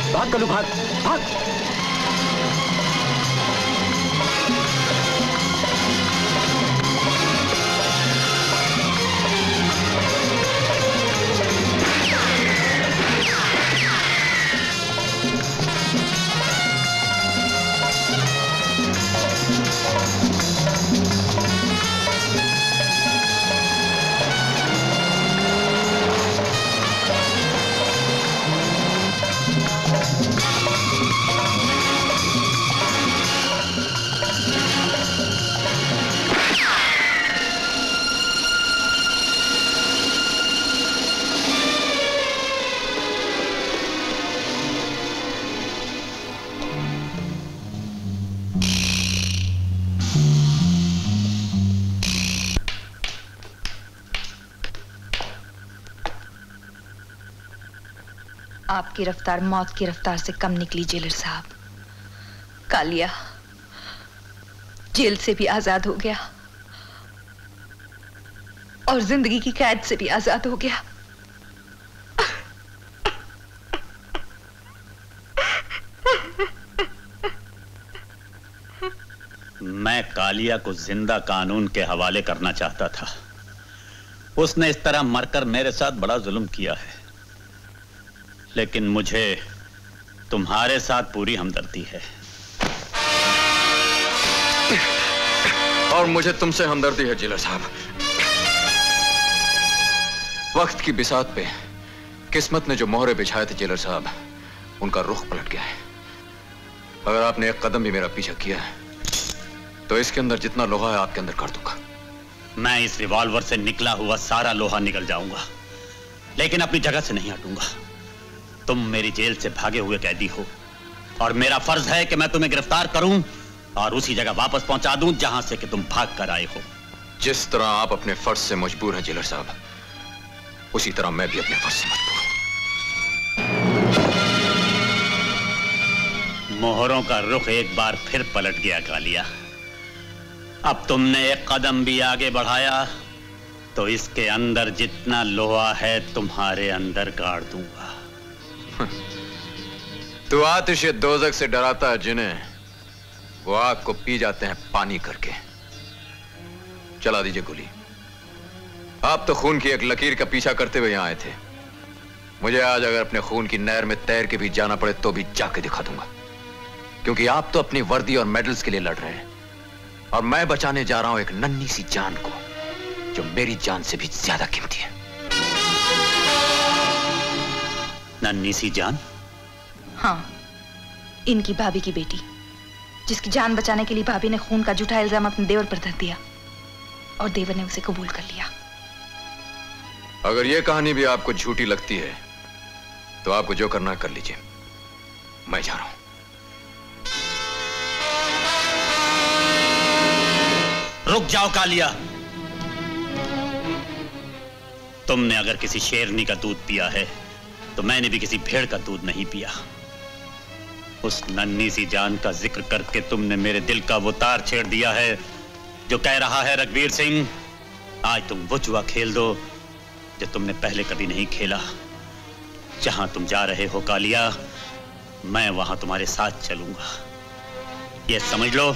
भाग कलू, भाग भाग। आपकी रफ्तार मौत की रफ्तार से कम निकली जेलर साहब। कालिया जेल से भी आजाद हो गया और जिंदगी की कैद से भी आजाद हो गया। मैं कालिया को जिंदा कानून के हवाले करना चाहता था। उसने इस तरह मरकर मेरे साथ बड़ा जुल्म किया है, लेकिन मुझे तुम्हारे साथ पूरी हमदर्दी है। और मुझे तुमसे हमदर्दी है जेलर साहब। वक्त की बिसात पे किस्मत ने जो मोहरे बिछाए थे जेलर साहब, उनका रुख पलट गया है। अगर आपने एक कदम भी मेरा पीछा किया है तो इसके अंदर जितना लोहा है आपके अंदर कर दूंगा। मैं इस रिवॉल्वर से निकला हुआ सारा लोहा निकल जाऊंगा, लेकिन अपनी जगह से नहीं हटूंगा। तुम मेरी जेल से भागे हुए कैदी हो और मेरा फर्ज है कि मैं तुम्हें गिरफ्तार करूं और उसी जगह वापस पहुंचा दूं जहां से कि तुम भाग कर आए हो। जिस तरह आप अपने फर्ज से मजबूर हैं जेलर साहब, उसी तरह मैं भी अपने फर्ज से मजबूर हूं। मोहरों का रुख एक बार फिर पलट गया कालिया। अब तुमने एक कदम भी आगे बढ़ाया तो इसके अंदर जितना लोहा है तुम्हारे अंदर गाड़ दूंगा। तू आतिश दोजक से डराता है जिन्हें वो आग को पी जाते हैं पानी करके। चला दीजिए गोली। आप तो खून की एक लकीर का पीछा करते हुए यहां आए थे। मुझे आज अगर अपने खून की नहर में तैर के भी जाना पड़े तो भी जाके दिखा दूंगा, क्योंकि आप तो अपनी वर्दी और मेडल्स के लिए लड़ रहे हैं और मैं बचाने जा रहा हूं एक नन्ही सी जान को जो मेरी जान से भी ज्यादा कीमती है। नन्ही सी जान? हाँ, इनकी भाभी की बेटी जिसकी जान बचाने के लिए भाभी ने खून का झूठा इल्जाम अपने देवर पर धर दिया और देवर ने उसे कबूल कर लिया। अगर यह कहानी भी आपको झूठी लगती है तो आपको जो करना कर लीजिए, मैं जा रहा हूं। रुक जाओ कालिया। तुमने अगर किसी शेरनी का दूध पिया है तो मैंने भी किसी भेड़ का दूध नहीं पिया। उस नन्ही सी जान का जिक्र करके तुमने मेरे दिल का वो तार छेड़ दिया है जो कह रहा है रघुवीर सिंह, आज तुम वो जुआ खेल दो जो तुमने पहले कभी नहीं खेला। जहां तुम जा रहे हो कालिया, मैं वहां तुम्हारे साथ चलूंगा। ये समझ लो,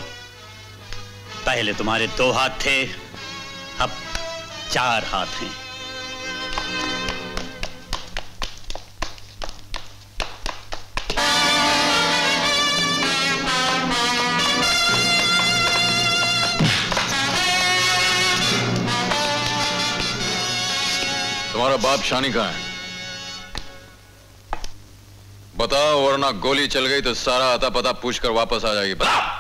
पहले तुम्हारे 2 हाथ थे, अब 4 हाथ हैं। तुम्हारा बाप शानी कहाँ है? बताओ, वरना गोली चल गई तो सारा अता पता पूछकर वापस आ जाएगी। बताओ।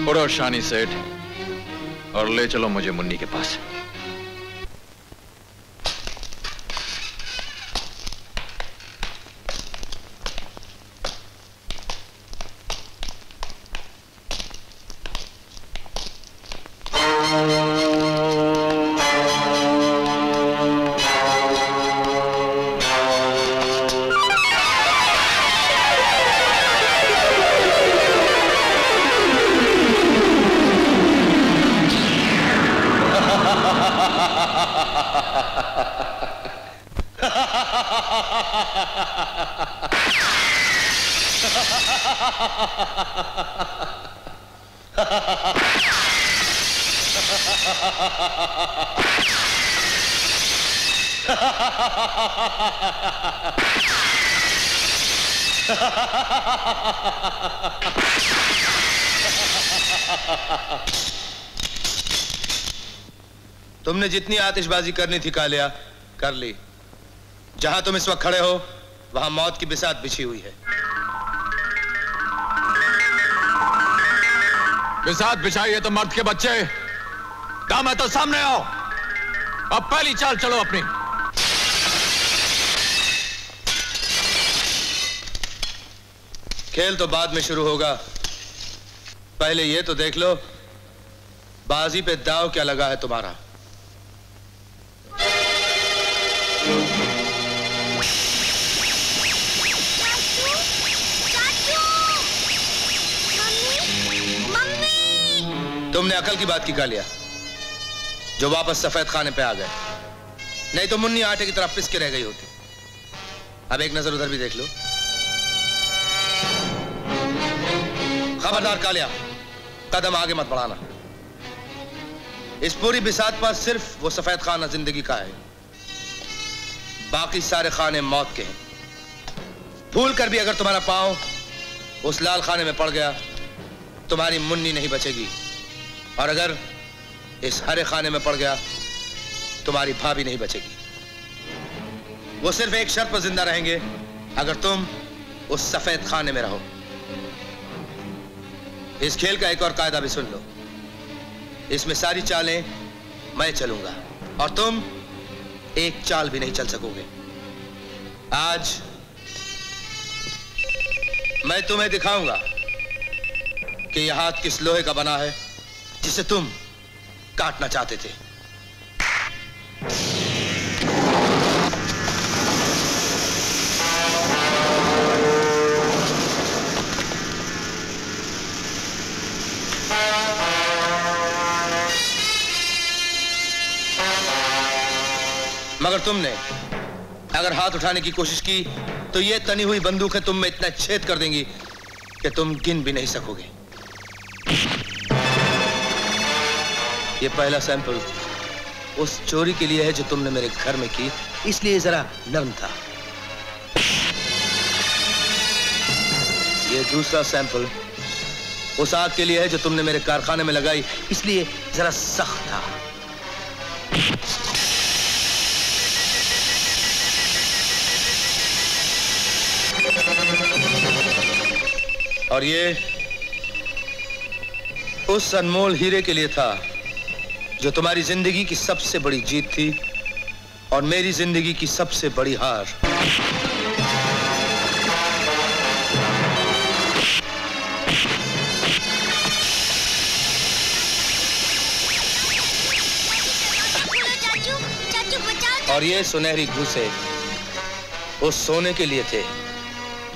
उड़ो शानी सेठ और ले चलो मुझे मुन्नी के पास। तुमने जितनी आतिशबाजी करनी थी कालिया, कर ली। जहां तुम इस वक्त खड़े हो वहां मौत की बिसात बिछी हुई है। बिसात बिछाई है तो मर्द के बच्चे, काम है तो सामने आओ। अब पहली चाल चलो अपनी। खेल तो बाद में शुरू होगा, पहले ये तो देख लो बाजी पे दाव क्या लगा है तुम्हारा। तुमने अकल की बात की कालिया, जो वापस सफेद खाने पे आ गए, नहीं तो मुन्नी आटे की तरफ पिस के रह गई होती। अब एक नजर उधर भी देख लो। खबरदार कालिया, कदम आगे मत बढ़ाना। इस पूरी बिसात पर सिर्फ वो सफेद खाना जिंदगी का है, बाकी सारे खाने मौत के हैं। भूल कर भी अगर तुम्हारा पांव उस लाल खाने में पड़ गया, तुम्हारी मुन्नी नहीं बचेगी, और अगर इस हरे खाने में पड़ गया तुम्हारी भाभी नहीं बचेगी। वो सिर्फ एक शर्त पर जिंदा रहेंगे, अगर तुम उस सफेद खाने में रहो। इस खेल का एक और कायदा भी सुन लो, इसमें सारी चालें मैं चलूंगा और तुम एक चाल भी नहीं चल सकोगे। आज मैं तुम्हें दिखाऊंगा कि यह हाथ किस लोहे का बना है जिसे तुम काटना चाहते थे। मगर तुमने अगर हाथ उठाने की कोशिश की तो यह तनी हुई बंदूकें तुम में इतना छेद कर देंगी कि तुम गिन भी नहीं सकोगे। यह पहला सैंपल उस चोरी के लिए है जो तुमने मेरे घर में की, इसलिए जरा नरम था। यह दूसरा सैंपल उस आग के लिए है जो तुमने मेरे कारखाने में लगाई, इसलिए जरा सख्त था। और ये उस अनमोल हीरे के लिए था जो तुम्हारी जिंदगी की सबसे बड़ी जीत थी और मेरी जिंदगी की सबसे बड़ी हार। और ये सुनहरी घूंसे उस सोने के लिए थे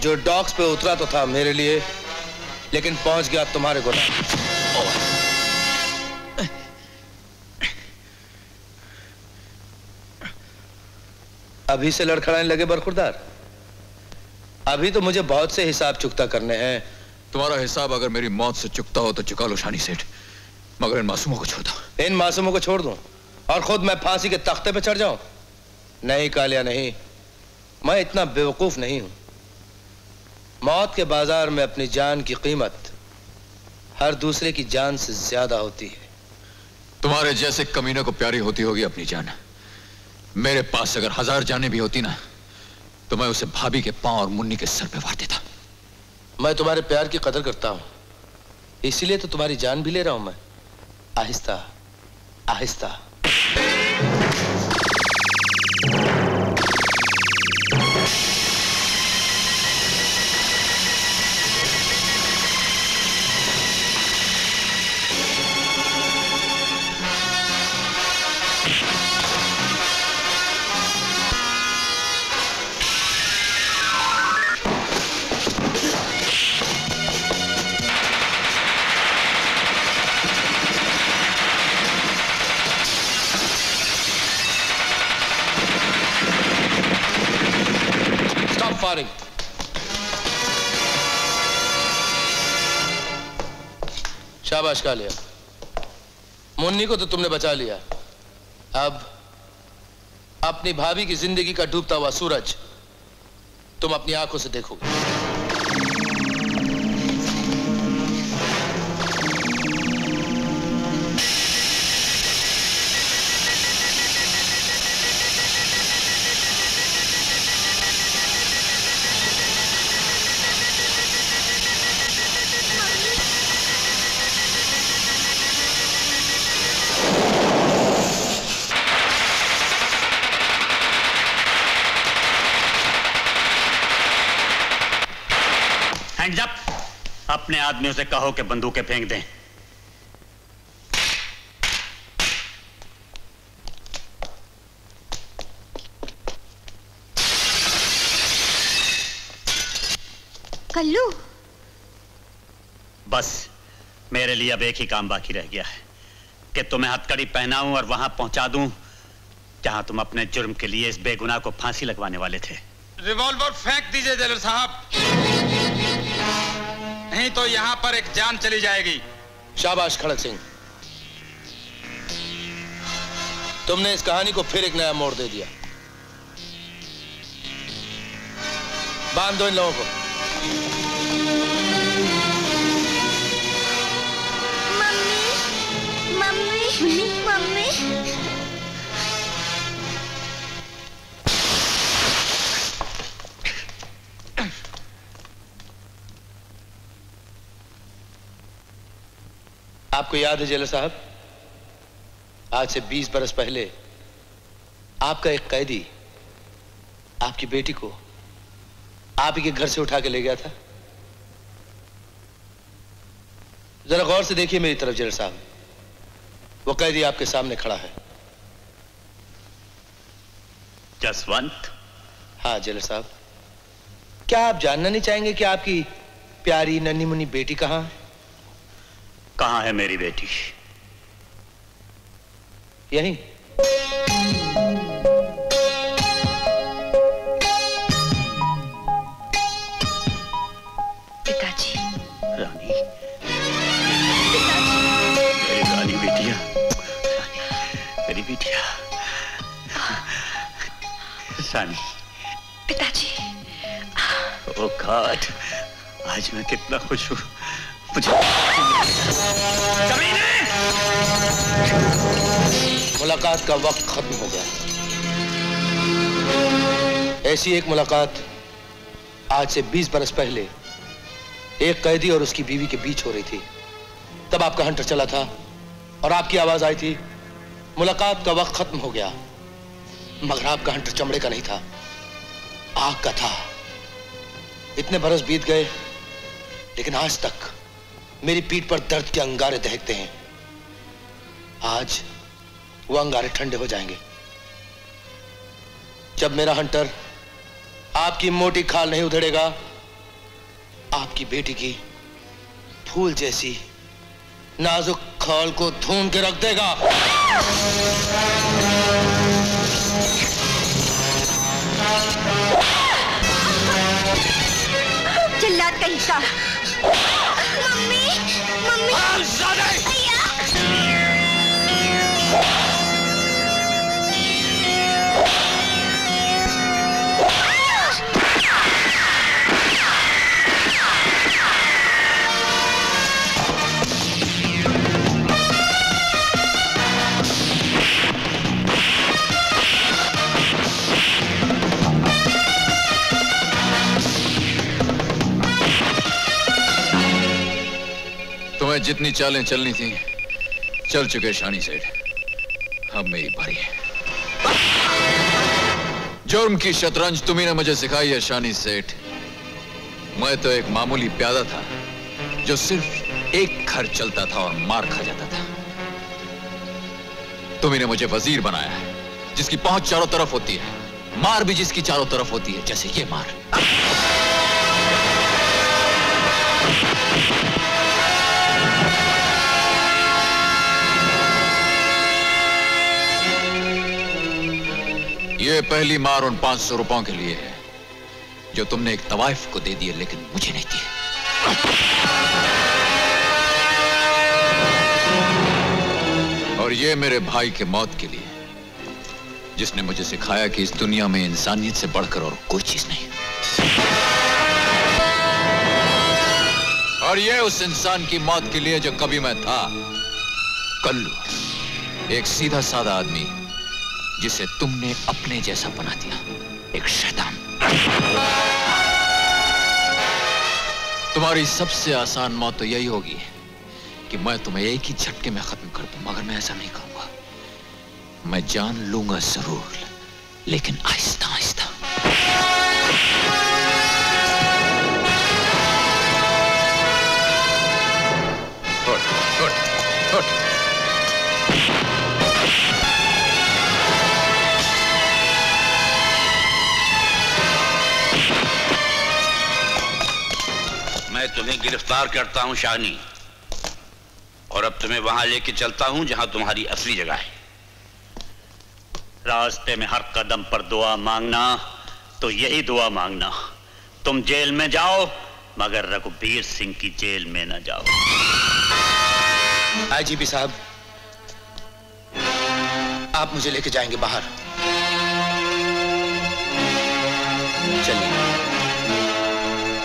जो डॉक्स पे उतरा तो था मेरे लिए, लेकिन पहुंच गया तुम्हारे गोदाम। अभी से लड़खड़ाने लगे बरखुरदार? अभी तो मुझे बहुत से हिसाब चुकता करने हैं। तुम्हारा हिसाब अगर मेरी मौत से चुकता हो तो चुका लो शानी सेठ, मगर इन मासूमों को छोड़ दो। इन मासूमों को छोड़ दूं और खुद मैं फांसी के तख्ते पे चढ़ जाऊं? नहीं कालिया नहीं, मैं इतना बेवकूफ नहीं हूं। मौत के बाजार में अपनी जान की कीमत हर दूसरे की जान से ज्यादा होती है। तुम्हारे जैसे कमीने को प्यारी होती होगी अपनी जान। मेरे पास अगर 1000 जानें भी होती ना तो मैं उसे भाभी के पांव और मुन्नी के सर पे वार देता। मैं तुम्हारे प्यार की कदर करता हूं, इसीलिए तो तुम्हारी जान भी ले रहा हूं मैं, आहिस्ता आहिस्ता। शाबाश कालिया, मुन्नी को तो तुमने बचा लिया। अब अपनी भाभी की जिंदगी का डूबता हुआ सूरज तुम अपनी आंखों से देखोगे। Hands up! अपने आदमियों से कहो कि बंदूकें फेंक दें। कल्लू, बस मेरे लिए अब एक ही काम बाकी रह गया है कि तुम्हें हथकड़ी पहनाऊं और वहां पहुंचा दूं जहां तुम अपने जुर्म के लिए इस बेगुनाह को फांसी लगवाने वाले थे। रिवॉल्वर फेंक दीजिए जेलर साहब, नहीं तो यहां पर एक जान चली जाएगी। शाबाश खड़क सिंह, तुमने इस कहानी को फिर एक नया मोड़ दे दिया। बांध दो इन लोगों को। मम्मी, मम्मी मम्मी आपको याद है जेलर साहब, आज से 20 बरस पहले आपका एक कैदी आपकी बेटी को आप ही के घर से उठा के ले गया था। जरा गौर से देखिए मेरी तरफ जेलर साहब, वो कैदी आपके सामने खड़ा है। जसवंत? हाँ जेलर साहब, क्या आप जानना नहीं चाहेंगे कि आपकी प्यारी नन्ही मुन्नी बेटी कहाँ है? कहाँ है मेरी बेटी? यहीं। पिताजी। रानी, मेरी रानी बेटिया, मेरी बेटिया, रानी। पिताजी। ओ गॉड, आज मैं कितना खुश हूँ। मुझे मुलाकात का वक्त खत्म हो गया। ऐसी एक मुलाकात आज से 20 बरस पहले एक कैदी और उसकी बीवी के बीच हो रही थी। तब आपका हंटर चला था और आपकी आवाज आई थी, मुलाकात का वक्त खत्म हो गया। मगर आपका हंटर चमड़े का नहीं था, आग का था। इतने बरस बीत गए लेकिन आज तक मेरी पीठ पर दर्द के अंगारे दहकते हैं। आज वो अंगारे ठंडे हो जाएंगे जब मेरा हंटर आपकी मोटी खाल नहीं उधेड़ेगा, आपकी बेटी की फूल जैसी नाजुक खाल को ढूंढ के रख देगा। चिल्लात का हिस्सा। मम्मी मम्मी भैया तुम्हें जितनी चालें चलनी थी चल चुके शानी सेठ, अब मेरी बारी है। जुर्म की शतरंज तुम्ही ने मुझे सिखाई है शानी सेठ। मैं तो एक मामूली प्यादा था जो सिर्फ एक घर चलता था और मार खा जाता था। तुम्ही ने मुझे वजीर बनाया है जिसकी पहुंच चारों तरफ होती है, मार भी जिसकी चारों तरफ होती है, जैसे ये मार। ये पहली मार उन 500 रुपयों के लिए है जो तुमने एक तवाइफ को दे दिए लेकिन मुझे नहीं दिए। और ये मेरे भाई के मौत के लिए, जिसने मुझे सिखाया कि इस दुनिया में इंसानियत से बढ़कर और कोई चीज नहीं। और ये उस इंसान की मौत के लिए जो कभी मैं था, कल्लू, एक सीधा साधा आदमी जिसे तुमने अपने जैसा बना दिया, एक शैतान। तुम्हारी सबसे आसान मौत तो यही होगी कि मैं तुम्हें एक ही झटके में खत्म कर दूं, मगर मैं ऐसा नहीं करूंगा। मैं जान लूंगा जरूर, लेकिन आहिस्ता आहिस्ता। मैं तुम्हें गिरफ्तार करता हूं शाहनी, और अब तुम्हें वहां लेके चलता हूं जहां तुम्हारी असली जगह है। रास्ते में हर कदम पर दुआ मांगना तो यही दुआ मांगना, तुम जेल में जाओ मगर रघुबीर सिंह की जेल में न जाओ। आईजीपी साहब, आप मुझे लेके जाएंगे बाहर। चलिए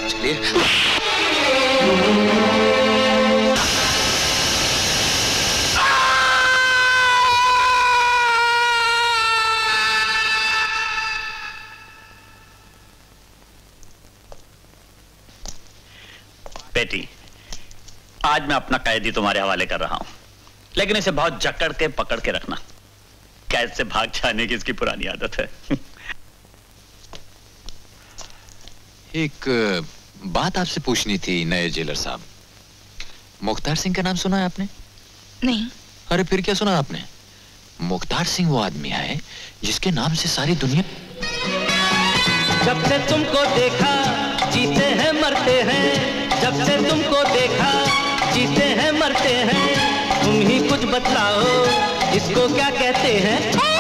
चलिए। बेटी, आज मैं अपना कैदी तुम्हारे हवाले कर रहा हूं, लेकिन इसे बहुत जकड़ के पकड़ के रखना। कैद से भाग जाने की इसकी पुरानी आदत है। एक बात आपसे पूछनी थी नए जेलर साहब। मुख्तार सिंह का नाम सुना है आपने? नहीं। अरे फिर क्या सुना आपने? मुख्तार सिंह वो आदमी है जिसके नाम से सारी दुनिया। जब से तुमको देखा जीते हैं मरते हैं, जब से तुमको देखा जीते हैं मरते हैं, तुम ही कुछ बतलाओ इसको क्या कहते हैं।